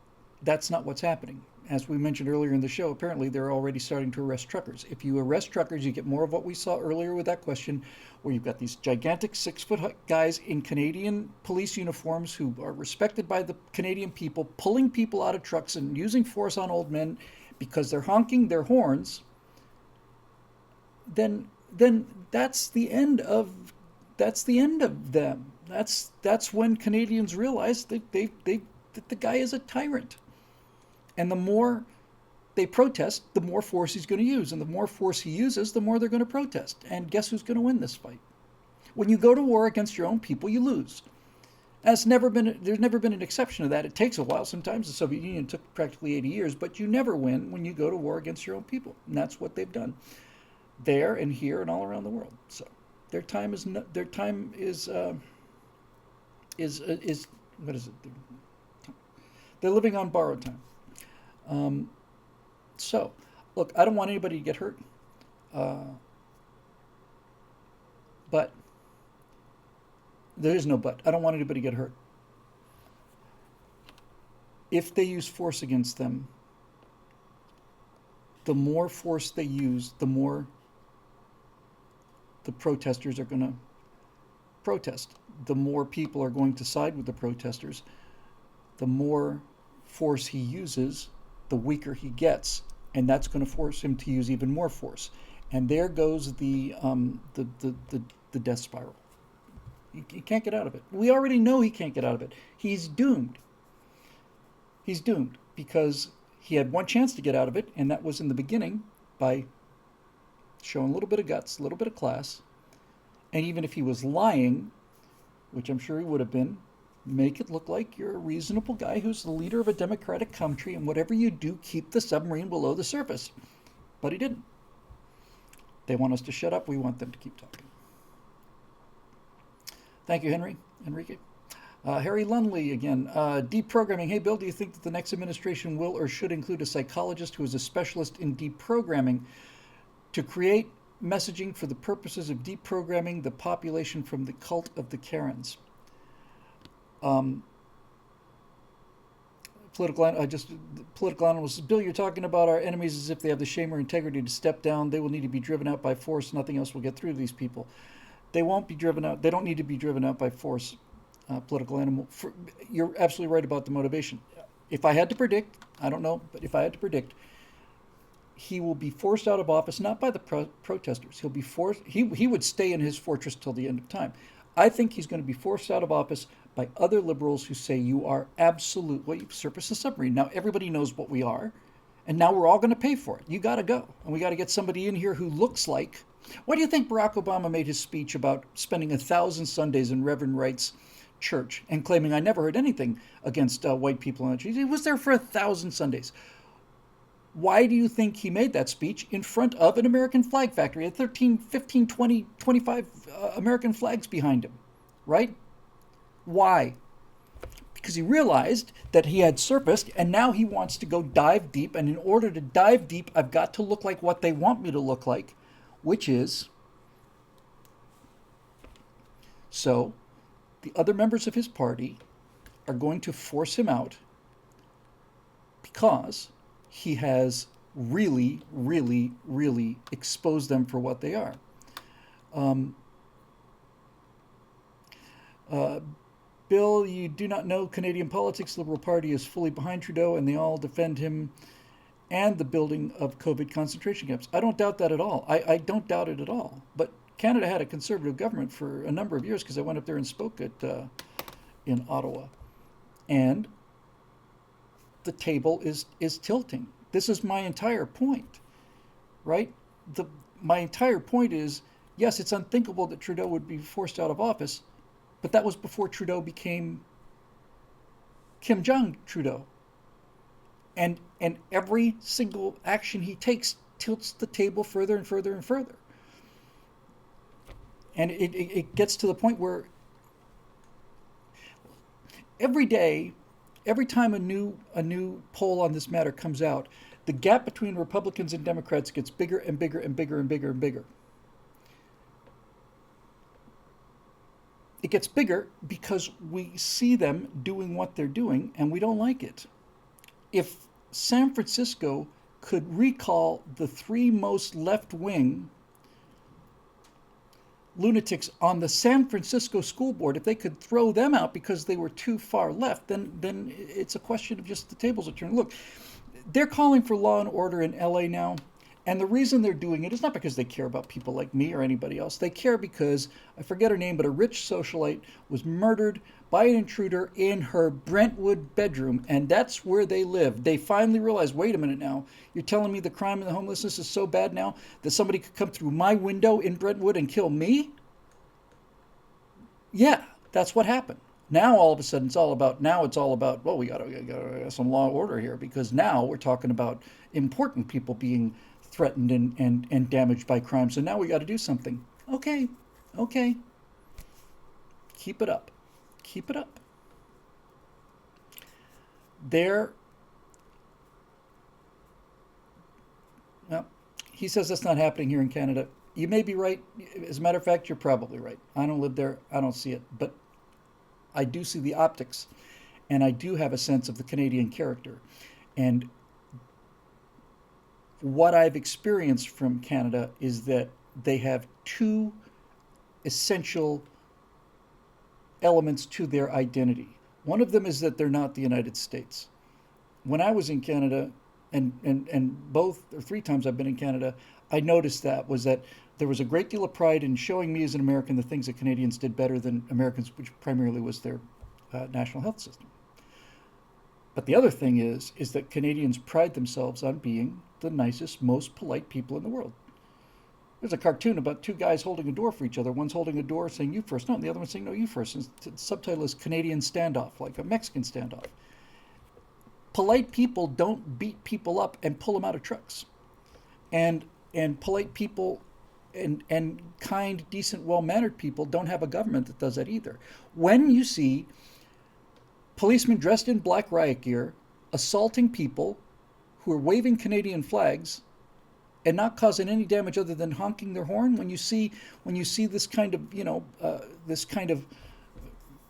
that's not what's happening. As we mentioned earlier in the show, apparently they're already starting to arrest truckers. If you arrest truckers, you get more of what we saw earlier with that question, where you've got these gigantic 6-foot guys in Canadian police uniforms who are respected by the Canadian people, pulling people out of trucks and using force on old men because they're honking their horns. Then that's the end of them. That's when Canadians realize that that the guy is a tyrant. And the more they protest, the more force he's going to use. And the more force he uses, the more they're going to protest. And guess who's going to win this fight? When you go to war against your own people, you lose. There's never been an exception to that. It takes a while. Sometimes the Soviet Union took practically 80 years, but you never win when you go to war against your own people. And that's what they've done there and here and all around the world. So their time is what is it? They're living on borrowed time. So, look, I don't want anybody to get hurt, but there is no but. I don't want anybody to get hurt. If they use force against them, the more force they use, the more the protesters are going to protest. The more people are going to side with the protesters. The more force he uses, the weaker he gets, and that's going to force him to use even more force. And there goes the death spiral. He can't get out of it. We already know he can't get out of it. He's doomed. He's doomed because he had one chance to get out of it, and that was in the beginning by showing a little bit of guts, a little bit of class, And even if he was lying, which I'm sure he would have been, make it look like you're a reasonable guy who's the leader of a democratic country, and whatever you do, keep the submarine below the surface. But he didn't. They want us to shut up. We want them to keep talking. Thank you, Enrique. Harry Lunley again. Deprogramming. Hey, Bill, do you think that the next administration will or should include a psychologist who is a specialist in deprogramming to create messaging for the purposes of deprogramming the population from the cult of the Karens? Political analyst. Bill, you're talking about our enemies as if they have the shame or integrity to step down. They will need to be driven out by force. Nothing else will get through to these people. They won't be driven out. They don't need to be driven out by force. Political animal. You're absolutely right about the motivation. If I had to predict, I don't know, but if I had to predict, he will be forced out of office, not by the protesters. He'll be forced. He would stay in his fortress till the end of time. I think he's going to be forced out of office by other liberals who say you are absolutely, you've surfaced the submarine. Now everybody knows what we are, and now we're all going to pay for it. You got to go, and we got to get somebody in here who looks like. Why do you think Barack Obama made his speech about spending 1,000 Sundays in Reverend Wright's church and claiming I never heard anything against white people in the church? He was there for 1,000 Sundays. Why do you think he made that speech in front of an American flag factory? 13, 15, 20, 25 American flags behind him, right? Why? Because he realized that he had surfaced, and now he wants to go dive deep. And in order to dive deep, I've got to look like what they want me to look like, which is. So the other members of his party are going to force him out because he has really, really, really exposed them for what they are. Bill, you do not know Canadian politics. Liberal Party is fully behind Trudeau, and they all defend him and the building of COVID concentration camps. I don't doubt that at all. I don't doubt it at all. But Canada had a conservative government for a number of years, because I went up there and spoke in Ottawa. And the table is tilting. This is my entire point, right? My entire point is, yes, it's unthinkable that Trudeau would be forced out of office, but that was before Trudeau became Kim Jong Trudeau. And every single action he takes tilts the table further and further and further. And it gets to the point where every day, every time a new poll on this matter comes out, the gap between Republicans and Democrats gets bigger and bigger and bigger and bigger and bigger. It gets bigger because we see them doing what they're doing, and we don't like it. If San Francisco could recall the three most left-wing lunatics on the San Francisco school board, if they could throw them out because they were too far left, then it's a question of just the tables are turning. Look, they're calling for law and order in LA now, and the reason they're doing it is not because they care about people like me or anybody else. They care because, I forget her name, but a rich socialite was murdered by an intruder in her Brentwood bedroom, and that's where they live. They finally realized, wait a minute now, you're telling me the crime and the homelessness is so bad now that somebody could come through my window in Brentwood and kill me? Yeah, that's what happened. Now all of a sudden it's all about, well, we got to some law and order here, because now we're talking about important people being threatened and damaged by crime. So now we got to do something. Okay. Keep it up. Well, he says that's not happening here in Canada. You may be right. As a matter of fact, you're probably right. I don't live there. I don't see it. But I do see the optics, and I do have a sense of the Canadian character. And what I've experienced from Canada is that they have two essential elements to their identity. One of them is that they're not the United States. When I was in Canada, and both or three times I've been in Canada, I noticed that there was a great deal of pride in showing me as an American the things that Canadians did better than Americans, which primarily was their national health system. But the other thing is that Canadians pride themselves on being the nicest, most polite people in the world. There's a cartoon about two guys holding a door for each other. One's holding a door saying you first, no, and the other one's saying no, you first. And the subtitle is Canadian Standoff, like a Mexican standoff. Polite people don't beat people up and pull them out of trucks. And polite people and kind, decent, well-mannered people don't have a government that does that either. When you see policemen dressed in black riot gear assaulting people who are waving Canadian flags and not causing any damage other than honking their horn, when you see this kind of this kind of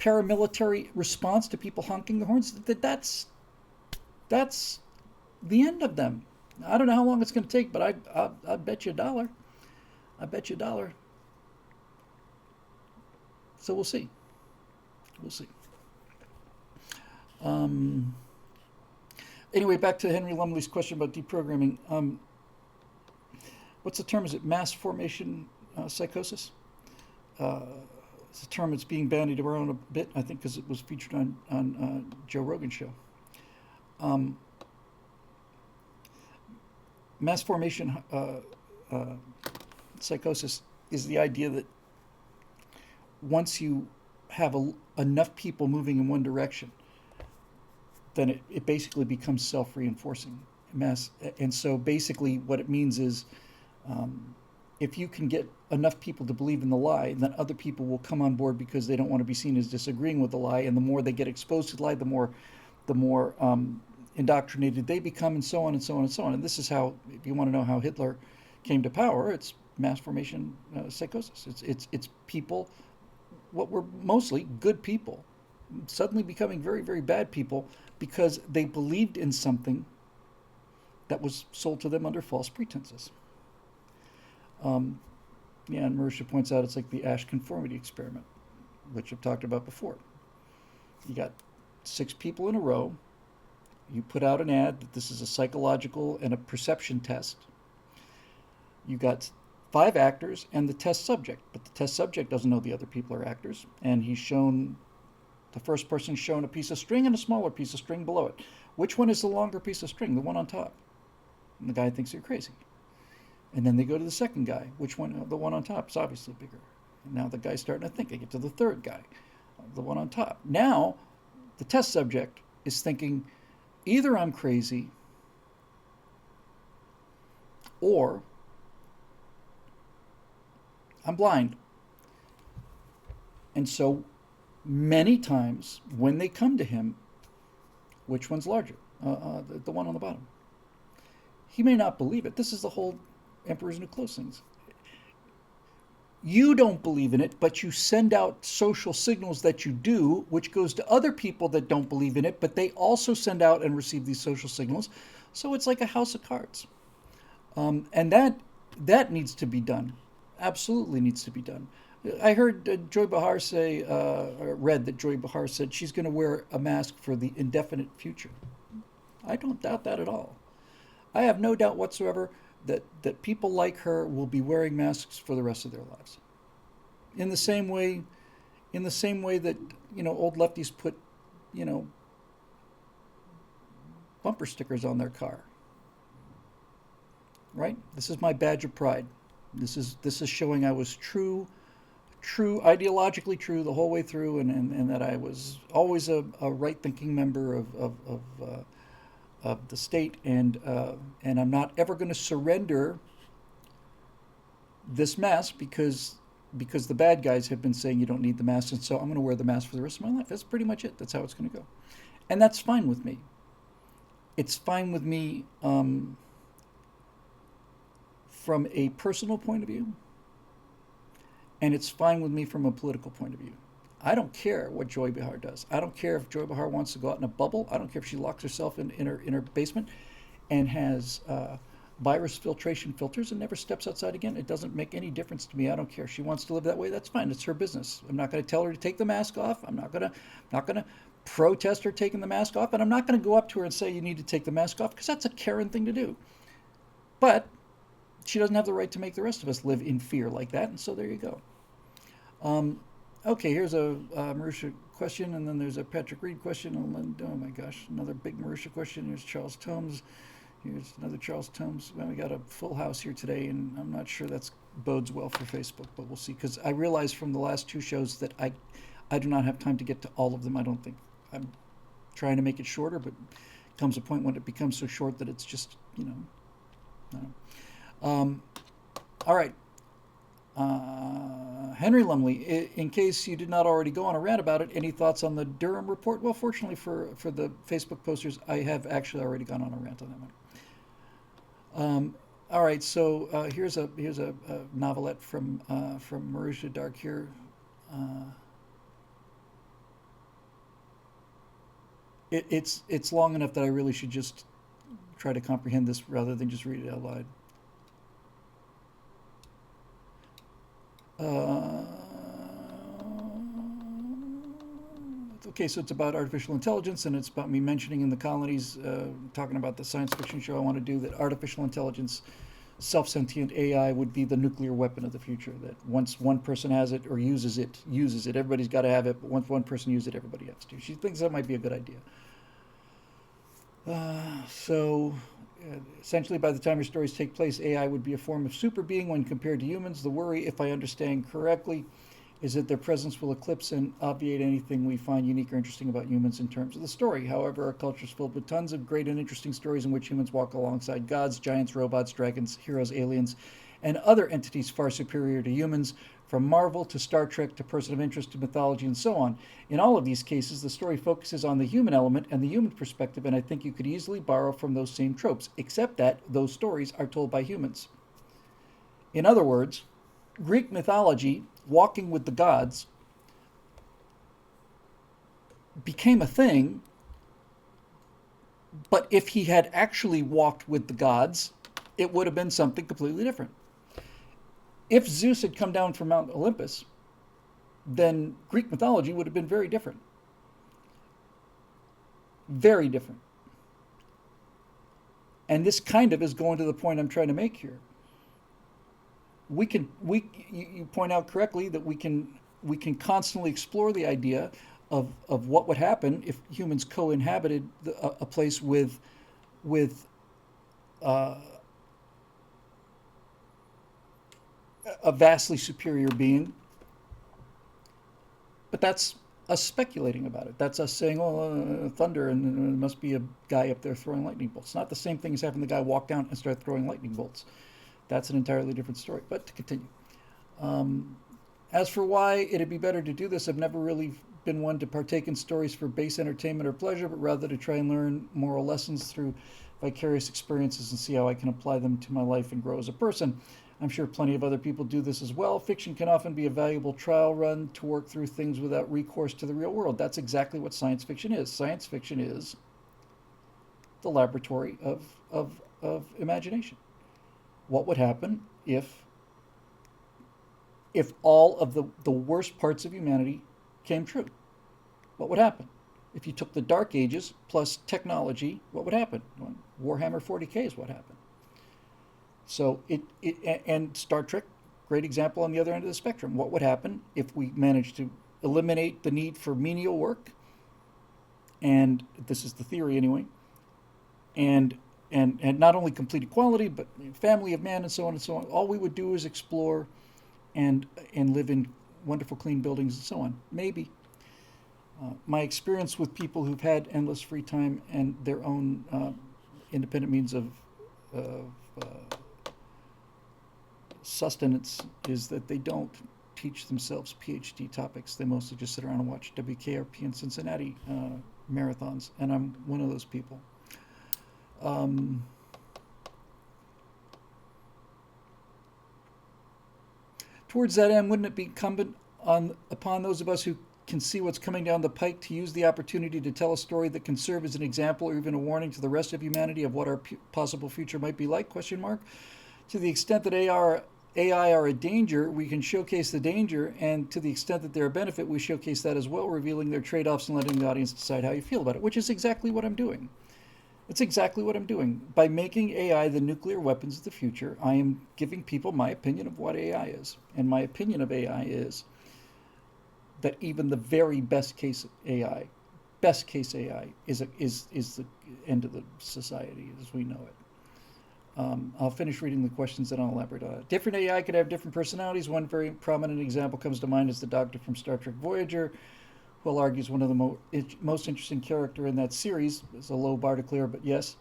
paramilitary response to people honking their horns, that's the end of them. I don't know how long it's going to take, but I bet you $1. I bet you $1. So we'll see. We'll see. Anyway, back to Henry Lumley's question about deprogramming. What's the term? Is it mass formation psychosis? It's a term that's being bandied around a bit, I think, because it was featured on Joe Rogan's show. Mass formation psychosis is the idea that once you have enough people moving in one direction, then it basically becomes self-reinforcing mass. And so basically what it means is if you can get enough people to believe in the lie, then other people will come on board because they don't want to be seen as disagreeing with the lie. And the more they get exposed to the lie, the more indoctrinated they become, and so on and so on and so on. And this is how, if you want to know how Hitler came to power, it's mass formation psychosis. It's people, what were mostly good people, suddenly becoming very, very bad people because they believed in something that was sold to them under false pretenses. And Marisha points out it's like the Ash Conformity Experiment, which I've talked about before. You got 6 people in a row. You put out an ad that this is a psychological and a perception test. You got 5 actors and the test subject, but the test subject doesn't know the other people are actors, and the first person's shown a piece of string and a smaller piece of string below it. Which one is the longer piece of string? The one on top. And the guy thinks you're crazy. And then they go to the second guy. Which one? The one on top is obviously bigger. And now the guy's starting to think. They get to the third guy, the one on top. Now, the test subject is thinking, either I'm crazy or I'm blind. And so many times when they come to him, which one's larger? The one on the bottom. He may not believe it. This is the whole Emperor's New Clothes things. You don't believe in it, but you send out social signals that you do, which goes to other people that don't believe in it, but they also send out and receive these social signals. So it's like a house of cards. And that needs to be done. Absolutely needs to be done. I heard Joy Behar say, or read that Joy Behar said she's going to wear a mask for the indefinite future. I don't doubt that at all. I have no doubt whatsoever that people like her will be wearing masks for the rest of their lives. In the same way that, old lefties put, bumper stickers on their car. Right? This is my badge of pride. This is showing I was true, ideologically true the whole way through, and that I was always a right-thinking member of the state, and I'm not ever going to surrender this mask because the bad guys have been saying you don't need the mask, and so I'm going to wear the mask for the rest of my life. That's pretty much it. That's how it's going to go, and that's fine with me. It's fine with me from a personal point of view, and it's fine with me from a political point of view. I don't care what Joy Behar does. I don't care if Joy Behar wants to go out in a bubble. I don't care if she locks herself in her basement and has virus filtration filters and never steps outside again. It doesn't make any difference to me. I don't care. She wants to live that way. That's fine. It's her business. I'm not going to tell her to take the mask off. I'm not going to protest her taking the mask off, and I'm not going to go up to her and say you need to take the mask off because that's a Karen thing to do. But she doesn't have the right to make the rest of us live in fear like that, and so there you go. Okay, here's a Marusha question, and then there's a Patrick Reed question. Oh my gosh, another big Marusha question. Here's Charles Tomes. Here's another Charles Tomes. Well, we got a full house here today, and I'm not sure that's bodes well for Facebook, but we'll see. Because I realized from the last two shows that I do not have time to get to all of them. I don't think. I'm trying to make it shorter, but comes a point when it becomes so short that it's just, no. All right. Henry Lumley, in case you did not already go on a rant about it, any thoughts on the Durham report? Well, fortunately for the Facebook posters, I have actually already gone on a rant on that one. All right, so here's a novelette from Marusha Dark here. It's long enough that I really should just try to comprehend this rather than just read it out loud. Okay, so it's about artificial intelligence, and it's about me mentioning in the colonies, talking about the science fiction show I want to do, that artificial intelligence, self-sentient AI would be the nuclear weapon of the future. That once one person has it or uses it, everybody's got to have it, but once one person uses it, everybody has to. She thinks that might be a good idea. Essentially, by the time your stories take place, AI would be a form of super being when compared to humans. The worry, if I understand correctly, is that their presence will eclipse and obviate anything we find unique or interesting about humans in terms of the story. However, our culture is filled with tons of great and interesting stories in which humans walk alongside gods, giants, robots, dragons, heroes, aliens, and other entities far superior to humans, from Marvel to Star Trek to Person of Interest to mythology and so on. In all of these cases, the story focuses on the human element and the human perspective, and I think you could easily borrow from those same tropes, except that those stories are told by humans. In other words, Greek mythology, walking with the gods, became a thing, but if he had actually walked with the gods, it would have been something completely different. If Zeus had come down from Mount Olympus, then Greek mythology would have been very different. Very different. And this kind of is going to the point I'm trying to make here. You point out correctly that we can constantly explore the idea of what would happen if humans co-inhabited a place with a vastly superior being. But that's us speculating about it. That's us saying, oh, thunder, and there must be a guy up there throwing lightning bolts. It's not the same thing as having the guy walk down and start throwing lightning bolts. That's an entirely different story. But to continue. As for why it'd be better to do this, I've never really been one to partake in stories for base entertainment or pleasure, but rather to try and learn moral lessons through vicarious experiences and see how I can apply them to my life and grow as a person. I'm sure plenty of other people do this as well. Fiction can often be a valuable trial run to work through things without recourse to the real world. That's exactly what science fiction is. Science fiction is the laboratory of imagination. What would happen if all of the worst parts of humanity came true? What would happen? If you took the Dark Ages plus technology, what would happen? Well, Warhammer 40K is what happened. So and Star Trek, great example on the other end of the spectrum. What would happen if we managed to eliminate the need for menial work? And this is the theory anyway. And not only complete equality, but family of man and so on and so on. All we would do is explore and live in wonderful, clean buildings and so on. Maybe. My experience with people who've had endless free time and their own independent means of sustenance is that they don't teach themselves PhD topics. They mostly just sit around and watch WKRP and Cincinnati marathons, and I'm one of those people. Towards that end, wouldn't it be incumbent upon those of us who can see what's coming down the pike to use the opportunity to tell a story that can serve as an example or even a warning to the rest of humanity of what our possible future might be like? To the extent that AI are a danger, we can showcase the danger, and to the extent that they're a benefit, we showcase that as well, revealing their trade-offs and letting the audience decide how you feel about it, which is exactly what I'm doing. It's exactly what I'm doing. By making AI the nuclear weapons of the future, I am giving people my opinion of what AI is. And my opinion of AI is that even the very best case AI is the end of the society as we know it. I'll finish reading the questions and I'll elaborate on it. Different AI could have different personalities. One very prominent example comes to mind is the Doctor from Star Trek Voyager, who argues one of the most interesting character in that series. It's a low bar to clear, but yes.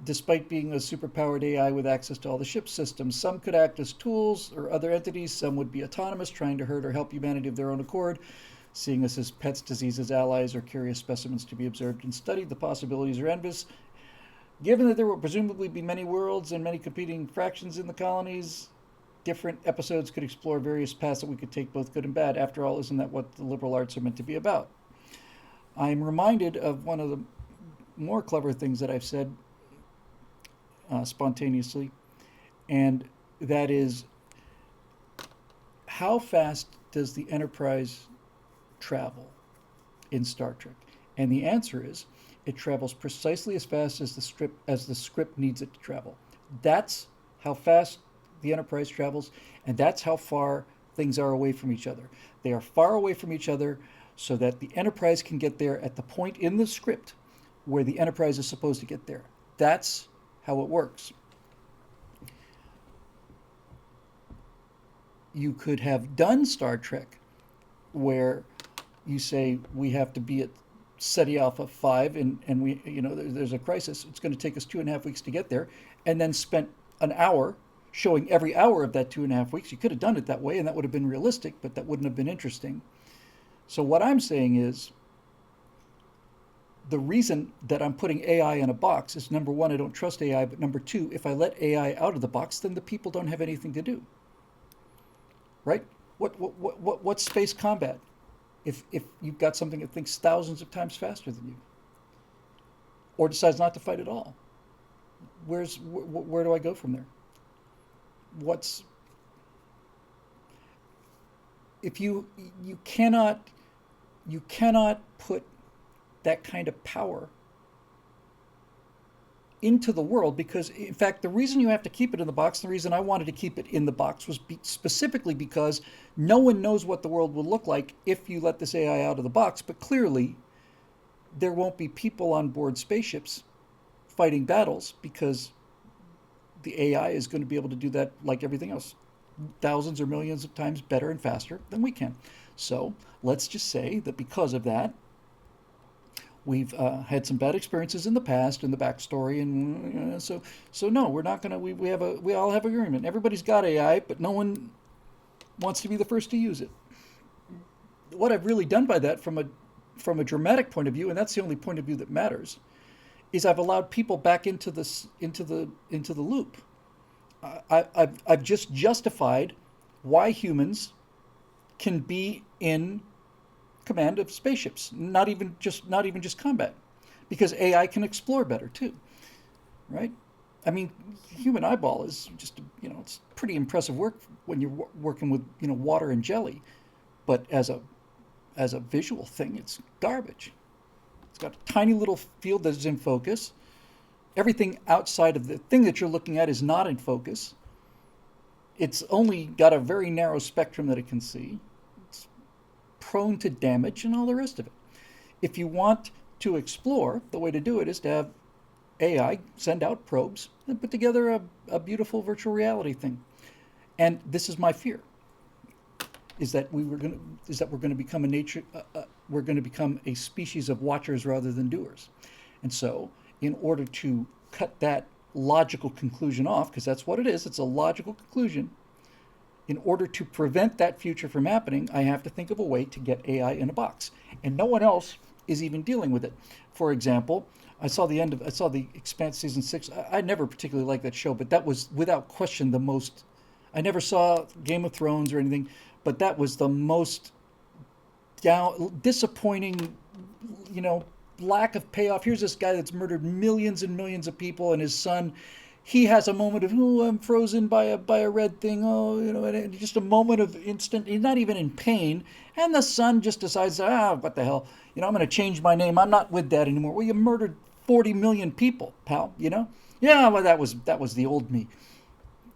Despite being a superpowered AI with access to all the ship systems, some could act as tools or other entities. Some would be autonomous, trying to hurt or help humanity of their own accord, seeing us as pets, diseases, allies, or curious specimens to be observed and studied. The possibilities are endless. Given that there will presumably be many worlds and many competing fractions in the colonies, different episodes could explore various paths that we could take, both good and bad. After all, isn't that what the liberal arts are meant to be about? I'm reminded of one of the more clever things that I've said spontaneously, and that is, how fast does the Enterprise travel in Star Trek? And the answer is, it travels precisely as fast as the script needs it to travel. That's how fast the Enterprise travels, and that's how far things are away from each other. They are far away from each other so that the Enterprise can get there at the point in the script where the Enterprise is supposed to get there. That's how it works. You could have done Star Trek where you say we have to be at SETI Alpha 5 and we, there's a crisis. It's going to take us 2.5 weeks to get there, and then spent an hour showing every hour of that 2.5 weeks. You could have done it that way, and that would have been realistic, but that wouldn't have been interesting. So what I'm saying is, the reason that I'm putting AI in a box is, number one, I don't trust AI, but number two, if I let AI out of the box, then the people don't have anything to do. Right? What's space combat if you've got something that thinks thousands of times faster than you, or decides not to fight at all? Where do I go from there? If you cannot put that kind of power into the world, because in fact the reason you have to keep it in the box, the reason I wanted to keep it in the box was specifically because no one knows what the world will look like if you let this AI out of the box. But clearly there won't be people on board spaceships fighting battles, because the AI is going to be able to do that like everything else, thousands or millions of times better and faster than we can. So let's just say that because of that, we've had some bad experiences in the past, in the backstory, and so no, we're not gonna. We all have agreement. Everybody's got AI, but no one wants to be the first to use it. What I've really done by that, from a dramatic point of view, and that's the only point of view that matters, is I've allowed people back into the loop. I've just justified why humans can be in command of spaceships, not even just combat, because AI can explore better too, right? I mean, human eyeball is just, it's pretty impressive work when you're working with, water and jelly, but as a visual thing, it's garbage. It's got a tiny little field that is in focus. Everything outside of the thing that you're looking at is not in focus. It's only got a very narrow spectrum that it can see. It's prone to damage and all the rest of it. If you want to explore, the way to do it is to have AI send out probes and put together a beautiful virtual reality thing. And this is my fear: is that we're going to become we're going to become a species of watchers rather than doers. And so, in order to cut that logical conclusion off, because that's what it is, it's a logical conclusion. In order to prevent that future from happening, I have to think of a way to get AI in a box, and no one else is even dealing with it. For example, I saw the Expanse season 6. I never particularly liked that show, but that was without question the most. I never saw Game of Thrones or anything, but that was the most disappointing, lack of payoff. Here's this guy that's murdered millions and millions of people, and his son, he has a moment of, I'm frozen by a red thing, and just a moment of instant, he's not even in pain, and the son just decides, what the hell, I'm going to change my name, I'm not with Dad anymore. Well, you murdered 40 million people, pal, Yeah, well, that was the old me.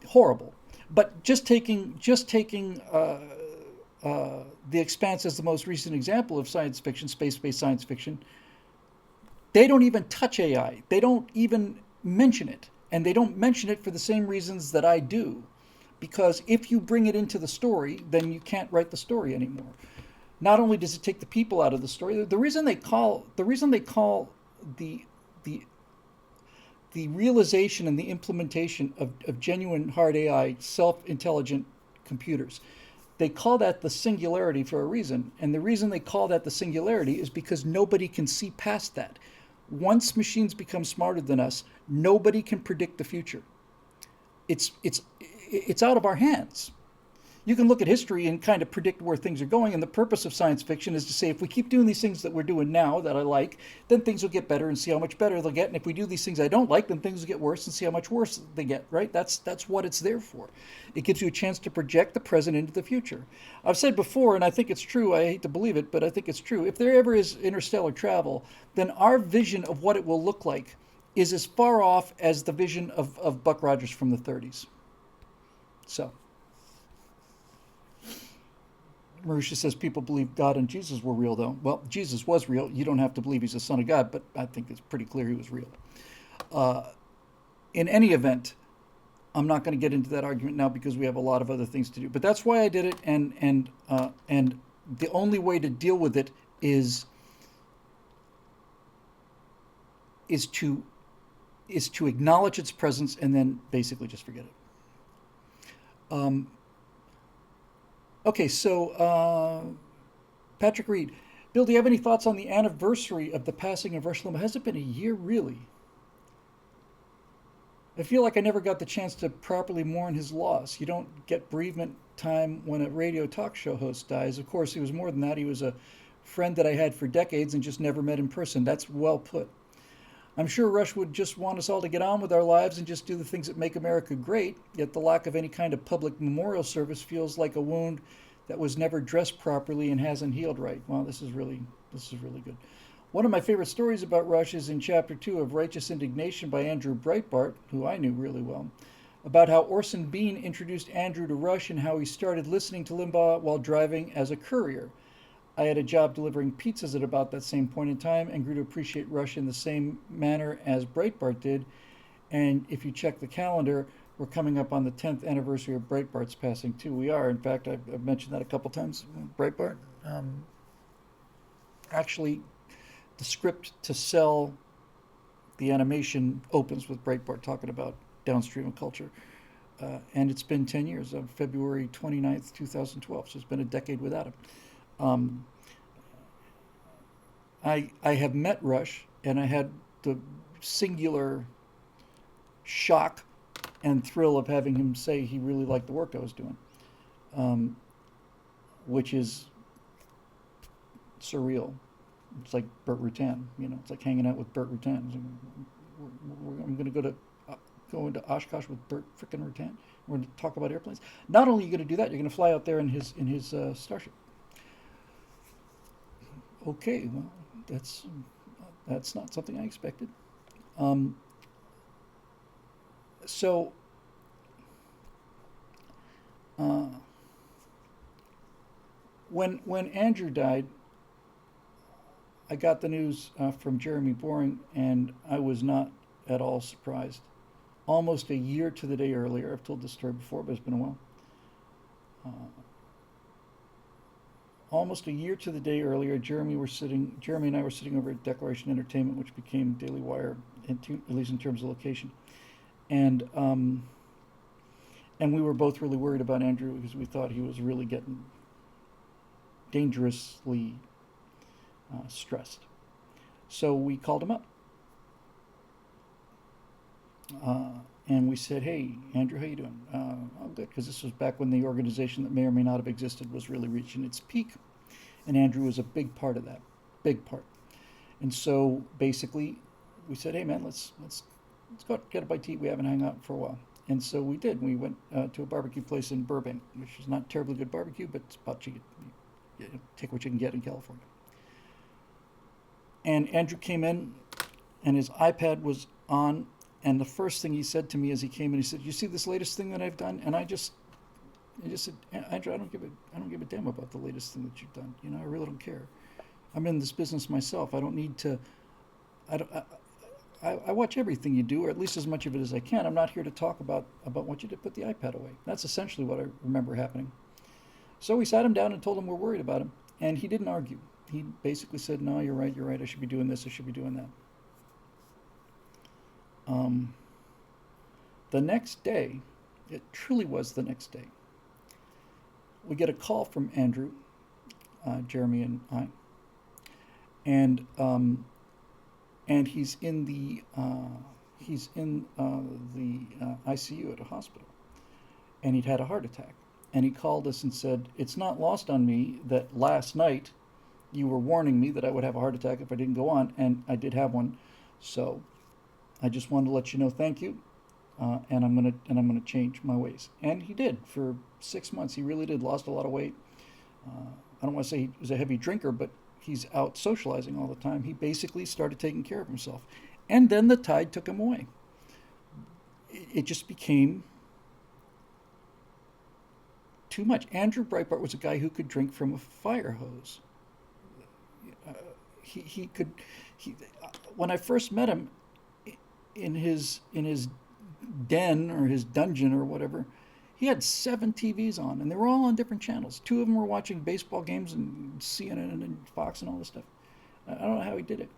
Horrible. But just taking The Expanse as the most recent example of science fiction, space-based science fiction, they don't even touch AI. They don't even mention it. And they don't mention it for the same reasons that I do. Because if you bring it into the story, then you can't write the story anymore. Not only does it take the people out of the story, the reason they call the the the realization and the implementation of genuine hard AI self-intelligent computers, they call that the singularity for a reason. And the reason they call that the singularity is because nobody can see past that. Once machines become smarter than us, nobody can predict the future. It's out of our hands. You can look at history and kind of predict where things are going. And the purpose of science fiction is to say, if we keep doing these things that we're doing now that I like, then things will get better and see how much better they'll get. And if we do these things I don't like, then things will get worse and see how much worse they get, right? That's what it's there for. It gives you a chance to project the present into the future. I've said before, and I think it's true, I hate to believe it, but I think it's true. If there ever is interstellar travel, then our vision of what it will look like is as far off as the vision of Buck Rogers from the 30s. So. Marusha says people believe God and Jesus were real, though. Well, Jesus was real. You don't have to believe he's the Son of God, but I think it's pretty clear he was real. In any event, I'm not going to get into that argument now because we have a lot of other things to do. But that's why I did it, and the only way to deal with it is to acknowledge its presence and then basically just forget it. Okay, so Patrick Reed. Bill, do you have any thoughts on the anniversary of the passing of Rush Limbaugh? Has it been a year, really? I feel like I never got the chance to properly mourn his loss. You don't get bereavement time when a radio talk show host dies. Of course, he was more than that. He was a friend that I had for decades and just never met in person. That's well put. I'm sure Rush would just want us all to get on with our lives and just do the things that make America great, yet the lack of any kind of public memorial service feels like a wound that was never dressed properly and hasn't healed right. Wow, this is really good. One of my favorite stories about Rush is in Chapter 2 of Righteous Indignation by Andrew Breitbart, who I knew really well, about how Orson Bean introduced Andrew to Rush and how he started listening to Limbaugh while driving as a courier. I had a job delivering pizzas at about that same point in time and grew to appreciate Rush in the same manner as Breitbart did. And if you check the calendar, we're coming up on the 10th anniversary of Breitbart's passing, too. We are. In fact, I've mentioned that a couple times. Breitbart. Actually, the script to sell the animation opens with Breitbart talking about downstream of culture. And it's been 10 years, of February 29th, 2012. So it's been a decade without him. I have met Rush, and I had the singular shock and thrill of having him say he really liked the work I was doing, which is surreal. It's like Burt Rutan, it's like hanging out with Burt Rutan. I'm going to go into Oshkosh with Burt frickin' Rutan. We're going to talk about airplanes. Not only are you going to do that, you're going to fly out there in his Starship. Okay, well, that's not something I expected. So when Andrew died, I got the news from Jeremy Boring, and I was not at all surprised. Almost a year to the day earlier, I've told this story before, but it's been a while. Almost a year to the day earlier, Jeremy and I were sitting over at Declaration Entertainment, which became Daily Wire, at least in terms of location, and we were both really worried about Andrew because we thought he was really getting dangerously stressed. So we called him up, and we said, "Hey, Andrew, how you doing?" "Oh, good," because this was back when the organization that may or may not have existed was really reaching its peak, and Andrew was a big part of that, big part. And so basically, we said, "Hey, man, let's go out, get a bite to eat. We haven't hung out for a while." And so we did. We went to a barbecue place in Burbank, which is not terribly good barbecue, but it's about you take what you can get in California. And Andrew came in, and his iPad was on. And the first thing he said to me as he came in, he said, "You see this latest thing that I've done?" And I just said, "Andrew, I don't give a damn about the latest thing that you've done. I really don't care. I'm in this business myself. I don't need to. I watch everything you do, or at least as much of it as I can. I'm not here to talk about what you did. Put the iPad away. That's essentially what I remember happening. So we sat him down and told him we're worried about him, and he didn't argue. He basically said, "No, you're right. You're right. I should be doing this. I should be doing that." Um, the next day, it truly was the next day, we get a call from Andrew, Jeremy, and I, and he's in the ICU at a hospital, and he'd had a heart attack, and he called us and said, "It's not lost on me that last night you were warning me that I would have a heart attack if I didn't go on, and I did have one, so I just wanted to let you know, thank you, and I'm gonna change my ways." And he did for 6 months. He really did. Lost a lot of weight. I don't want to say he was a heavy drinker, but he's out socializing all the time. He basically started taking care of himself, and then the tide took him away. It just became too much. Andrew Breitbart was a guy who could drink from a fire hose. He could. He, when I first met him, in his den or his dungeon or whatever, he had 7 TVs on, and they were all on different channels. 2 of them were watching baseball games and CNN and Fox and all this stuff. I don't know how he did it,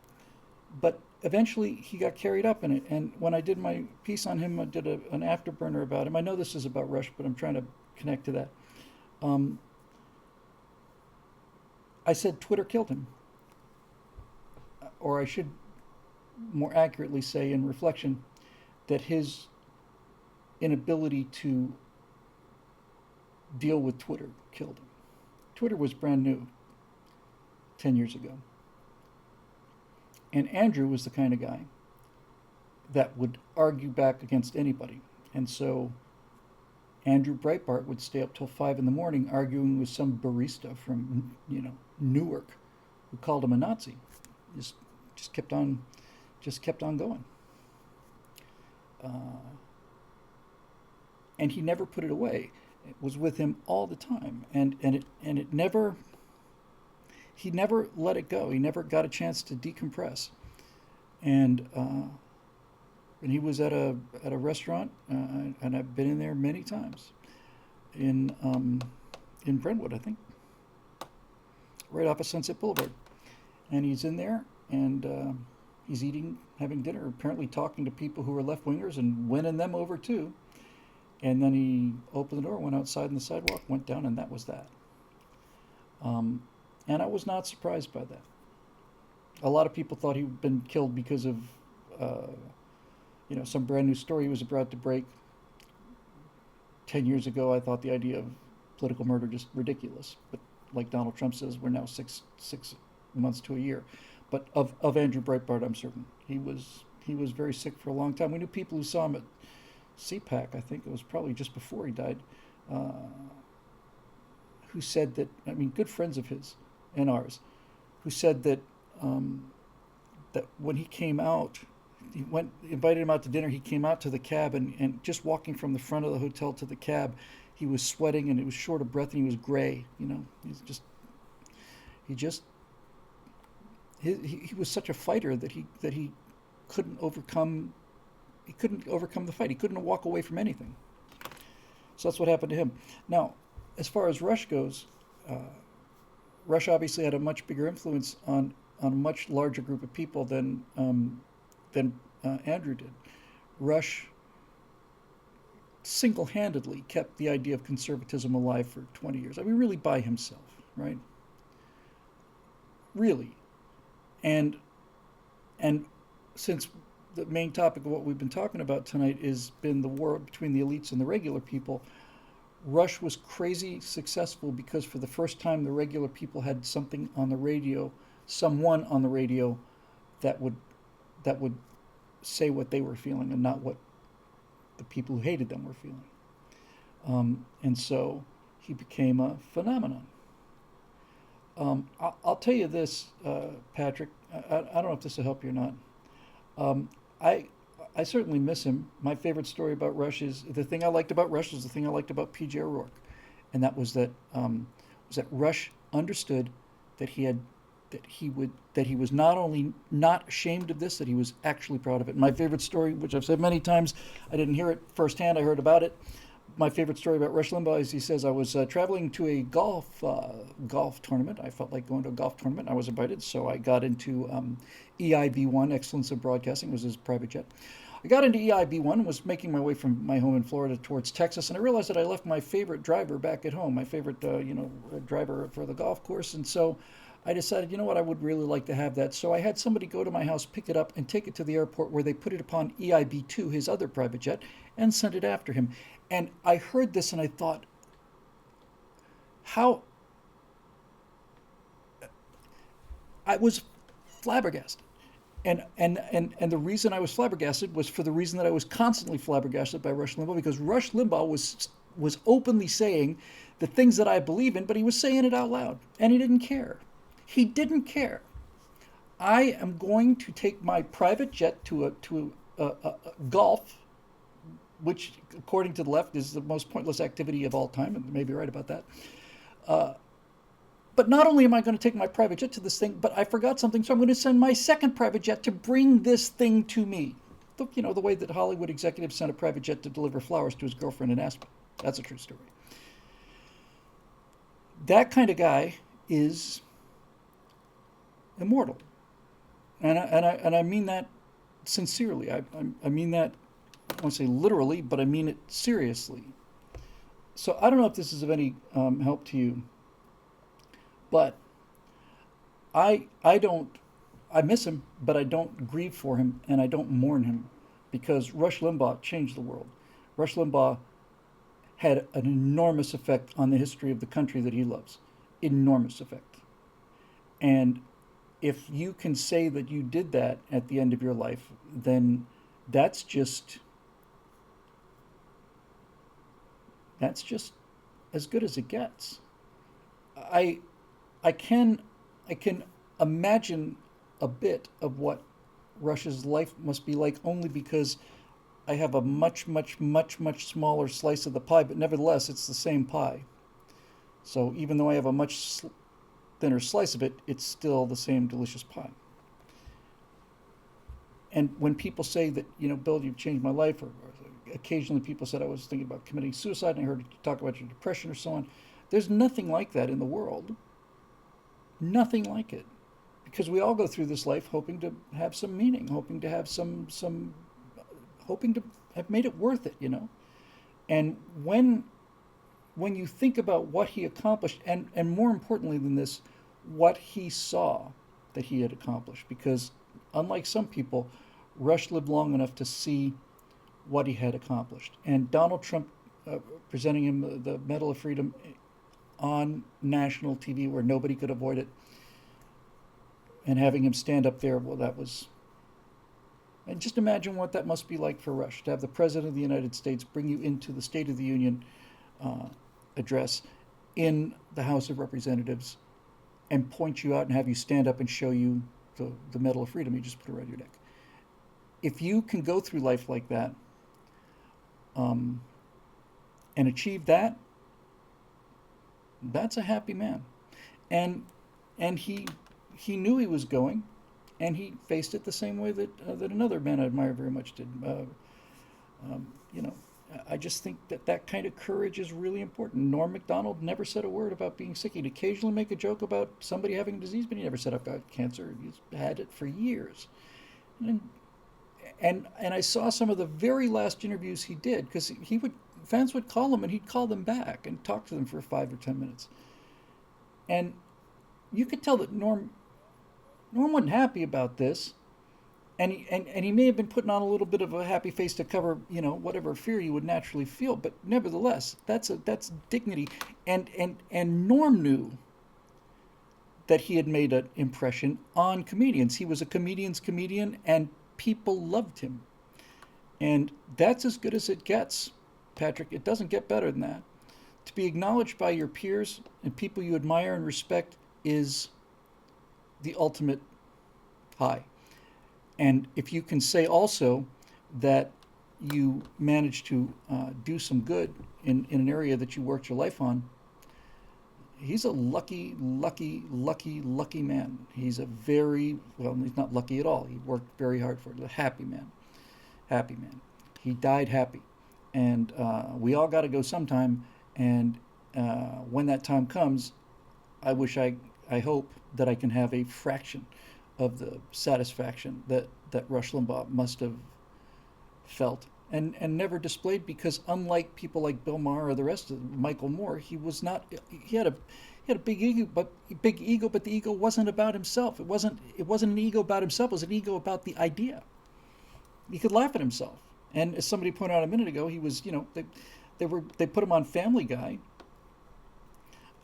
but eventually he got carried up in it. And when I did my piece on him, I did an afterburner about him. I know this is about Rush, but I'm trying to connect to that. I said Twitter killed him, or I should more accurately say, in reflection, that his inability to deal with Twitter killed him. Twitter was brand new 10 years ago. And Andrew was the kind of guy that would argue back against anybody. And so Andrew Breitbart would stay up till 5 in the morning arguing with some barista from, Newark, who called him a Nazi. Just kept on going. And he never put it away. It was with him all the time, and it never. He never let it go. He never got a chance to decompress. And he was at a restaurant, and I've been in there many times, in Brentwood, I think, right off of Sunset Boulevard. And he's in there, and he's having dinner, apparently talking to people who are left-wingers and winning them over too. And then he opened the door, went outside on the sidewalk, went down, and that was that. And I was not surprised by that. A lot of people thought he'd been killed because of, some brand new story he was about to break. 10 years ago, I thought the idea of political murder just ridiculous. But like Donald Trump says, we're now six months to a year. But of Andrew Breitbart, I'm certain. He was very sick for a long time. We knew people who saw him at CPAC, I think it was probably just before he died, who said that, good friends of his and ours, who said that that when he came out, invited him out to dinner, he came out to the cab, and just walking from the front of the hotel to the cab, he was sweating and it was short of breath and he was gray, he was such a fighter that he couldn't overcome the fight. He couldn't walk away from anything. So that's what happened to him. Now, as far as Rush goes, Rush obviously had a much bigger influence on a much larger group of people than Andrew did. Rush single-handedly kept the idea of conservatism alive for 20 years. Really by himself, right? Really. And since the main topic of what we've been talking about tonight has been the war between the elites and the regular people, Rush was crazy successful because for the first time the regular people had someone on the radio that would say what they were feeling and not what the people who hated them were feeling. And so he became a phenomenon. I'll tell you this, Patrick. I don't know if this will help you or not. I certainly miss him. My favorite story about Rush is the thing I liked about Rush was the thing I liked about P.J. O'Rourke, and that was that Rush understood that he had that he was not only not ashamed of this, that he was actually proud of it. My favorite story, which I've said many times, I didn't hear it firsthand, I heard about it. My favorite story about Rush Limbaugh is he says, I was traveling to a golf tournament. I felt like going to a golf tournament. I was invited, so I got into EIB1, Excellence in Broadcasting, was his private jet. I got into EIB1, was making my way from my home in Florida towards Texas, and I realized that I left my favorite driver back at home, my favorite driver for the golf course, and so I decided, you know what, I would really like to have that. So I had somebody go to my house, pick it up, and take it to the airport where they put it upon EIB2, his other private jet, and sent it after him. And I heard this and I thought, how I was flabbergasted. And the reason I was flabbergasted was for the reason that I was constantly flabbergasted by Rush Limbaugh, because Rush Limbaugh was openly saying the things that I believe in, but he was saying it out loud, and he didn't care. He didn't care. I am going to take my private jet to a golf, which, according to the left, is the most pointless activity of all time, and they may be right about that. But not only am I going to take my private jet to this thing, but I forgot something, so I'm going to send my second private jet to bring this thing to me. The way that Hollywood executives sent a private jet to deliver flowers to his girlfriend in Aspen. That's a true story. That kind of guy is immortal. And I mean that sincerely. I mean that, I won't say literally, but I mean it seriously. So I don't know if this is of any help to you, but I miss him, but I don't grieve for him and I don't mourn him, because Rush Limbaugh changed the world. Rush Limbaugh had an enormous effect on the history of the country that he loves. Enormous effect. And if you can say that you did that at the end of your life, then that's just as good as it gets. I I can imagine a bit of what Russia's life must be like, only because I have a much, much, much, much smaller slice of the pie, but nevertheless, it's the same pie. So even though I have a much thinner slice of it, it's still the same delicious pie. And when people say that, Bill, you've changed my life, or occasionally people said I was thinking about committing suicide, and I heard you talk about your depression or so on, there's nothing like that in the world. Nothing like it. Because we all go through this life hoping to have some meaning, hoping to have hoping to have made it worth it, And when you think about what he accomplished, and more importantly than this, what he saw that he had accomplished, because unlike some people, Rush lived long enough to see what he had accomplished. And Donald Trump presenting him the Medal of Freedom on national TV where nobody could avoid it, and having him stand up there, well, that was... And just imagine what that must be like for Rush, to have the President of the United States bring you into the State of the Union address in the House of Representatives and point you out and have you stand up and show you the Medal of Freedom. You just put it around your neck. If you can go through life like that and achieve that, that's a happy man. And he knew he was going, and he faced it the same way that another man I admire very much did. I just think that kind of courage is really important. Norm Macdonald never said a word about being sick. He'd occasionally make a joke about somebody having a disease, but he never said, I've got cancer. He's had it for years. And I saw some of the very last interviews he did, because fans would call him and he'd call them back and talk to them for 5 or 10 minutes. And you could tell that Norm wasn't happy about this, and he may have been putting on a little bit of a happy face to cover, whatever fear you would naturally feel. But nevertheless, that's dignity. And Norm knew that he had made an impression on comedians. He was a comedian's comedian, and people loved him. And that's as good as it gets, Patrick. It doesn't get better than that. To be acknowledged by your peers and people you admire and respect is the ultimate high. And if you can say also that you managed to do some good in an area that you worked your life on, he's a lucky, lucky, lucky, lucky man. He's a very, well, he's not lucky at all. He worked very hard for it. A happy man. Happy man. He died happy. And we all got to go sometime. And when that time comes, I hope that I can have a fraction of the satisfaction that Rush Limbaugh must have felt and never displayed, because unlike people like Bill Maher or the rest of Michael Moore, he was not, he had a big ego, but the ego wasn't about himself. It wasn't an ego about himself. It was an ego about the idea. He could laugh at himself. And as somebody pointed out a minute ago, he was, they put him on Family Guy,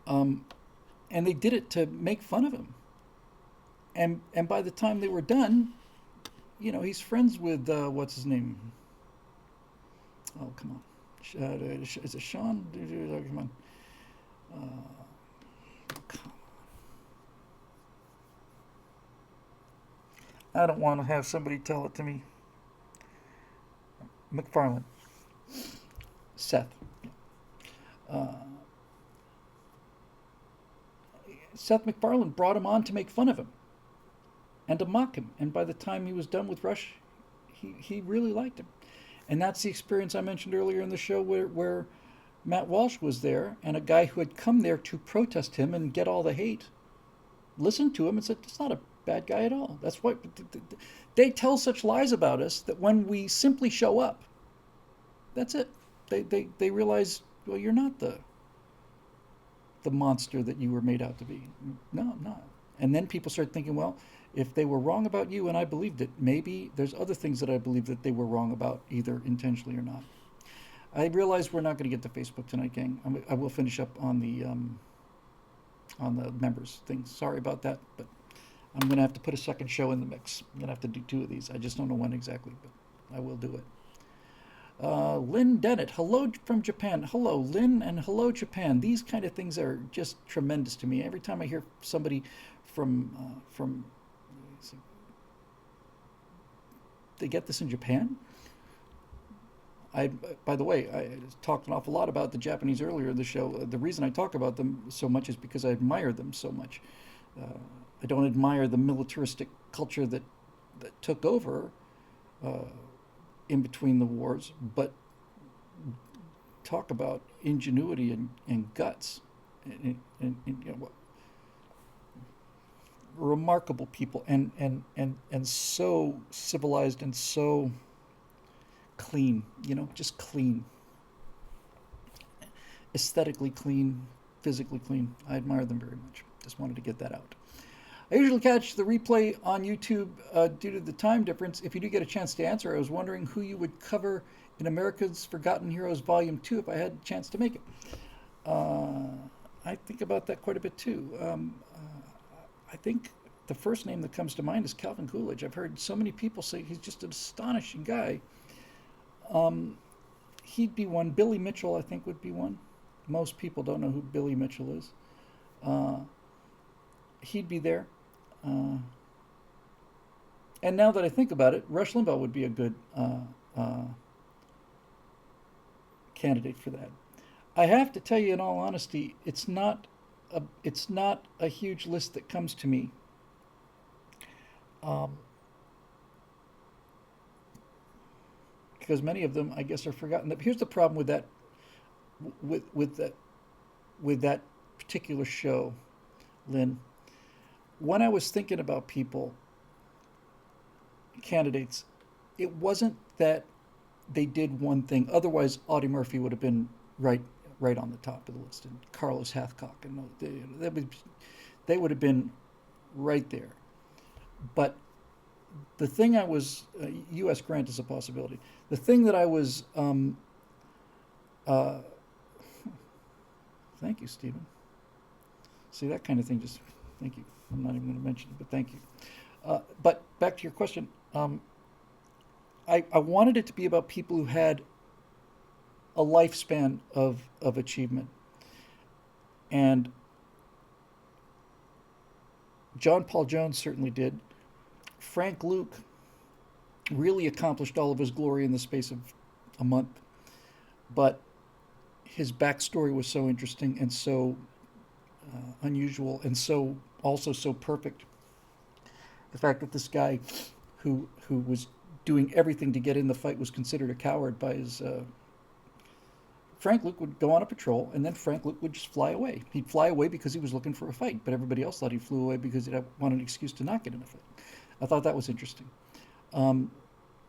and they did it to make fun of him. And by the time they were done, he's friends with what's his name? Oh, come on. Is it Sean? Come on. Come on. I don't want to have somebody tell it to me. MacFarlane. Seth. Seth MacFarlane brought him on to make fun of him and to mock him. And by the time he was done with Rush, he really liked him. And that's the experience I mentioned earlier in the show where Matt Walsh was there, and a guy who had come there to protest him and get all the hate listened to him and said, "It's not a bad guy at all." That's what they tell such lies about us, that when we simply show up, that's it. They realize, well, you're not the monster that you were made out to be. No, I'm not. And then people start thinking, well, if they were wrong about you and I believed it, maybe there's other things that I believe that they were wrong about, either intentionally or not. I realize we're not going to get to Facebook tonight, gang. I will finish up on the members thing. Sorry about that, but I'm going to have to put a second show in the mix. I'm going to have to do 2 of these. I just don't know when exactly, but I will do it. Lynn Dennett, hello from Japan. Hello, Lynn, and hello, Japan. These kind of things are just tremendous to me. Every time I hear somebody from they get this in Japan. By the way, I talked an awful lot about the Japanese earlier in the show. The reason I talk about them so much is because I admire them so much. I don't admire the militaristic culture that took over in between the wars, but talk about ingenuity and guts, and remarkable people, and so civilized and so clean, just clean, aesthetically clean, physically clean. I admire them very much. Just wanted to get that out. I usually catch the replay on YouTube due to the time difference. If you do get a chance to answer, I was wondering who you would cover in America's Forgotten Heroes Volume 2 if I had a chance to make it. I think about that quite a bit too. I think the first name that comes to mind is Calvin Coolidge. I've heard so many people say he's just an astonishing guy. He'd be one. Billy Mitchell, I think, would be one. Most people don't know who Billy Mitchell is. He'd be there. And now that I think about it, Rush Limbaugh would be a good candidate for that. I have to tell you, in all honesty, it's not a huge list that comes to me. Because many of them, I guess, are forgotten. Here's the problem with that, with that particular show, Lynn. When I was thinking about people, candidates, it wasn't that they did one thing. Otherwise, Audie Murphy would have been right on the top of the list, and Carlos Hathcock, and they would have been right there. But the thing I was, U.S. Grant is a possibility. The thing that I was, thank you, Stephen. See, that kind of thing just, thank you. I'm not even going to mention it, but thank you. But back to your question, I wanted it to be about people who had a lifespan of achievement. And John Paul Jones certainly did. Frank Luke really accomplished all of his glory in the space of a month. But his backstory was so interesting and so unusual and so also so perfect. The fact that this guy who was doing everything to get in the fight was considered a coward by his Frank Luke would go on a patrol, and then Frank Luke would just fly away. He'd fly away because he was looking for a fight, but everybody else thought he flew away because he wanted an excuse to not get in a fight. I thought that was interesting. Let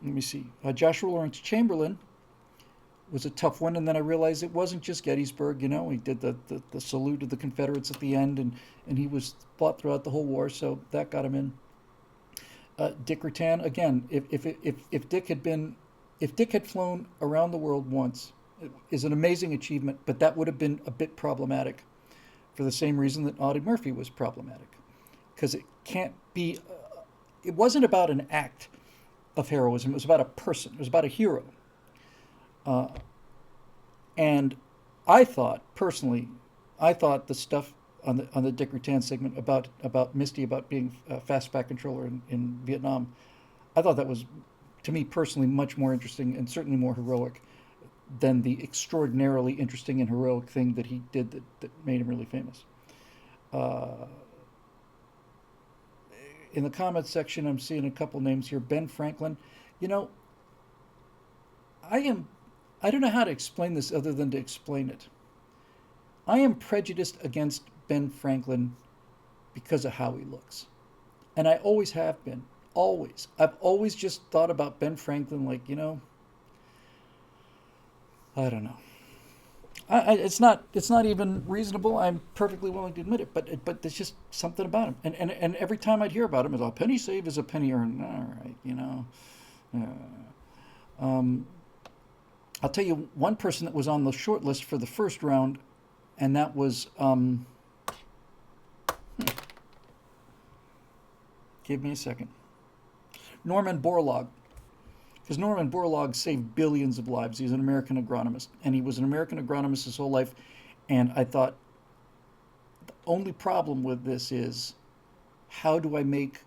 me see. Joshua Lawrence Chamberlain was a tough one, and then I realized it wasn't just Gettysburg. You know, he did the salute to the Confederates at the end, and he was fought throughout the whole war, so that got him in. Dick Rattan, again, if Dick had flown around the world once, it is an amazing achievement, but that would have been a bit problematic for the same reason that Audie Murphy was problematic. Because it can't be, it wasn't about an act of heroism, it was about a person, it was about a hero. And I thought, personally, the stuff on the Dick Rattan segment about Misty, about being a fastback controller in Vietnam, I thought that was, to me personally, much more interesting and certainly more heroic than the extraordinarily interesting and heroic thing that he did that made him really famous. In the comments section, I'm seeing a couple names here. Ben Franklin. You know, I don't know how to explain this other than to explain it. I am prejudiced against Ben Franklin because of how he looks. And I always have been. Always. I've always just thought about Ben Franklin like, you know, I don't know. It's not even reasonable. I'm perfectly willing to admit it, but there's just something about him. And every time I'd hear about him, it's a penny saved is a penny earned. All right, you know. I'll tell you one person that was on the short list for the first round, and that was give me a second. Norman Borlaug. Because Norman Borlaug saved billions of lives. He's an American agronomist. And he was an American agronomist his whole life. And I thought, the only problem with this is, how do I make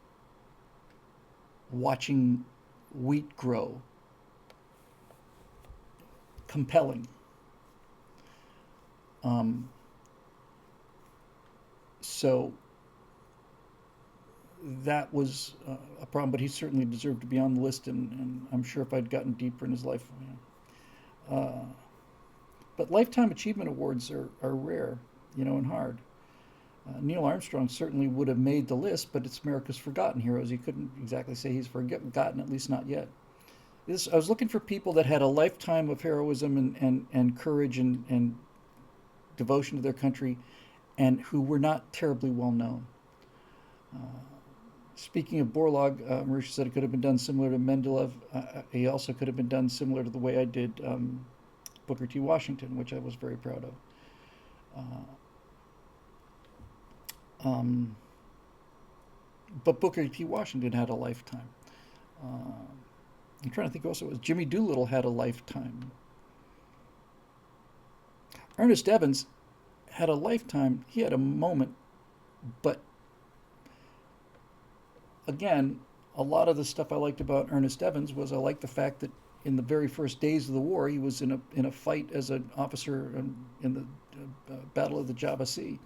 watching wheat grow compelling? So that was a problem, but he certainly deserved to be on the list, and I'm sure if I'd gotten deeper in his life, but Lifetime Achievement Awards are rare, you know, and hard. Neil Armstrong certainly would have made the list, but it's America's Forgotten Heroes. You couldn't exactly say he's forgotten, at least not yet. I was looking for people that had a lifetime of heroism and courage and devotion to their country, and who were not terribly well known. Speaking of Borlaug, Marisha said it could have been done similar to Mendeleev. He also could have been done similar to the way I did Booker T. Washington, which I was very proud of. But Booker T. Washington had a lifetime. I'm trying to think also, was Jimmy Doolittle had a lifetime. Ernest Evans had a lifetime. He had a moment, but again, a lot of the stuff I liked about Ernest Evans was I liked the fact that in the very first days of the war, he was in a fight as an officer in the Battle of the Java Sea,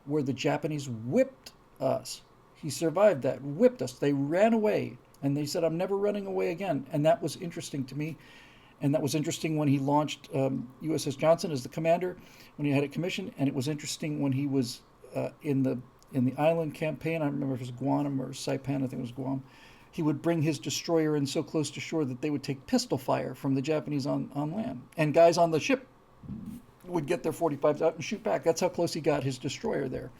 where the Japanese whipped us. He survived that, whipped us. They ran away, and they said, "I'm never running away again." And that was interesting to me. And that was interesting when he launched USS Johnson as the commander, when he had a commission. And it was interesting when he was in the island campaign. I don't remember if it was Guam or Saipan. I think it was Guam. He would bring his destroyer in so close to shore that they would take pistol fire from the Japanese on land. And guys on the ship would get their 45s out and shoot back. That's how close he got his destroyer there.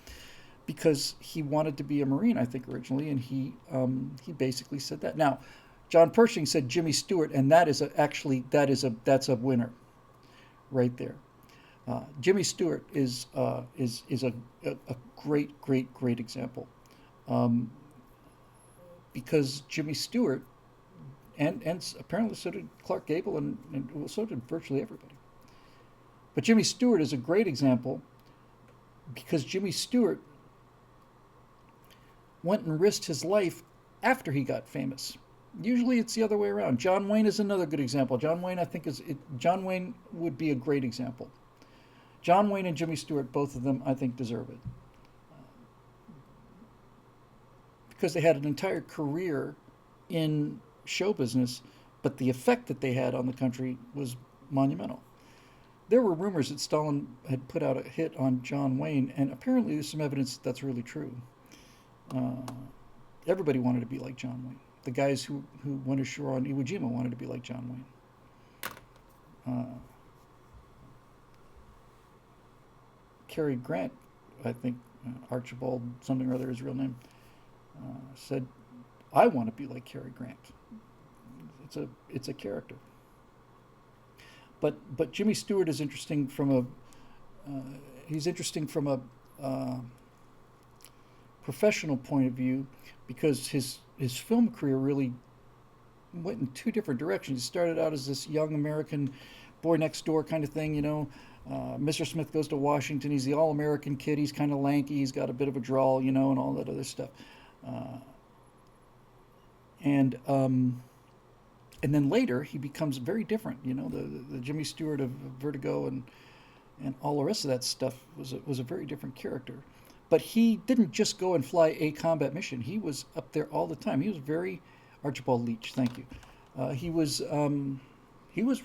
Because he wanted to be a Marine, I think, originally, and he basically said that. Now, John Pershing said Jimmy Stewart, and that's a winner, right there. Jimmy Stewart is a great example, because Jimmy Stewart, and apparently so did Clark Gable, and so did virtually everybody. But Jimmy Stewart is a great example because Jimmy Stewart went and risked his life after he got famous. Usually it's the other way around. John Wayne is another good example. John Wayne, I think, John Wayne would be a great example. John Wayne and Jimmy Stewart, both of them, I think, deserve it. because they had an entire career in show business, but the effect that they had on the country was monumental. There were rumors that Stalin had put out a hit on John Wayne, and apparently there's some evidence that that's really true. Uh, Everybody wanted to be like John Wayne. The guys who went ashore on Iwo Jima wanted to be like John Wayne. Uh, Cary Grant, I think, Archibald something or other, his real name, said, "I want to be like Cary Grant." It's a character. But Jimmy Stewart is interesting from a he's interesting from a professional point of view because his film career really went in two different directions. He started out as this young American boy next door kind of thing, you know. Mr. Smith Goes to Washington. He's the all-American kid. He's kind of lanky. He's got a bit of a drawl, you know, and all that other stuff. Uh, and and then later he becomes very different. You know, the Jimmy Stewart of Vertigo and all the rest of that stuff was a very different character. But he didn't just go and fly a combat mission. He was up there all the time. He was very Archibald Leach. Thank you. He was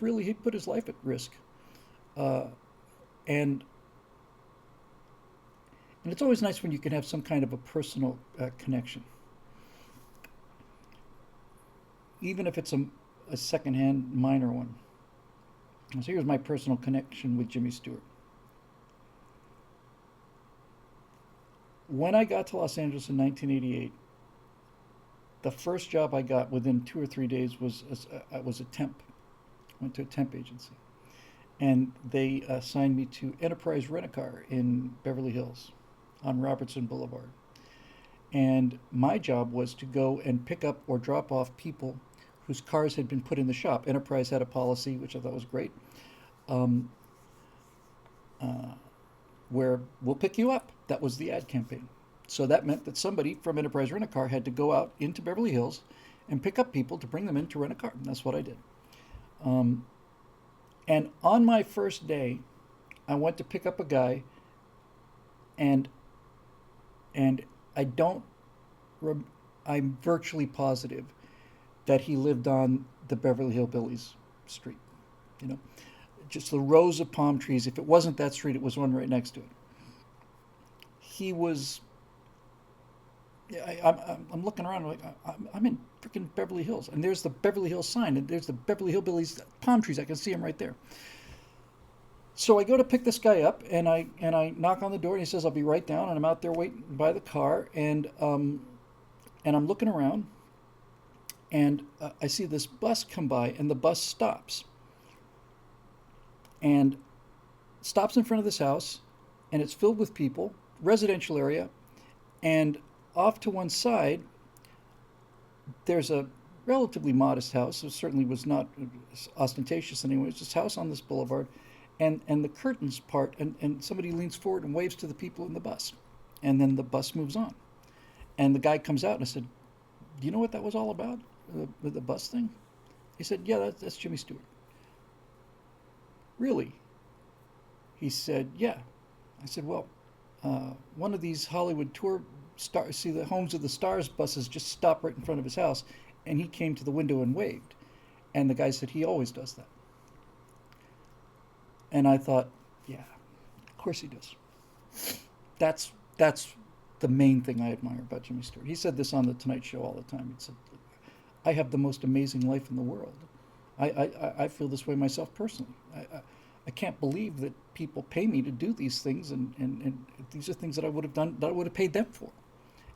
really he put his life at risk, uh, and and it's always nice when you can have some kind of a personal connection, even if it's a secondhand minor one. So here's my personal connection with Jimmy Stewart. When I got to Los Angeles in 1988, the first job I got within 2 or 3 days was a temp. Went to a temp agency, and they assigned me to Enterprise Rent-A-Car in Beverly Hills, on Robertson Boulevard. And my job was to go and pick up or drop off people whose cars had been put in the shop. Enterprise had a policy, which I thought was great, um, uh, where we'll pick you up. That was the ad campaign. So that meant that somebody from Enterprise Rent-A-Car had to go out into Beverly Hills and pick up people to bring them in to rent a car. And that's what I did. Um, and on my first day, I went to pick up a guy, and and I don't, I'm virtually positive that he lived on the Beverly Hillbillies street. You know, just the rows of palm trees. If it wasn't that street, it was one right next to it. He was. Yeah, I'm looking around like I'm in freaking Beverly Hills, and there's the Beverly Hills sign, and there's the Beverly Hillbillies palm trees. I can see them right there. So I go to pick this guy up, and I knock on the door, and he says, "I'll be right down." And I'm out there waiting by the car, and I'm looking around, and I see this bus come by, and the bus stops, and stops in front of this house, and it's filled with people, residential area, and off to one side, there's a relatively modest house. It certainly was not ostentatious anyway. It's this house on this boulevard, and the curtains part, and somebody leans forward and waves to the people in the bus, and then the bus moves on, and the guy comes out, and I said, "Do you know what that was all about, the bus thing?" He said, "Yeah, that's Jimmy Stewart." "Really?" He said, "Yeah." I said, "Well, one of these Hollywood tour see the Homes of the Stars buses just stopped right in front of his house, and he came to the window and waved." And the guy said, "He always does that." And I thought, yeah, of course he does. That's the main thing I admire about Jimmy Stewart. He said this on the Tonight Show all the time. He said, "I have the most amazing life in the world." I feel this way myself personally. I can't believe that people pay me to do these things, and these are things that I would have done, that I would have paid them for.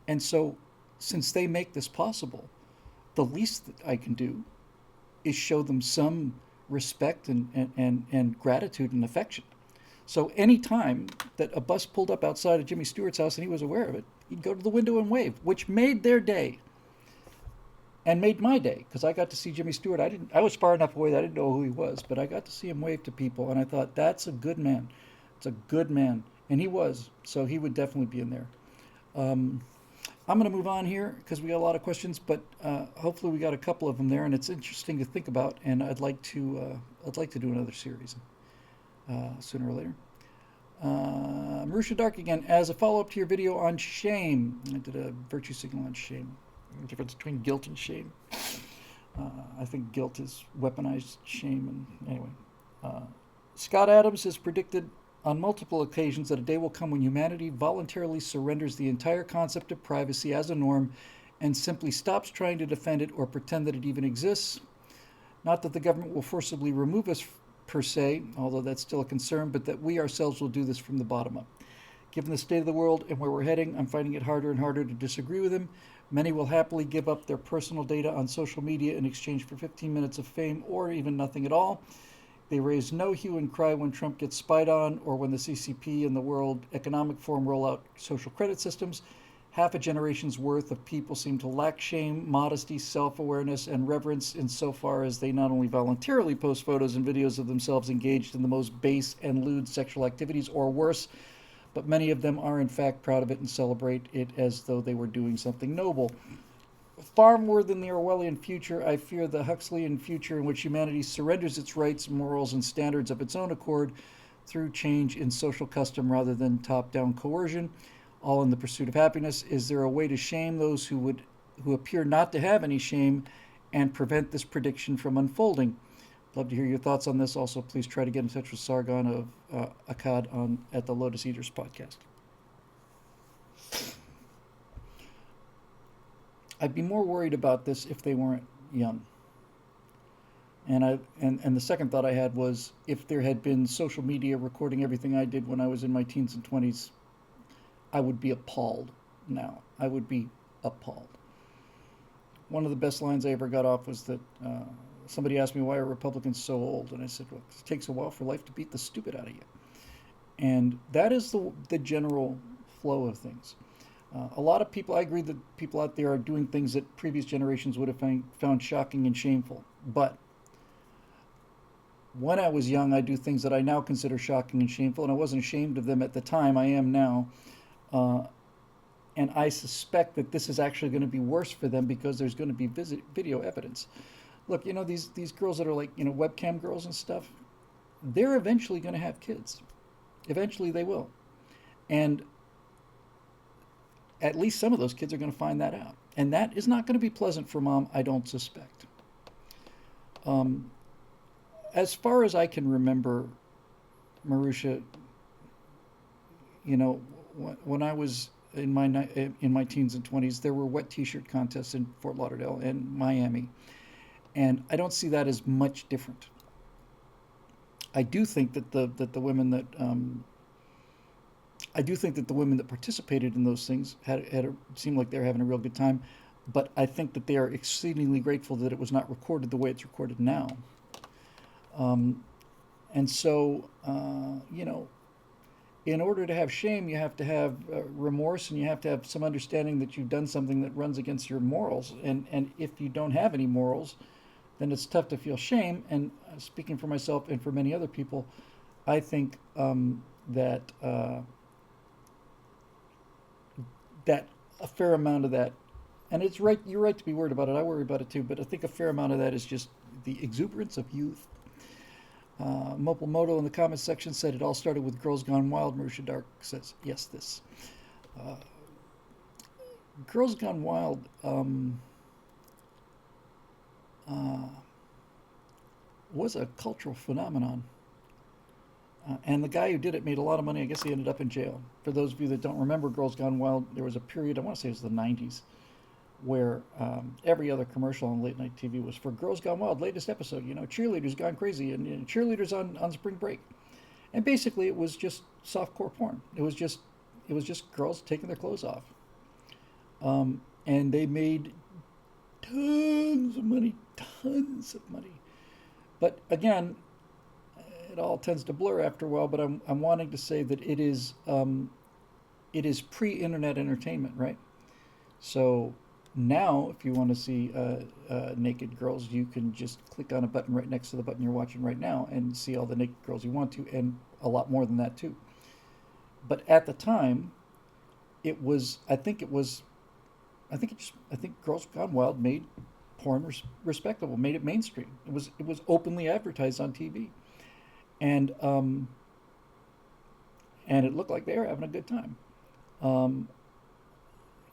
And so, since they make this possible, the least that I can do is show them some respect and gratitude and affection. So any time that a bus pulled up outside of Jimmy Stewart's house and he was aware of it, he'd go to the window and wave, which made their day and made my day, because I got to see Jimmy Stewart. I was far enough away that I didn't know who he was, but I got to see him wave to people, and I thought, that's a good man. It's a good man. And he was, so he would definitely be in there. I'm going to move on here because we got a lot of questions, but hopefully we got a couple of them there, and it's interesting to think about. And I'd like to do another series sooner or later. Marusha Dark again. As a follow-up to your video on shame, I did a virtue signal on shame. The difference between guilt and shame. I think guilt is weaponized shame. And anyway, Scott Adams has predicted on multiple occasions that a day will come when humanity voluntarily surrenders the entire concept of privacy as a norm and simply stops trying to defend it or pretend that it even exists. Not that the government will forcibly remove us per se, although that's still a concern, but that we ourselves will do this from the bottom up. Given the state of the world and where we're heading, I'm finding it harder and harder to disagree with him. Many will happily give up their personal data on social media in exchange for 15 minutes of fame or even nothing at all. They raise no hue and cry when Trump gets spied on or when the CCP and the World Economic Forum roll out social credit systems. Half a generation's worth of people seem to lack shame, modesty, self-awareness, and reverence insofar as they not only voluntarily post photos and videos of themselves engaged in the most base and lewd sexual activities or worse, but many of them are in fact proud of it and celebrate it as though they were doing something noble. Far more than the Orwellian future, I fear the Huxleyan future in which humanity surrenders its rights, morals, and standards of its own accord through change in social custom rather than top-down coercion, all in the pursuit of happiness. Is there a way to shame those who appear not to have any shame and prevent this prediction from unfolding? Love to hear your thoughts on this. Also, please try to get in touch with Sargon of Akkad at the Lotus Eaters podcast. I'd be more worried about this if they weren't young. And the second thought I had was if there had been social media recording everything I did when I was in my teens and 20s, I would be appalled now. I would be appalled. One of the best lines I ever got off was that somebody asked me, why are Republicans so old? And I said, well, it takes a while for life to beat the stupid out of you. And that is the general flow of things. A lot of people, I agree that people out there are doing things that previous generations would have found shocking and shameful. But when I was young, I do things that I now consider shocking and shameful, and I wasn't ashamed of them at the time. I am now. And I suspect that this is actually going to be worse for them because there's going to be video evidence. Look, these girls that are like, webcam girls and stuff, they're eventually going to have kids. Eventually they will. And at least some of those kids are going to find that out. And that is not going to be pleasant for mom, I don't suspect. As far as I can remember, Marusha, when I was in my teens and 20s, there were wet t-shirt contests in Fort Lauderdale and Miami. And I don't see that as much different. I do think that the women that participated in those things seemed like they were having a real good time, but I think that they are exceedingly grateful that it was not recorded the way it's recorded now. And so, in order to have shame, you have to have remorse, and you have to have some understanding that you've done something that runs against your morals. And if you don't have any morals, then it's tough to feel shame. And speaking for myself and for many other people, I think that a fair amount of that, and it's right, you're right to be worried about it. I worry about it too, but I think a fair amount of that is just the exuberance of youth. Mopal Moto in the comments section said it all started with Girls Gone Wild. Marusha Dark says, yes, this. Girls Gone Wild was a cultural phenomenon. And the guy who did it made a lot of money. I guess he ended up in jail. For those of you that don't remember Girls Gone Wild, there was a period, I want to say it was the 90s, where every other commercial on late night TV was for Girls Gone Wild, latest episode, cheerleaders gone crazy and cheerleaders on spring break. And basically it was just softcore porn. It was just girls taking their clothes off. And they made tons of money. But again, it all tends to blur after a while, but I'm wanting to say that it is pre-internet entertainment, right? So now, if you want to see naked girls, you can just click on a button right next to the button you're watching right now and see all the naked girls you want to, and a lot more than that too. But at the time, I think Girls Gone Wild made porn respectable, made it mainstream. It was openly advertised on TV. And and it looked like they were having a good time. Um,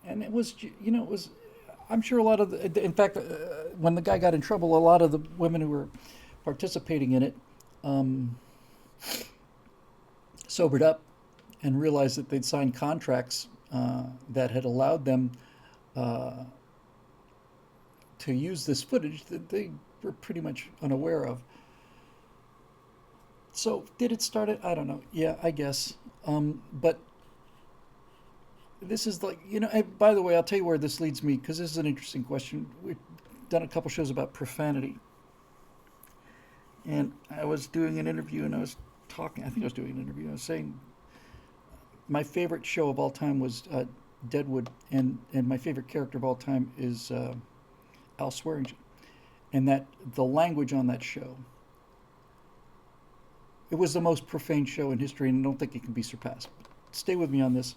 and it was, it was. I'm sure a lot of in fact, when the guy got in trouble, a lot of the women who were participating in it um, sobered up and realized that they'd signed contracts that had allowed them uh, to use this footage that they were pretty much unaware of. So did it start it? I don't know. Yeah, I guess. But this is like, by the way, I'll tell you where this leads me because this is an interesting question. We've done a couple shows about profanity. And I was doing an interview and I was talking, I think I was doing an interview. I was saying my favorite show of all time was Deadwood, and my favorite character of all time is Al Swearingen. And that the language on that show, it was the most profane show in history, and I don't think it can be surpassed. Stay with me on this.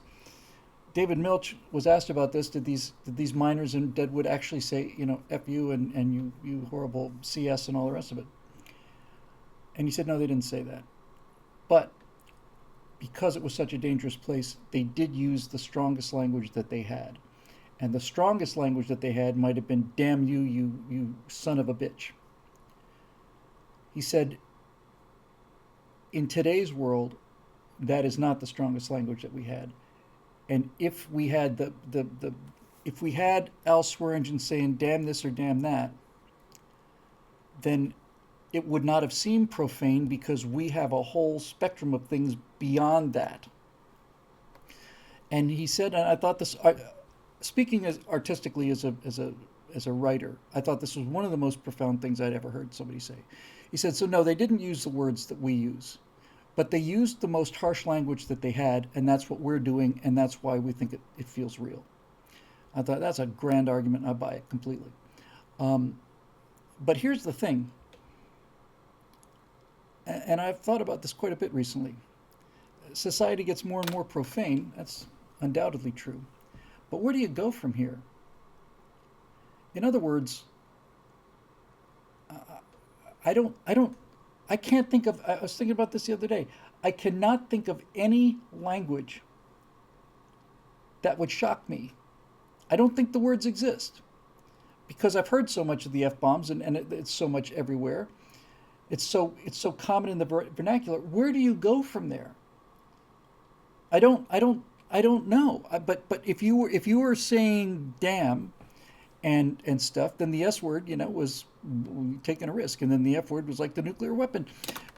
David Milch was asked about this. Did these miners in Deadwood actually say, F you and you horrible CS and all the rest of it? And he said, no, they didn't say that. But because it was such a dangerous place, they did use the strongest language that they had. And the strongest language that they had might have been, damn you, you son of a bitch. He said, in today's world, that is not the strongest language that we had. And if we had if we had Al Swearingen saying damn this or damn that, then it would not have seemed profane because we have a whole spectrum of things beyond that. And he said, and I thought this, speaking as artistically as a writer, I thought this was one of the most profound things I'd ever heard somebody say. He said, so no, they didn't use the words that we use, but they used the most harsh language that they had, and that's what we're doing, and that's why we think it feels real. I thought that's a grand argument. I buy it completely. But here's the thing, and I've thought about this quite a bit recently. Society gets more and more profane. That's undoubtedly true. But where do you go from here? In other words, I can't think of, I was thinking about this the other day. I cannot think of any language that would shock me. I don't think the words exist because I've heard so much of the F-bombs and it's so much everywhere. It's so common in the vernacular. Where do you go from there? I don't know. But if you were saying damn and stuff, then the S word, was taking a risk, and then the F word was like the nuclear weapon.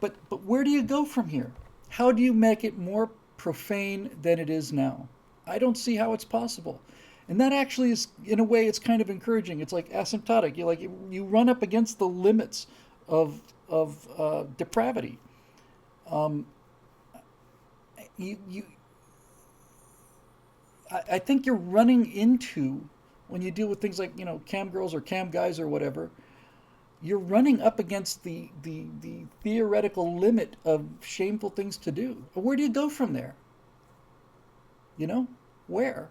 But where do you go from here? How do you make it more profane than it is now? I don't see how it's possible. And that actually is, in a way, it's kind of encouraging. It's like asymptotic. You run up against the limits of depravity. Um, you I think you're running into, when you deal with things like cam girls or cam guys or whatever, you're running up against the theoretical limit of shameful things to do. Where do you go from there? Where?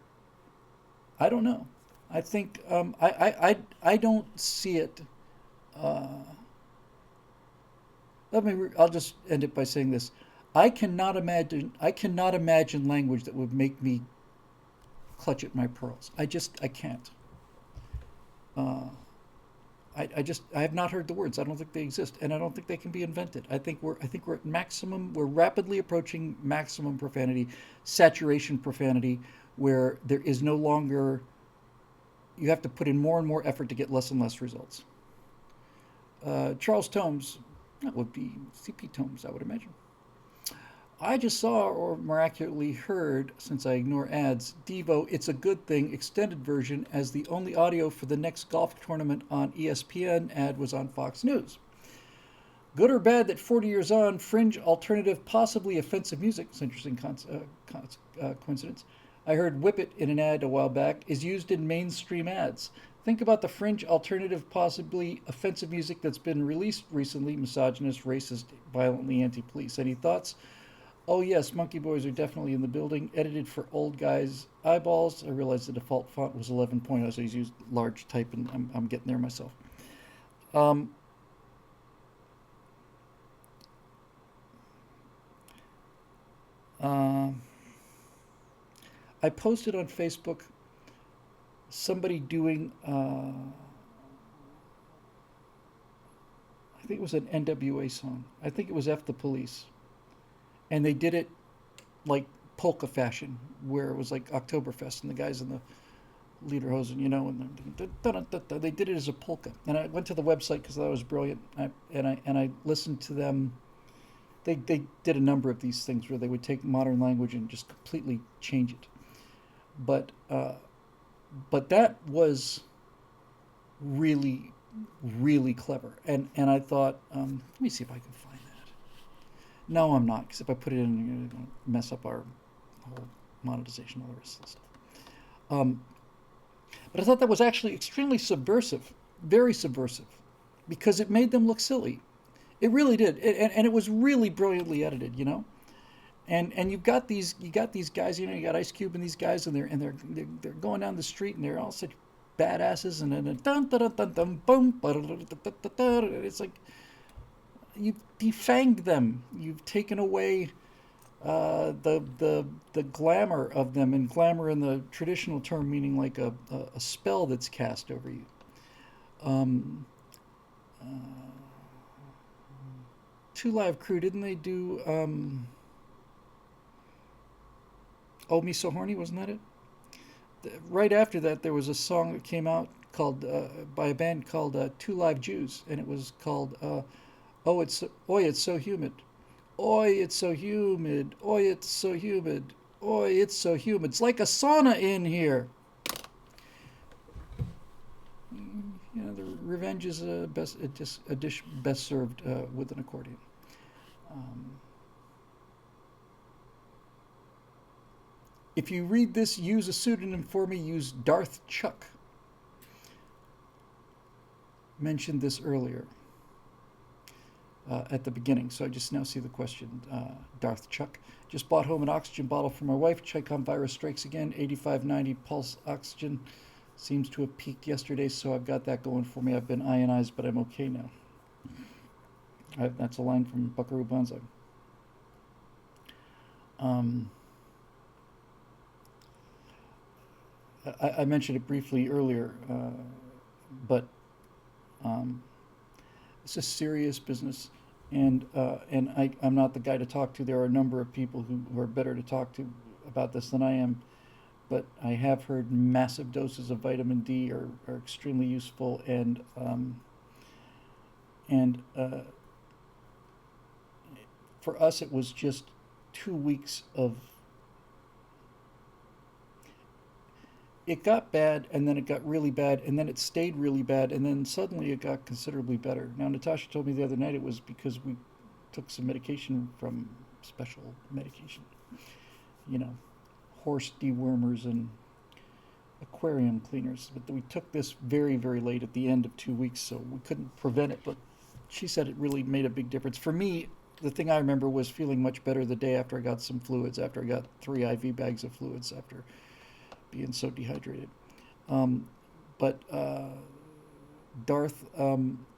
I don't know. I think I don't see it. Uh, I'll just end it by saying this. I cannot imagine language that would make me clutch at my pearls. I can't. Uh, I have not heard the words. I don't think they exist, and I don't think they can be invented. I think we're at maximum. We're rapidly approaching maximum profanity, saturation profanity, where there is no longer. You have to put in more and more effort to get less and less results. Charles Tomes, that would be CP Tomes, I would imagine. I just saw or miraculously heard, since I ignore ads, Devo, It's a Good Thing extended version as the only audio for the next golf tournament on ESPN ad was on Fox News. Good or bad that 40 years on, fringe, alternative, possibly offensive music, it's an interesting coincidence. I heard Whip It in an ad a while back, is used in mainstream ads. Think about the fringe, alternative, possibly offensive music that's been released recently, misogynist, racist, violently anti-police. Any thoughts? Oh yes, Monkey Boys are definitely in the building. Edited for old guys' eyeballs. I realized the default font was 11.0, so he's used large type, and I'm getting there myself. Um, Um, I posted on Facebook somebody doing, I think it was an NWA song. I think it was F the Police. And they did it like polka fashion, where it was like Oktoberfest and the guys in the lederhosen, and they did it as a polka. And I went to the website because that was brilliant. And I listened to them. They did a number of these things where they would take modern language and just completely change it. But that was really really clever. And I thought, let me see if I can find that. No, I'm not, because if I put it in, I'm going to mess up our whole monetization, all the rest of the stuff. Um, but I thought that was actually extremely subversive, very subversive, because it made them look silly. It really did, and it was really brilliantly edited, And you got these guys, you got Ice Cube and these guys, and they're going down the street, and they're all such badasses, and then dun dun dun dun boom, it's like you've defanged them, you've taken away the glamour of them, and glamour in the traditional term meaning like a spell that's cast over you. Um, uh, Two Live Crew, didn't they do "Oh Me So Horny"? Wasn't that it? Right after that, there was a song that came out called by a band called Two Live Jews, and it was called "Oh It's So Humid." Oi, it's so humid. Oi, it's so humid. Oi, it's so humid. It's like a sauna in here. The revenge is a dish best served with an accordion. Um, if you read this, use a pseudonym for me. Use Darth Chuck. Mentioned this earlier at the beginning, so I just now see the question. Darth Chuck. Just bought home an oxygen bottle for my wife. Chicom virus strikes again. 8590 pulse oxygen. Seems to have peaked yesterday, so I've got that going for me. I've been ionized, but I'm okay now. That's a line from Buckaroo Banzai. Um, I mentioned it briefly earlier, but um, it's a serious business, and I'm not the guy to talk to. There are a number of people who are better to talk to about this than I am, but I have heard massive doses of vitamin D are extremely useful, and for us it was just 2 weeks of it got bad, and then it got really bad, and then it stayed really bad, and then suddenly it got considerably better. Now, Natasha told me the other night it was because we took some medication from special medication, you know, horse dewormers and aquarium cleaners. But we took this very, very late at the end of 2 weeks, so we couldn't prevent it. But she said it really made a big difference. For me, the thing I remember was feeling much better the day after I got some fluids, after I got 3 IV bags of fluids, after being so dehydrated. Um, but Darth,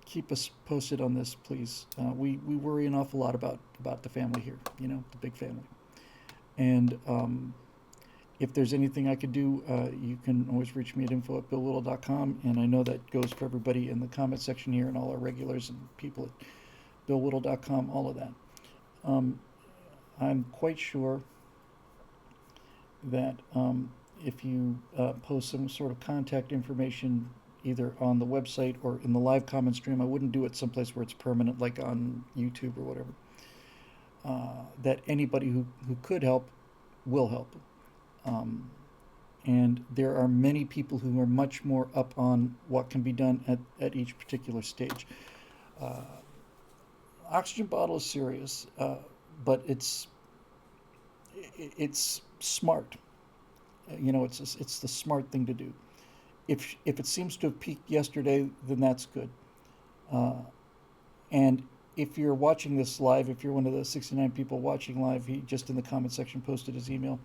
keep us posted on this, please. We worry an awful lot about the family here, the big family. And if there's anything I could do, you can always reach me at info@billwhittle.com. And I know that goes for everybody in the comment section here and all our regulars and people at billwhittle.com, all of that. I'm quite sure that if you post some sort of contact information either on the website or in the live comment stream, I wouldn't do it someplace where it's permanent, like on YouTube or whatever, that anybody who could help will help. And there are many people who are much more up on what can be done at each particular stage. Oxygen bottle is serious, but it's smart. It's the smart thing to do. If it seems to have peaked yesterday, then that's good. And if you're watching this live, if you're one of the 69 people watching live, he just in the comment section posted his email.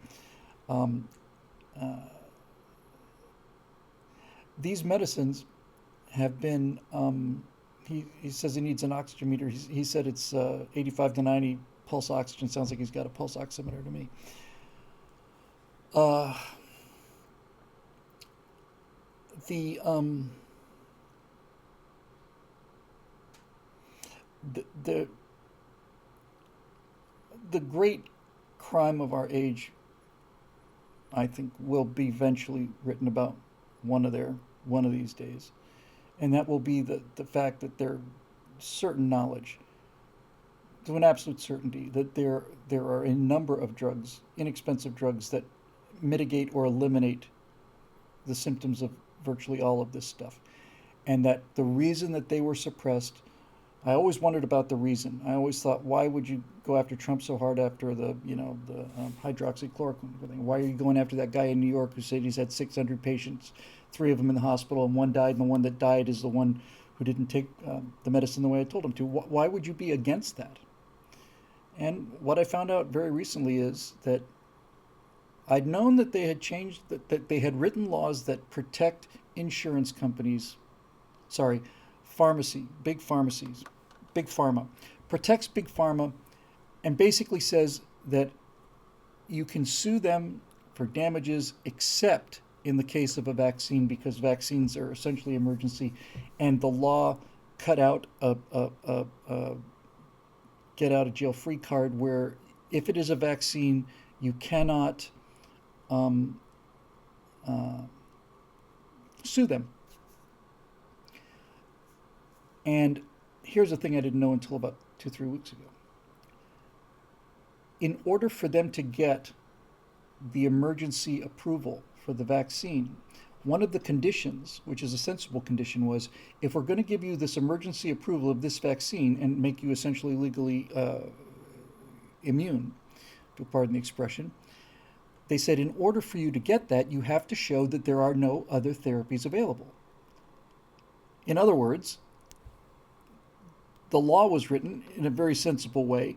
These medicines have been. He says he needs an oxygen meter. He said it's 85 to 90 pulse oxygen. Sounds like he's got a pulse oximeter to me. Uh, the the the the great crime of our age, I think, will be eventually written about one of these days, and that will be the fact that there's certain knowledge, to an absolute certainty, that there are a number of drugs, inexpensive drugs, that mitigate or eliminate the symptoms of virtually all of this stuff, and that the reason that they were suppressed, I always wondered about the reason. I always thought, why would you go after Trump so hard after the hydroxychloroquine thing? Why are you going after that guy in New York who said he's had 600 patients, 3 of them in the hospital, and one died, and the one that died is the one who didn't take the medicine the way I told him to? Why would you be against that? And what I found out very recently is that I'd known that they had changed, that they had written laws that protect insurance companies, sorry, big pharmacies, big pharma, protects big pharma, and basically says that you can sue them for damages except in the case of a vaccine, because vaccines are essentially emergency, and the law cut out a get out of jail free card where if it is a vaccine, you cannot sue them. And here's the thing I didn't know until about 2-3 weeks ago. In order for them to get the emergency approval for the vaccine, one of the conditions, which is a sensible condition, was if we're going to give you this emergency approval of this vaccine and make you essentially legally immune, to pardon the expression, they said in order for you to get that, you have to show that there are no other therapies available. In other words, the law was written in a very sensible way.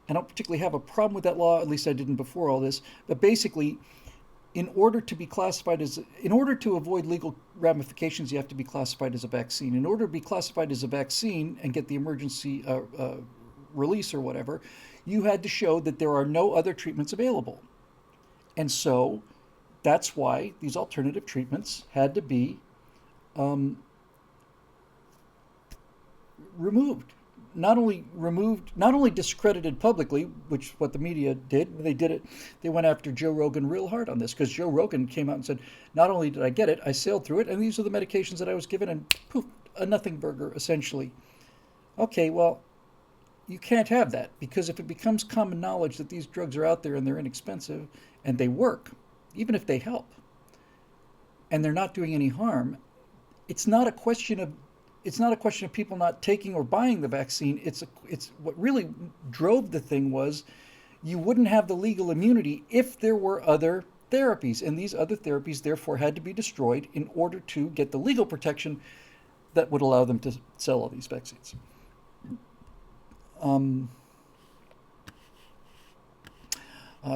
I don't particularly have a problem with that law, at least I didn't before all this, but basically, in order to avoid legal ramifications, you have to be classified as a vaccine. In order to be classified as a vaccine and get the emergency release or whatever, you had to show that there are no other treatments available. And so that's why these alternative treatments had to be removed. Not only discredited publicly, which what the media did. They went after Joe Rogan real hard on this, because Joe Rogan came out and said, not only did I get it, I sailed through it, and these are the medications that I was given, and poof, a nothing burger, essentially. Okay, well, you can't have that, because if it becomes common knowledge that these drugs are out there and they're inexpensive and they work, even if they help, and they're not doing any harm, it's not a question of people not taking or buying the vaccine. It's what really drove the thing was you wouldn't have the legal immunity if there were other therapies, and these other therapies therefore had to be destroyed in order to get the legal protection that would allow them to sell all these vaccines.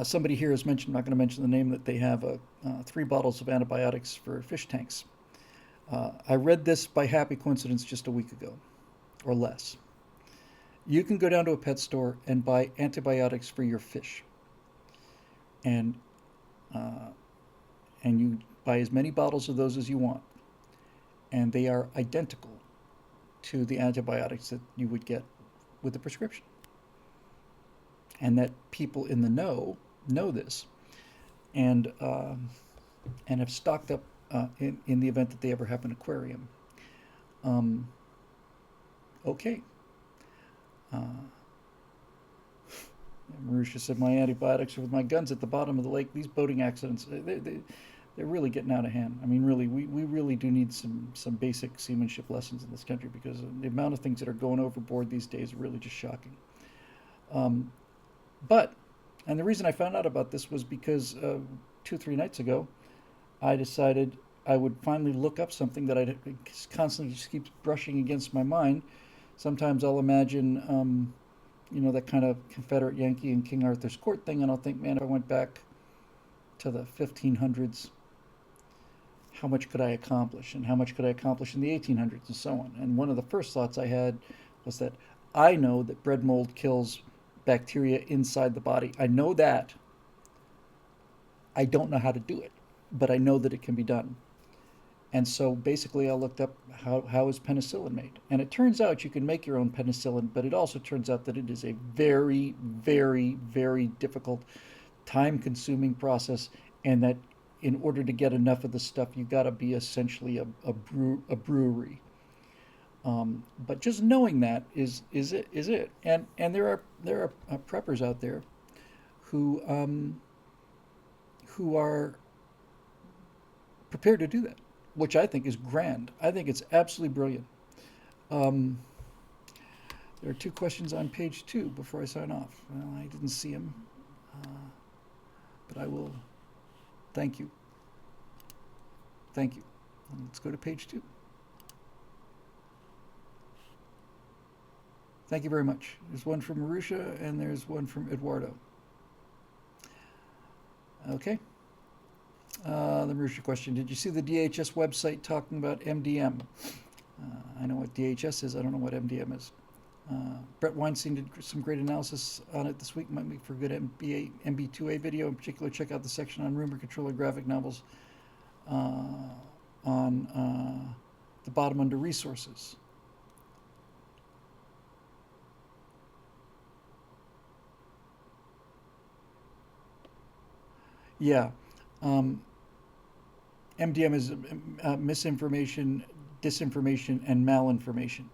Somebody here has mentioned, I'm not going to mention the name, that they have 3 bottles of antibiotics for fish tanks. I read this by happy coincidence just a week ago, or less. You can go down to a pet store and buy antibiotics for your fish, and you buy as many bottles of those as you want, and they are identical to the antibiotics that you would get with a prescription. And that people in the know this, and have stocked up in the event that they ever have an aquarium. Okay. Marusha said, my antibiotics are with my guns at the bottom of the lake. These boating accidents, they're really getting out of hand. I mean, really, we really do need some basic seamanship lessons in this country, because the amount of things that are going overboard these days are really just shocking. And the reason I found out about this was because 2-3 nights ago, I decided I would finally look up something that I constantly just keeps brushing against my mind. Sometimes I'll imagine, that kind of Confederate Yankee and King Arthur's court thing, and I'll think, man, if I went back to the 1500s, how much could I accomplish? And how much could I accomplish in the 1800s, and so on? And one of the first thoughts I had was that I know that bread mold kills bacteria inside the body. I know that. I don't know how to do it, but I know that it can be done. And so basically I looked up how is penicillin made. And it turns out you can make your own penicillin, but it also turns out that it is a very, very, very difficult, time-consuming process, and that in order to get enough of the stuff, you got to be essentially a brewery. But just knowing that is it. And there are preppers out there who who are prepared to do that, which I think is grand. I think it's absolutely brilliant. Um, there are two questions on page 2 before I sign off. Well, I didn't see them, uh, but I will. Thank you. Thank you. Let's go to page 2. Thank you very much. There's one from Marusha and there's one from Eduardo. Okay. The Marusha question: did you see the DHS website talking about MDM? I know what DHS is. I don't know what MDM is. Brett Weinstein did some great analysis on it this week. Might make for a good MB2A video. In particular, check out the section on rumor controller graphic novels on the bottom under resources. Yeah. MDM is misinformation, disinformation, and malinformation.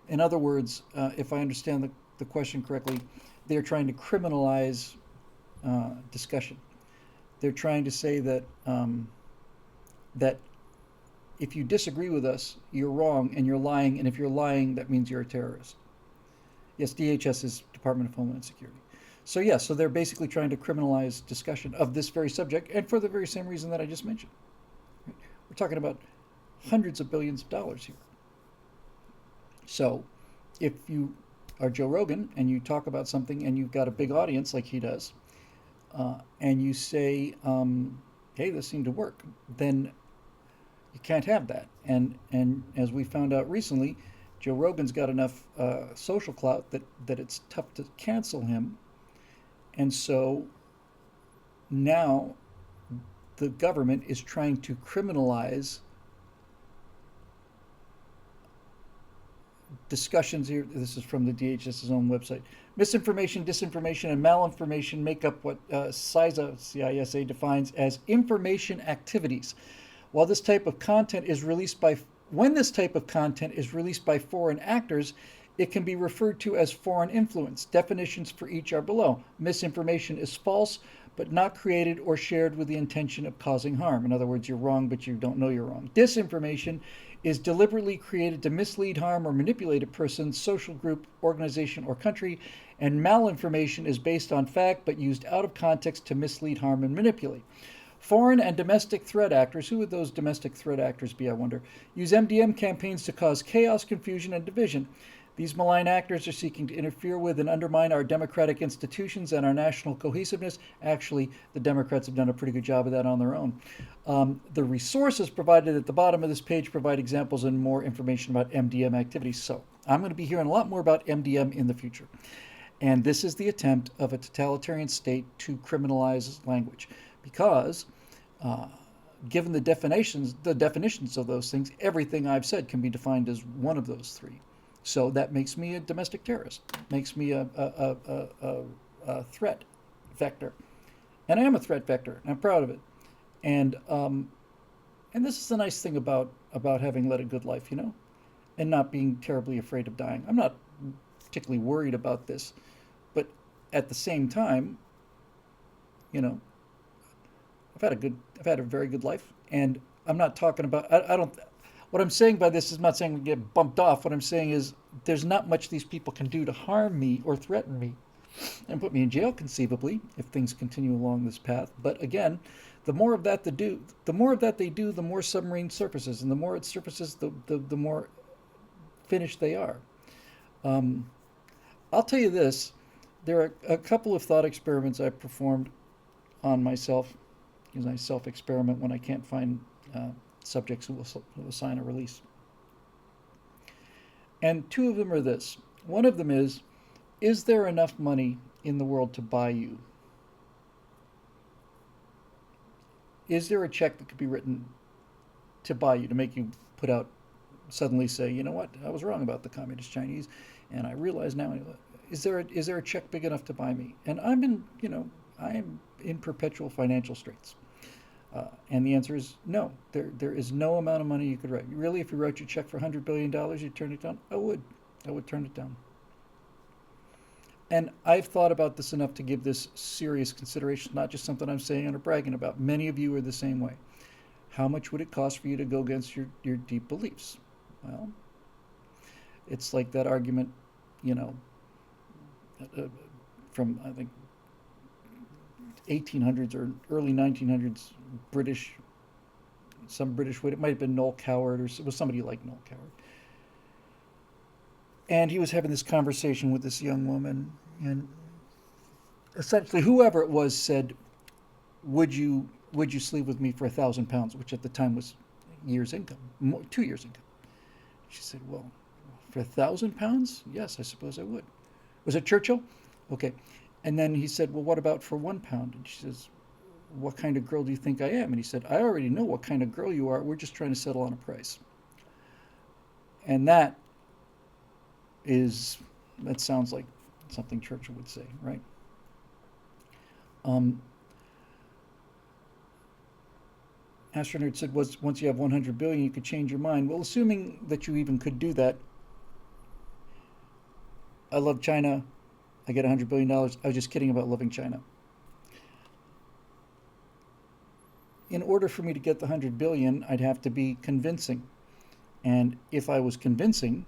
In other words, if I understand the question correctly, they're trying to criminalize discussion. They're trying to say that that if you disagree with us, you're wrong and you're lying, and if you're lying, that means you're a terrorist. Yes, DHS is Department of Homeland Security. So yeah, so they're basically trying to criminalize discussion of this very subject, and for the very same reason that I just mentioned. We're talking about hundreds of billions of dollars here. So if you are Joe Rogan and you talk about something and you've got a big audience like he does, and you say, hey, this seemed to work, then you can't have that. And as we found out recently, Joe Rogan's got enough social clout that it's tough to cancel him. And so now the government is trying to criminalize discussions here. This is from the DHS's own website. Misinformation, disinformation, and malinformation make up what CISA defines as information activities. While this type of content is released by, when this type of content is released by foreign actors, it can be referred to as foreign influence. Definitions for each are below. Misinformation is false, but not created or shared with the intention of causing harm. In other words, you're wrong, but you don't know you're wrong. Disinformation is deliberately created to mislead, harm, or manipulate a person, social group, organization, or country. And malinformation is based on fact, but used out of context to mislead, harm, and manipulate. Foreign and domestic threat actors, who would those domestic threat actors be, I wonder, use MDM campaigns to cause chaos, confusion, and division. These malign actors are seeking to interfere with and undermine our democratic institutions and our national cohesiveness. Actually, the Democrats have done a pretty good job of that on their own. The resources provided at the bottom of this page provide examples and more information about MDM activities. So I'm going to be hearing a lot more about MDM in the future. And this is the attempt of a totalitarian state to criminalize language. Because given the definitions of those things, everything I've said can be defined as one of those three. So that makes me a domestic terrorist, makes me a threat vector. And I am a threat vector, and I'm proud of it. And this is the nice thing about having led a good life, you know, and not being terribly afraid of dying. I'm not particularly worried about this, but at the same time, you know, I've had a very good life, and I'm not talking about, I don't, what I'm saying by this is I'm not saying we get bumped off. What I'm saying is there's not much these people can do to harm me or threaten me and put me in jail conceivably if things continue along this path. But again, the more of that they do, the more submarine surfaces, and the more it surfaces, the more finished they are. I'll tell you this, there are a couple of thought experiments I performed on myself, because I self-experiment when I can't find subjects who will sign a release. And two of them are this. One of them is there enough money in the world to buy you? Is there a check that could be written to buy you, to make you put out, suddenly say, you know what, I was wrong about the communist Chinese, and I realize now, is there a check big enough to buy me? And I'm in perpetual financial straits. And the answer is no. There is no amount of money you could write. Really, if you wrote your check for $100 billion, you'd turn it down? I would. I would turn it down. And I've thought about this enough to give this serious consideration, not just something I'm saying or bragging about. Many of you are the same way. How much would it cost for you to go against your deep beliefs? Well, it's like that argument, you know, from, I think, 1800s or early 1900s British, some British wit. It might have been Noel Coward, or it was somebody like Noel Coward. And he was having this conversation with this young woman, and essentially, whoever it was said, "Would you sleep with me for £1,000?" Which at the time was years' income, 2 years' income. She said, "Well, for £1,000? Yes, I suppose I would." Was it Churchill? Okay. And then he said, "Well, what about for £1?" And she says, "What kind of girl do you think I am?" And he said, "I already know what kind of girl you are. We're just trying to settle on a price." And that sounds like something Churchill would say, right? Astronaut said, once you have 100 billion, you could change your mind. Well, assuming that you even could do that, I love China. I get $100 billion. I was just kidding about loving China. In order for me to get the 100 billion, I'd have to be convincing. And if I was convincing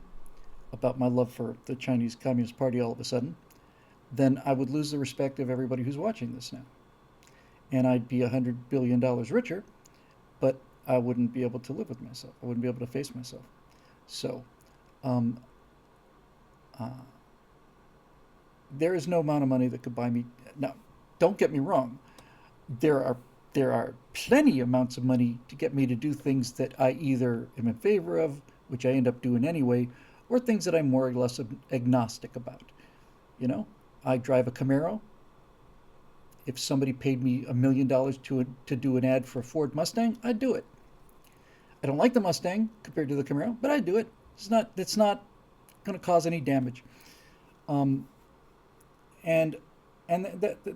about my love for the Chinese Communist Party all of a sudden, then I would lose the respect of everybody who's watching this now. And I'd be $100 billion richer, but I wouldn't be able to live with myself. I wouldn't be able to face myself. So, there is no amount of money that could buy me. Now, don't get me wrong. There are plenty amounts of money to get me to do things that I either am in favor of, which I end up doing anyway, or things that I'm more or less agnostic about. You know, I drive a Camaro. If somebody paid me $1 million to do an ad for a Ford Mustang, I'd do it. I don't like the Mustang compared to the Camaro, but I'd do it. It's not going to cause any damage. And the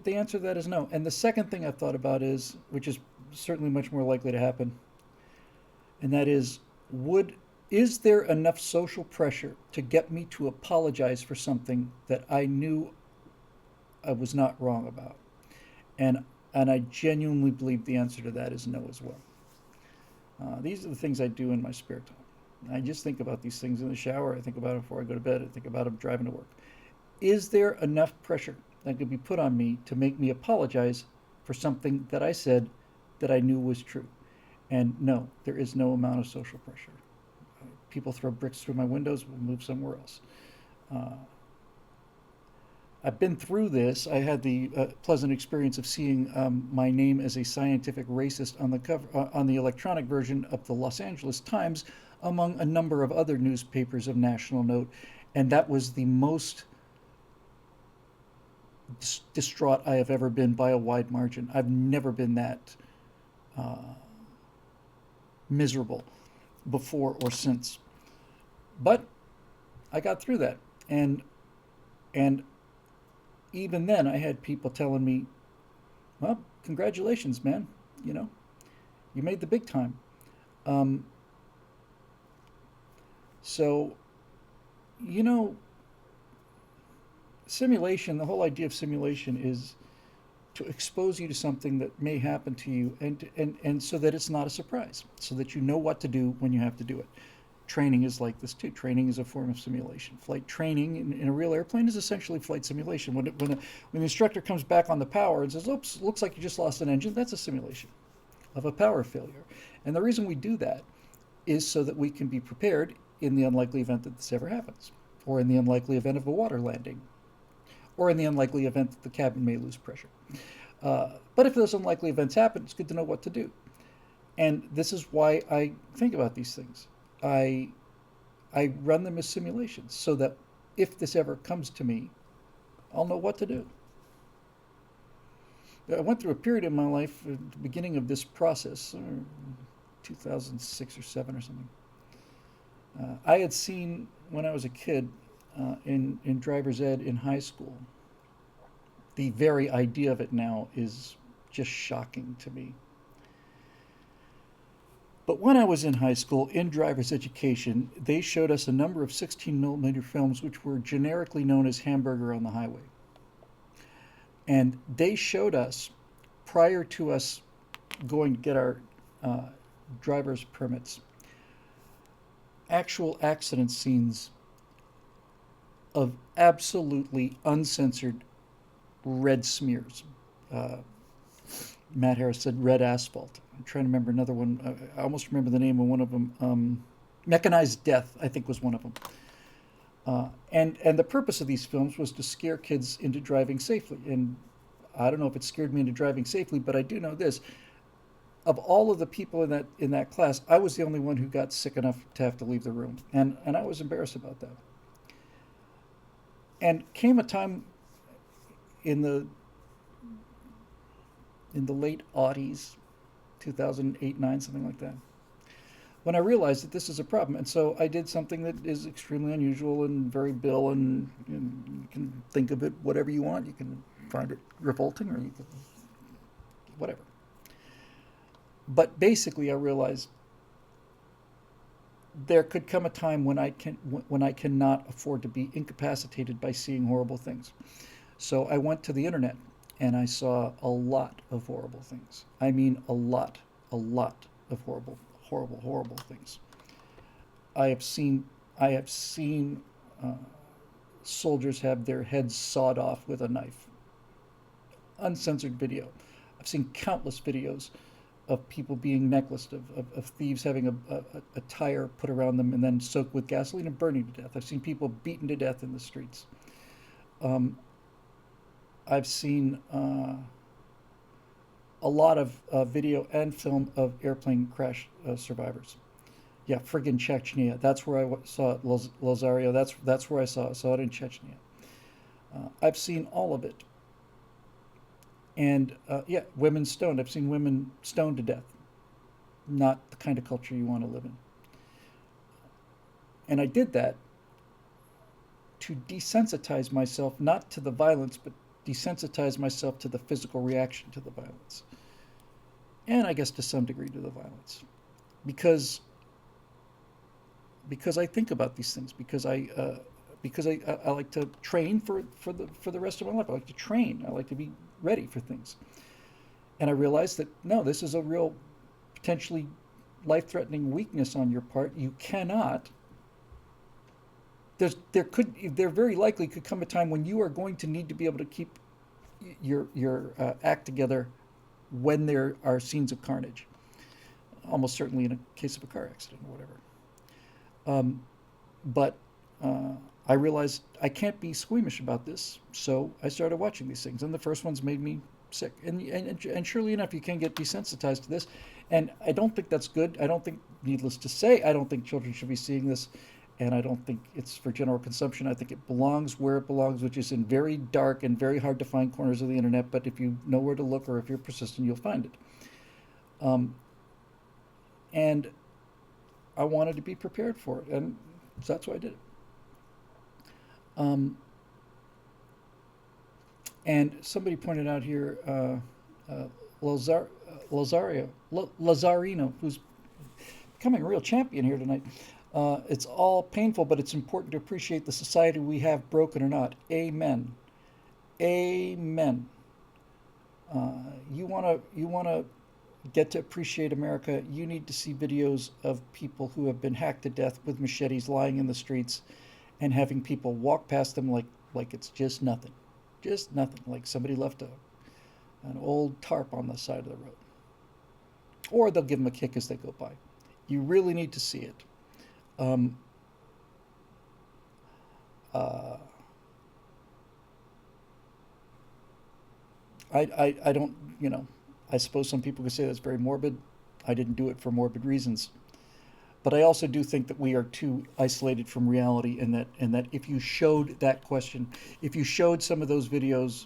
answer to that is no. And the second thing I've thought about is, which is certainly much more likely to happen, and that is, is there enough social pressure to get me to apologize for something that I knew I was not wrong about? And I genuinely believe the answer to that is no as well. These are the things I do in my spare time. I just think about these things in the shower. I think about them before I go to bed. I think about them driving to work. Is there enough pressure that could be put on me to make me apologize for something that I said that I knew was true? And no, there is no amount of social pressure. People throw bricks through my windows, we'll move somewhere else. I've been through this. I had the pleasant experience of seeing my name as a scientific racist on the cover, on the electronic version of the Los Angeles Times, among a number of other newspapers of national note, and that was the most distraught I have ever been by a wide margin. I've never been that miserable before or since. But I got through that, and even then I had people telling me, "Well, congratulations, man. You know, you made the big time." So, you know, simulation, the whole idea of simulation is to expose you to something that may happen to you, and so that it's not a surprise, so that you know what to do when you have to do it. Training is like this too. Training is a form of simulation. Flight training in a real airplane is essentially flight simulation. When the instructor comes back on the power and says, "Oops, looks like you just lost an engine," that's a simulation of a power failure. And the reason we do that is so that we can be prepared in the unlikely event that this ever happens, or in the unlikely event of a water landing, or in the unlikely event that the cabin may lose pressure. But if those unlikely events happen, it's good to know what to do. And this is why I think about these things. I run them as simulations so that if this ever comes to me, I'll know what to do. I went through a period in my life at the beginning of this process, 2006 or 7 or something. I had seen when I was a kid in driver's ed in high school. The very idea of it now is just shocking to me. But when I was in high school in driver's education, they showed us a number of 16 millimeter films which were generically known as Hamburger on the Highway. And they showed us, prior to us going to get our driver's permits, actual accident scenes of absolutely uncensored red smears. Matt Harris said red asphalt. I'm trying to remember another one. I almost remember the name of one of them. Mechanized Death, I think, was one of them. And the purpose of these films was to scare kids into driving safely. And I don't know if it scared me into driving safely, but I do know this: of all of the people in that class, I was the only one who got sick enough to have to leave the room, and I was embarrassed about that. And came a time in the late aughties, 2008, 9, something like that, when I realized that this is a problem. And so I did something that is extremely unusual and very Bill, and you can think of it whatever you want. You can find it revolting, or you can whatever. But basically, I realized there could come a time when I cannot afford to be incapacitated by seeing horrible things. So I went to the internet and I saw a lot of horrible things. I mean, a lot of horrible things. I have seen soldiers have their heads sawed off with a knife. Uncensored video. I've seen countless videos of people being necklaced, of thieves having a tire put around them and then soaked with gasoline and burning to death. I've seen people beaten to death in the streets. I've seen a lot of video and film of airplane crash survivors. Yeah, friggin' Chechnya. That's where I saw it. Lazario. That's where I saw it. Saw it in Chechnya. I've seen all of it. And yeah, women stoned. I've seen women stoned to death. Not the kind of culture you want to live in. And I did that to desensitize myself, not to the violence, but desensitize myself to the physical reaction to the violence. And I guess to some degree to the violence. Because I think about these things, because I like to train for the rest of my life. I like to train. I like to be ready for things. And I realized that no, this is a real potentially life-threatening weakness on your part. You cannot. There very likely could come a time when you are going to need to be able to keep your act together when there are scenes of carnage. Almost certainly in a case of a car accident or whatever. But I realized I can't be squeamish about this, so I started watching these things, and the first ones made me sick. And surely enough, you can get desensitized to this, and I don't think that's good. I don't think, needless to say, I don't think children should be seeing this, and I don't think it's for general consumption. I think it belongs where it belongs, which is in very dark and very hard to find corners of the internet, but if you know where to look or if you're persistent, you'll find it. And I wanted to be prepared for it, and so that's why I did it. And somebody pointed out here, Lazarino, who's becoming a real champion here tonight. It's all painful, but it's important to appreciate the society we have, broken or not. Amen. Amen. You wanna get to appreciate America, you need to see videos of people who have been hacked to death with machetes lying in the streets and having people walk past them like it's just nothing. Just nothing. Like somebody left an old tarp on the side of the road. Or they'll give them a kick as they go by. You really need to see it. I don't, I suppose some people could say that's very morbid. I didn't do it for morbid reasons. But I also do think that we are too isolated from reality, and that if you showed that question, if you showed some of those videos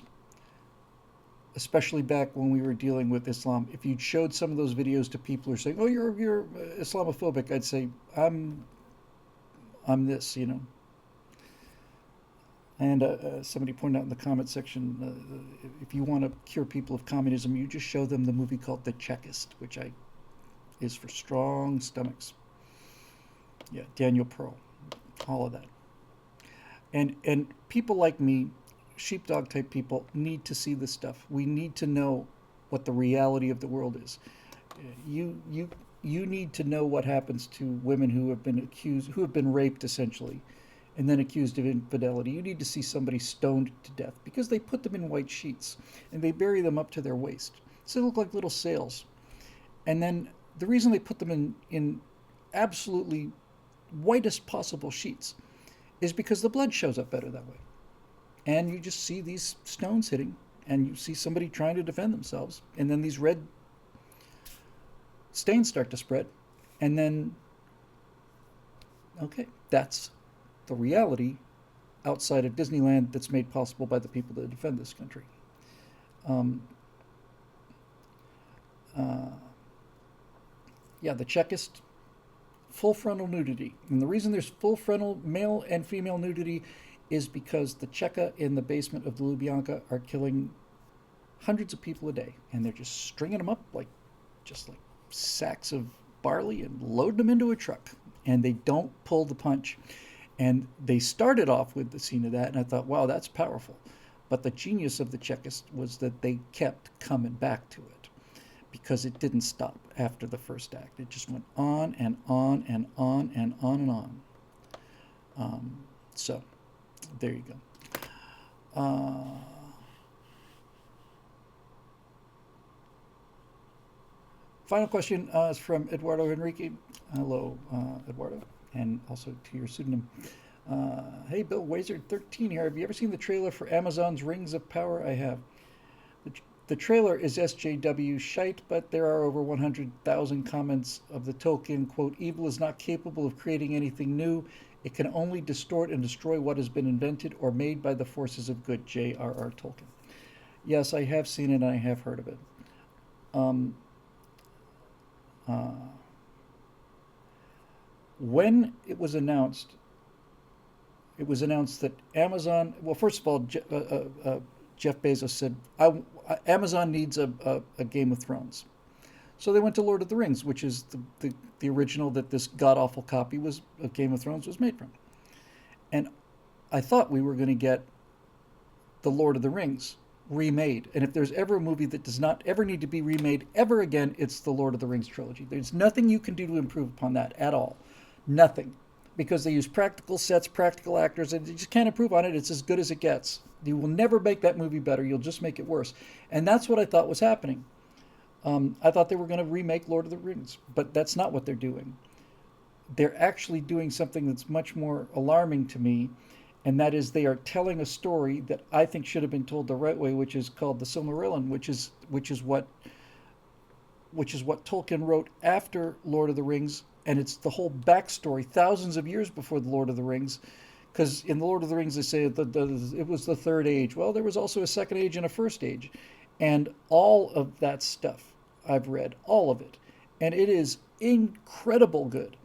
especially back when we were dealing with Islam, if you showed some of those videos to people who are saying, "Oh, you're Islamophobic," I'd say, I'm this, you know." And somebody pointed out in the comment section, if you want to cure people of communism, you just show them the movie called The Checklist, which is for strong stomachs. Yeah, Daniel Pearl, all of that. And people like me, sheepdog type people, need to see this stuff. We need to know what the reality of the world is. You you you need to know what happens to women who have been raped essentially, and then accused of infidelity. You need to see somebody stoned to death because they put them in white sheets and they bury them up to their waist, so they look like little sails. And then the reason they put them in absolutely whitest possible sheets is because the blood shows up better that way. And you just see these stones hitting, and you see somebody trying to defend themselves, and then these red stains start to spread, and then, okay, that's the reality outside of Disneyland that's made possible by the people that defend this country. Um, uh, yeah, the Checklist, full frontal nudity. And the reason there's full frontal male and female nudity is because the Cheka in the basement of the Lubyanka are killing hundreds of people a day, and they're just stringing them up just like sacks of barley and loading them into a truck, and they don't pull the punch. And they started off with the scene of that, and I thought, wow, that's powerful. But the genius of the Chekist was that they kept coming back to it because it didn't stop after the first act. It just went on and on and on and on and on. So there you go. Final question is from Eduardo Enrique. Hello, Eduardo, and also to your pseudonym. Hey, Bill Wazard 13 here. Have you ever seen the trailer for Amazon's Rings of Power? I have. The trailer is SJW shite, but there are over 100,000 comments of the Tolkien quote, "Evil is not capable of creating anything new. It can only distort and destroy what has been invented or made by the forces of good." J.R.R. Tolkien. Yes, I have seen it and I have heard of it. Um, uh, when it was announced that Amazon, well, first of all, Jeff Bezos said, Amazon needs a Game of Thrones. So they went to Lord of the Rings, which is the original that this god-awful copy of Game of Thrones was made from. And I thought we were going to get the Lord of the Rings remade. And if there's ever a movie that does not ever need to be remade ever again, it's the Lord of the Rings trilogy. There's nothing you can do to improve upon that at all. Nothing. Because they use practical sets, practical actors, and you just can't improve on it. It's as good as it gets. You will never make that movie better. You'll just make it worse. And that's what I thought was happening. I thought they were going to remake Lord of the Rings, but that's not what they're doing. They're actually doing something that's much more alarming to me, and that is they are telling a story that I think should have been told the right way, which is called the Silmarillion, which is what Tolkien wrote after Lord of the Rings, and it's the whole backstory, thousands of years before the Lord of the Rings. Because in the Lord of the Rings, they say it was the third age. Well, there was also a second age and a first age. And all of that stuff, I've read, all of it. And it is incredible good.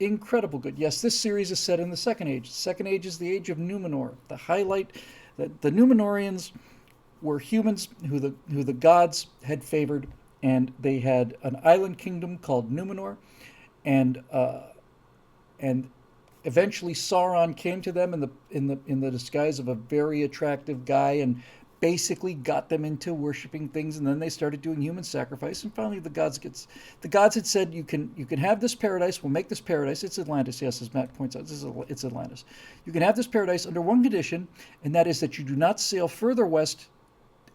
Incredible good. Yes, this series is set in the second age. The second age is the age of Numenor. The highlight, the Numenorians were humans who the gods had favored, and they had an island kingdom called Numenor, and eventually Sauron came to them in the disguise of a very attractive guy and basically got them into worshiping things, and then they started doing human sacrifice, and finally the gods had said, you can have this paradise, we'll make this paradise, it's Atlantis, yes, as Matt points out, it's Atlantis. You can have this paradise under one condition, and that is that you do not sail further west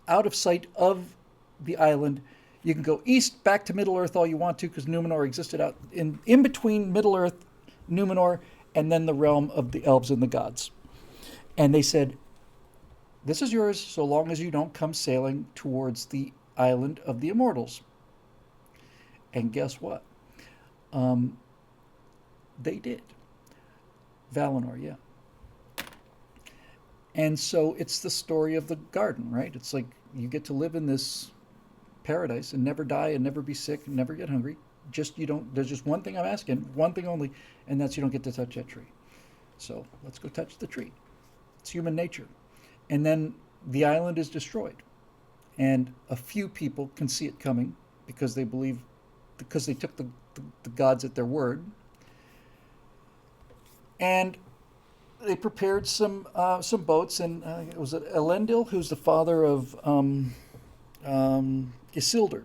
out of sight of the island. You can go east back to Middle Earth all you want to, because Numenor existed out in between Middle Earth, Numenor, and then the realm of the elves and the gods. And they said, this is yours so long as you don't come sailing towards the island of the immortals. And guess what? They did. Valinor, yeah. And so it's the story of the garden, right? It's like you get to live in this paradise and never die and never be sick and never get hungry. Just you don't. There's just one thing I'm asking, one thing only, and that's you don't get to touch that tree. So let's go touch the tree. It's human nature. And then the island is destroyed, and a few people can see it coming because they believe, because they took the gods at their word, and they prepared some boats, and it was Elendil, who's the father of Isildur.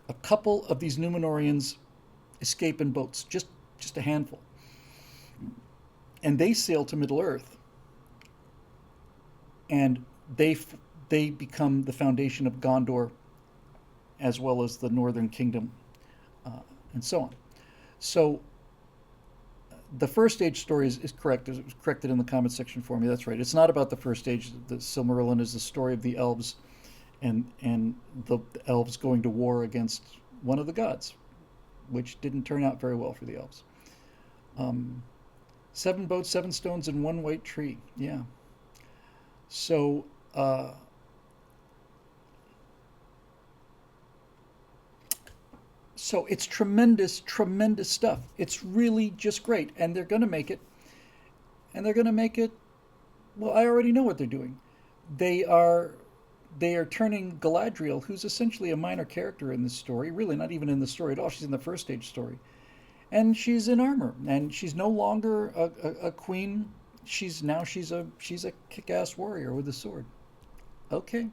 A couple of these Numenorians escape in boats, just a handful, and they sail to Middle Earth, and they become the foundation of Gondor, as well as the Northern Kingdom, uh, and so on. So the first age story is correct. It was corrected in the comment section for me. That's right. It's not about the first age. The Silmarillion is the story of the elves, and the elves going to war against one of the gods, which didn't turn out very well for the elves. Um, Seven boats, seven stones, and one white tree. Yeah. So so it's tremendous, tremendous stuff. It's really just great, and they're going to make it. And they're going to make it. Well, I already know what they're doing. They are they are turning Galadriel, who's essentially a minor character in this story, really not even in the story at all. She's in the first stage story, and she's in armor, and she's no longer a queen. She's a kick-ass warrior with a sword. Okay,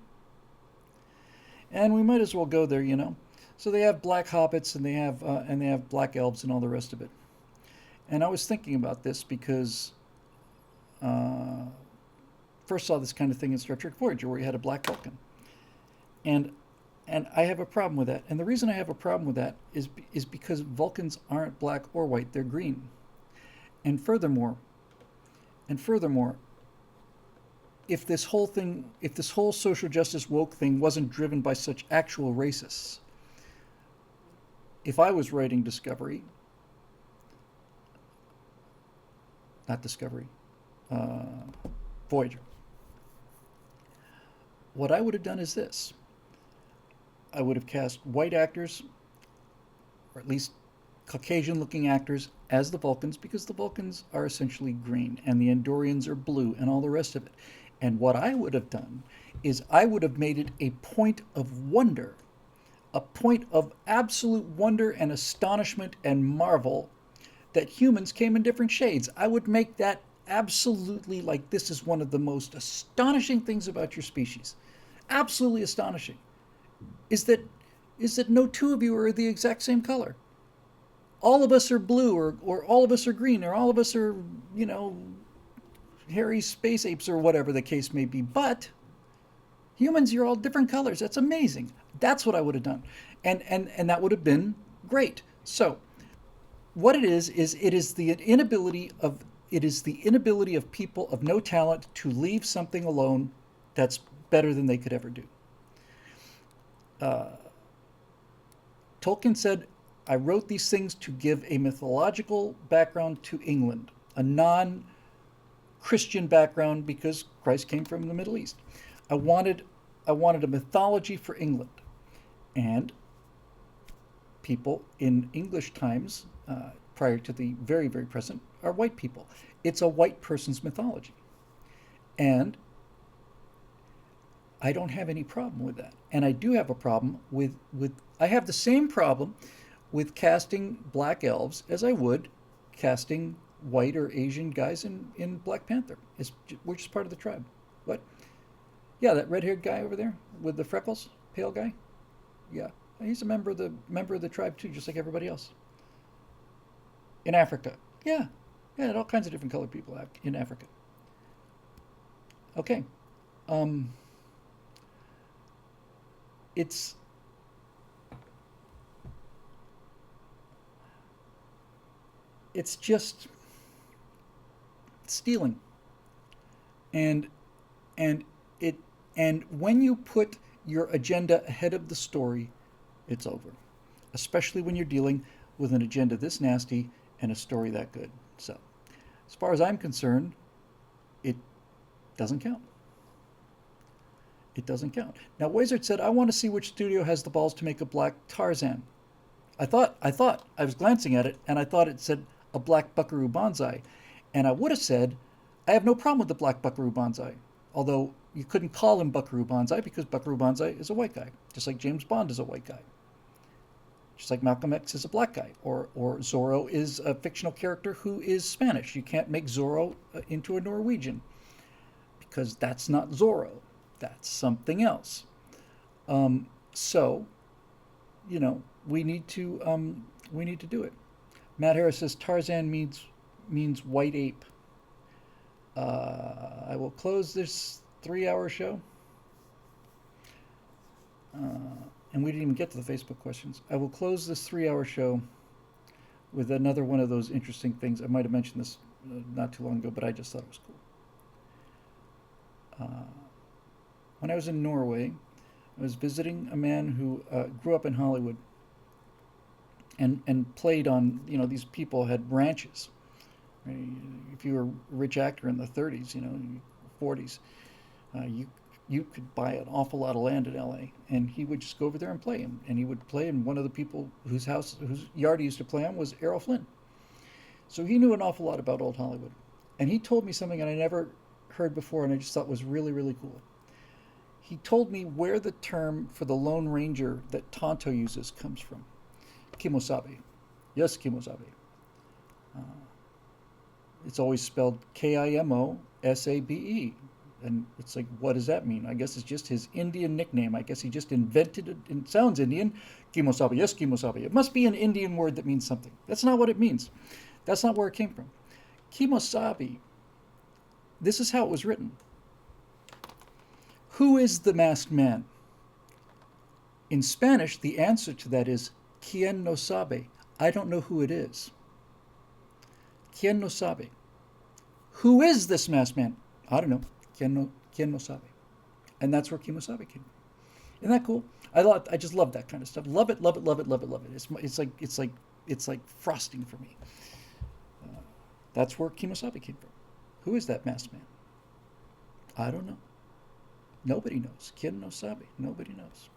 and we might as well go there. So they have black hobbits, and they have black elves and all the rest of it. And I was thinking about this because uh, first saw this kind of thing in Star Trek Voyager, where you had a black Vulcan, and and I have a problem with that. And the reason I have a problem with that is because Vulcans aren't black or white; they're green. And furthermore, and furthermore, if this whole social justice woke thing wasn't driven by such actual racists, if I was writing Discovery, not Discovery, uh, Voyager, what I would have done is this: I would have cast white actors, or at least Caucasian-looking actors, as the Vulcans, because the Vulcans are essentially green and the Andorians are blue and all the rest of it. And what I would have done is I would have made it a point of wonder, a point of absolute wonder and astonishment and marvel that humans came in different shades. I would make that absolutely like this is one of the most astonishing things about your species. Absolutely astonishing. Is that no two of you are the exact same color. All of us are blue, or all of us are green, or all of us are, hairy space apes, or whatever the case may be. But humans, you're all different colors. That's amazing. That's what I would have done. And that would have been great. So what it is the inability of people of no talent to leave something alone that's better than they could ever do. Uh, Tolkien said, I wrote these things to give a mythological background to England, a non Christian background, because Christ came from the Middle East. I wanted a mythology for England. And people in English times, prior to the very, very present, are white people. It's a white person's mythology. And I don't have any problem with that. And I do have a problem with I have the same problem with casting black elves as I would casting white or Asian guys in Black Panther. We're just part of the tribe. What? Yeah, that red-haired guy over there with the freckles, pale guy. Yeah, he's a member of the tribe too, just like everybody else. In Africa. Yeah, yeah, all kinds of different colored people in Africa. Okay, um, it's it's just stealing, and and it and when you put your agenda ahead of the story, it's over. Especially when you're dealing with an agenda this nasty and a story that good. So, as far as I'm concerned, it doesn't count. It doesn't count. Now, Wizard said, I want to see which studio has the balls to make a black Tarzan. I was glancing at it, and I thought it said a black Buckaroo Banzai. And I would have said, I have no problem with the black Buckaroo Banzai. Although you couldn't call him Buckaroo Banzai because Buckaroo Banzai is a white guy, just like James Bond is a white guy. Just like Malcolm X is a black guy, or Zorro is a fictional character who is Spanish. You can't make Zorro into a Norwegian because that's not Zorro. That's something else. So, you know, we need to do it. Matt Harris says Tarzan means white ape. I will close this 3-hour show. And we didn't even get to the Facebook questions. I will close this 3-hour show with another one of those interesting things. I might have mentioned this not too long ago, but I just thought it was cool. When I was in Norway, I was visiting a man who grew up in Hollywood and played on, you know, these people had ranches. Right? If you were a rich actor in the 30s, you know, 40s, you could buy an awful lot of land in LA, and he would just go over there and play. And he would play, and one of the people whose yard he used to play on was Errol Flynn. So he knew an awful lot about old Hollywood. And he told me something that I never heard before, and I just thought was really, really cool. He told me where the term for the Lone Ranger that Tonto uses comes from. Kimosabe. Yes, Kimosabe. It's always spelled Kimosabe. And it's like, what does that mean? I guess it's just his Indian nickname. I guess he just invented it. It sounds Indian. Kimosabe. Yes, Kimosabe. It must be an Indian word that means something. That's not what it means. That's not where it came from. Kimosabe. This is how it was written. Who is the masked man? In Spanish, the answer to that is quien no sabe. I don't know who it is. Quien no sabe. Who is this masked man? I don't know. Quien no sabe. And that's where Kimosabe came from. Isn't that cool? I just love that kind of stuff. Love it, love it, love it, love it, love it. It's like frosting for me. That's where Kimosabe came from. Who is that masked man? I don't know. Nobody knows. Quien no sabe. Nobody knows.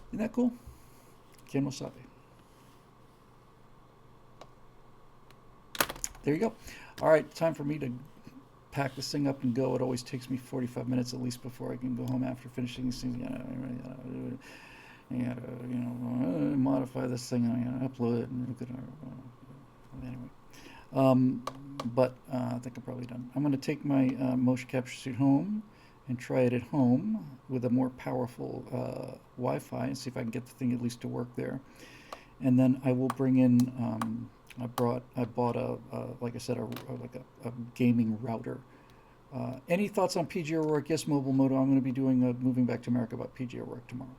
Isn't that cool? Quien no sabe. There you go. All right, time for me to pack this thing up and go. It always takes me 45 minutes at least before I can go home after finishing these things. You gotta modify this thing and I gotta upload it and look at it. Anyway. But I think I'm probably done. I'm going to take my motion capture suit home and try it at home with a more powerful Wi-Fi and see if I can get the thing at least to work there. And then I will bring in. I bought a like I said, a gaming router. Any thoughts on PG O'Rourke? Yes, Mobile Moto. I'm going to be doing a Moving Back to America about PG O'Rourke tomorrow.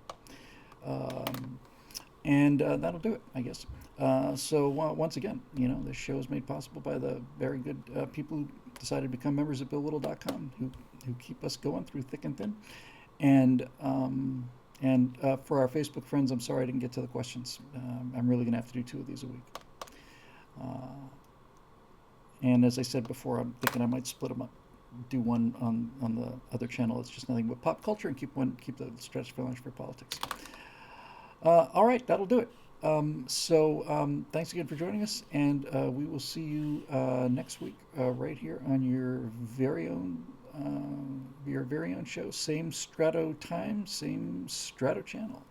And that'll do it, I guess. So once again, you know, this show is made possible by the very good people who decided to become members at BillWhittle.com, who keep us going through thick and thin. And for our Facebook friends, I'm sorry I didn't get to the questions. I'm really going to have to do 2 of these a week. And as I said before, I'm thinking I might split them up. Do one on the other channel. It's just nothing but pop culture, and keep the Stratosphere Lounge for politics. All right, that'll do it. So thanks again for joining us, and we will see you next week right here on your very own show. Same Strato time, same Strato channel.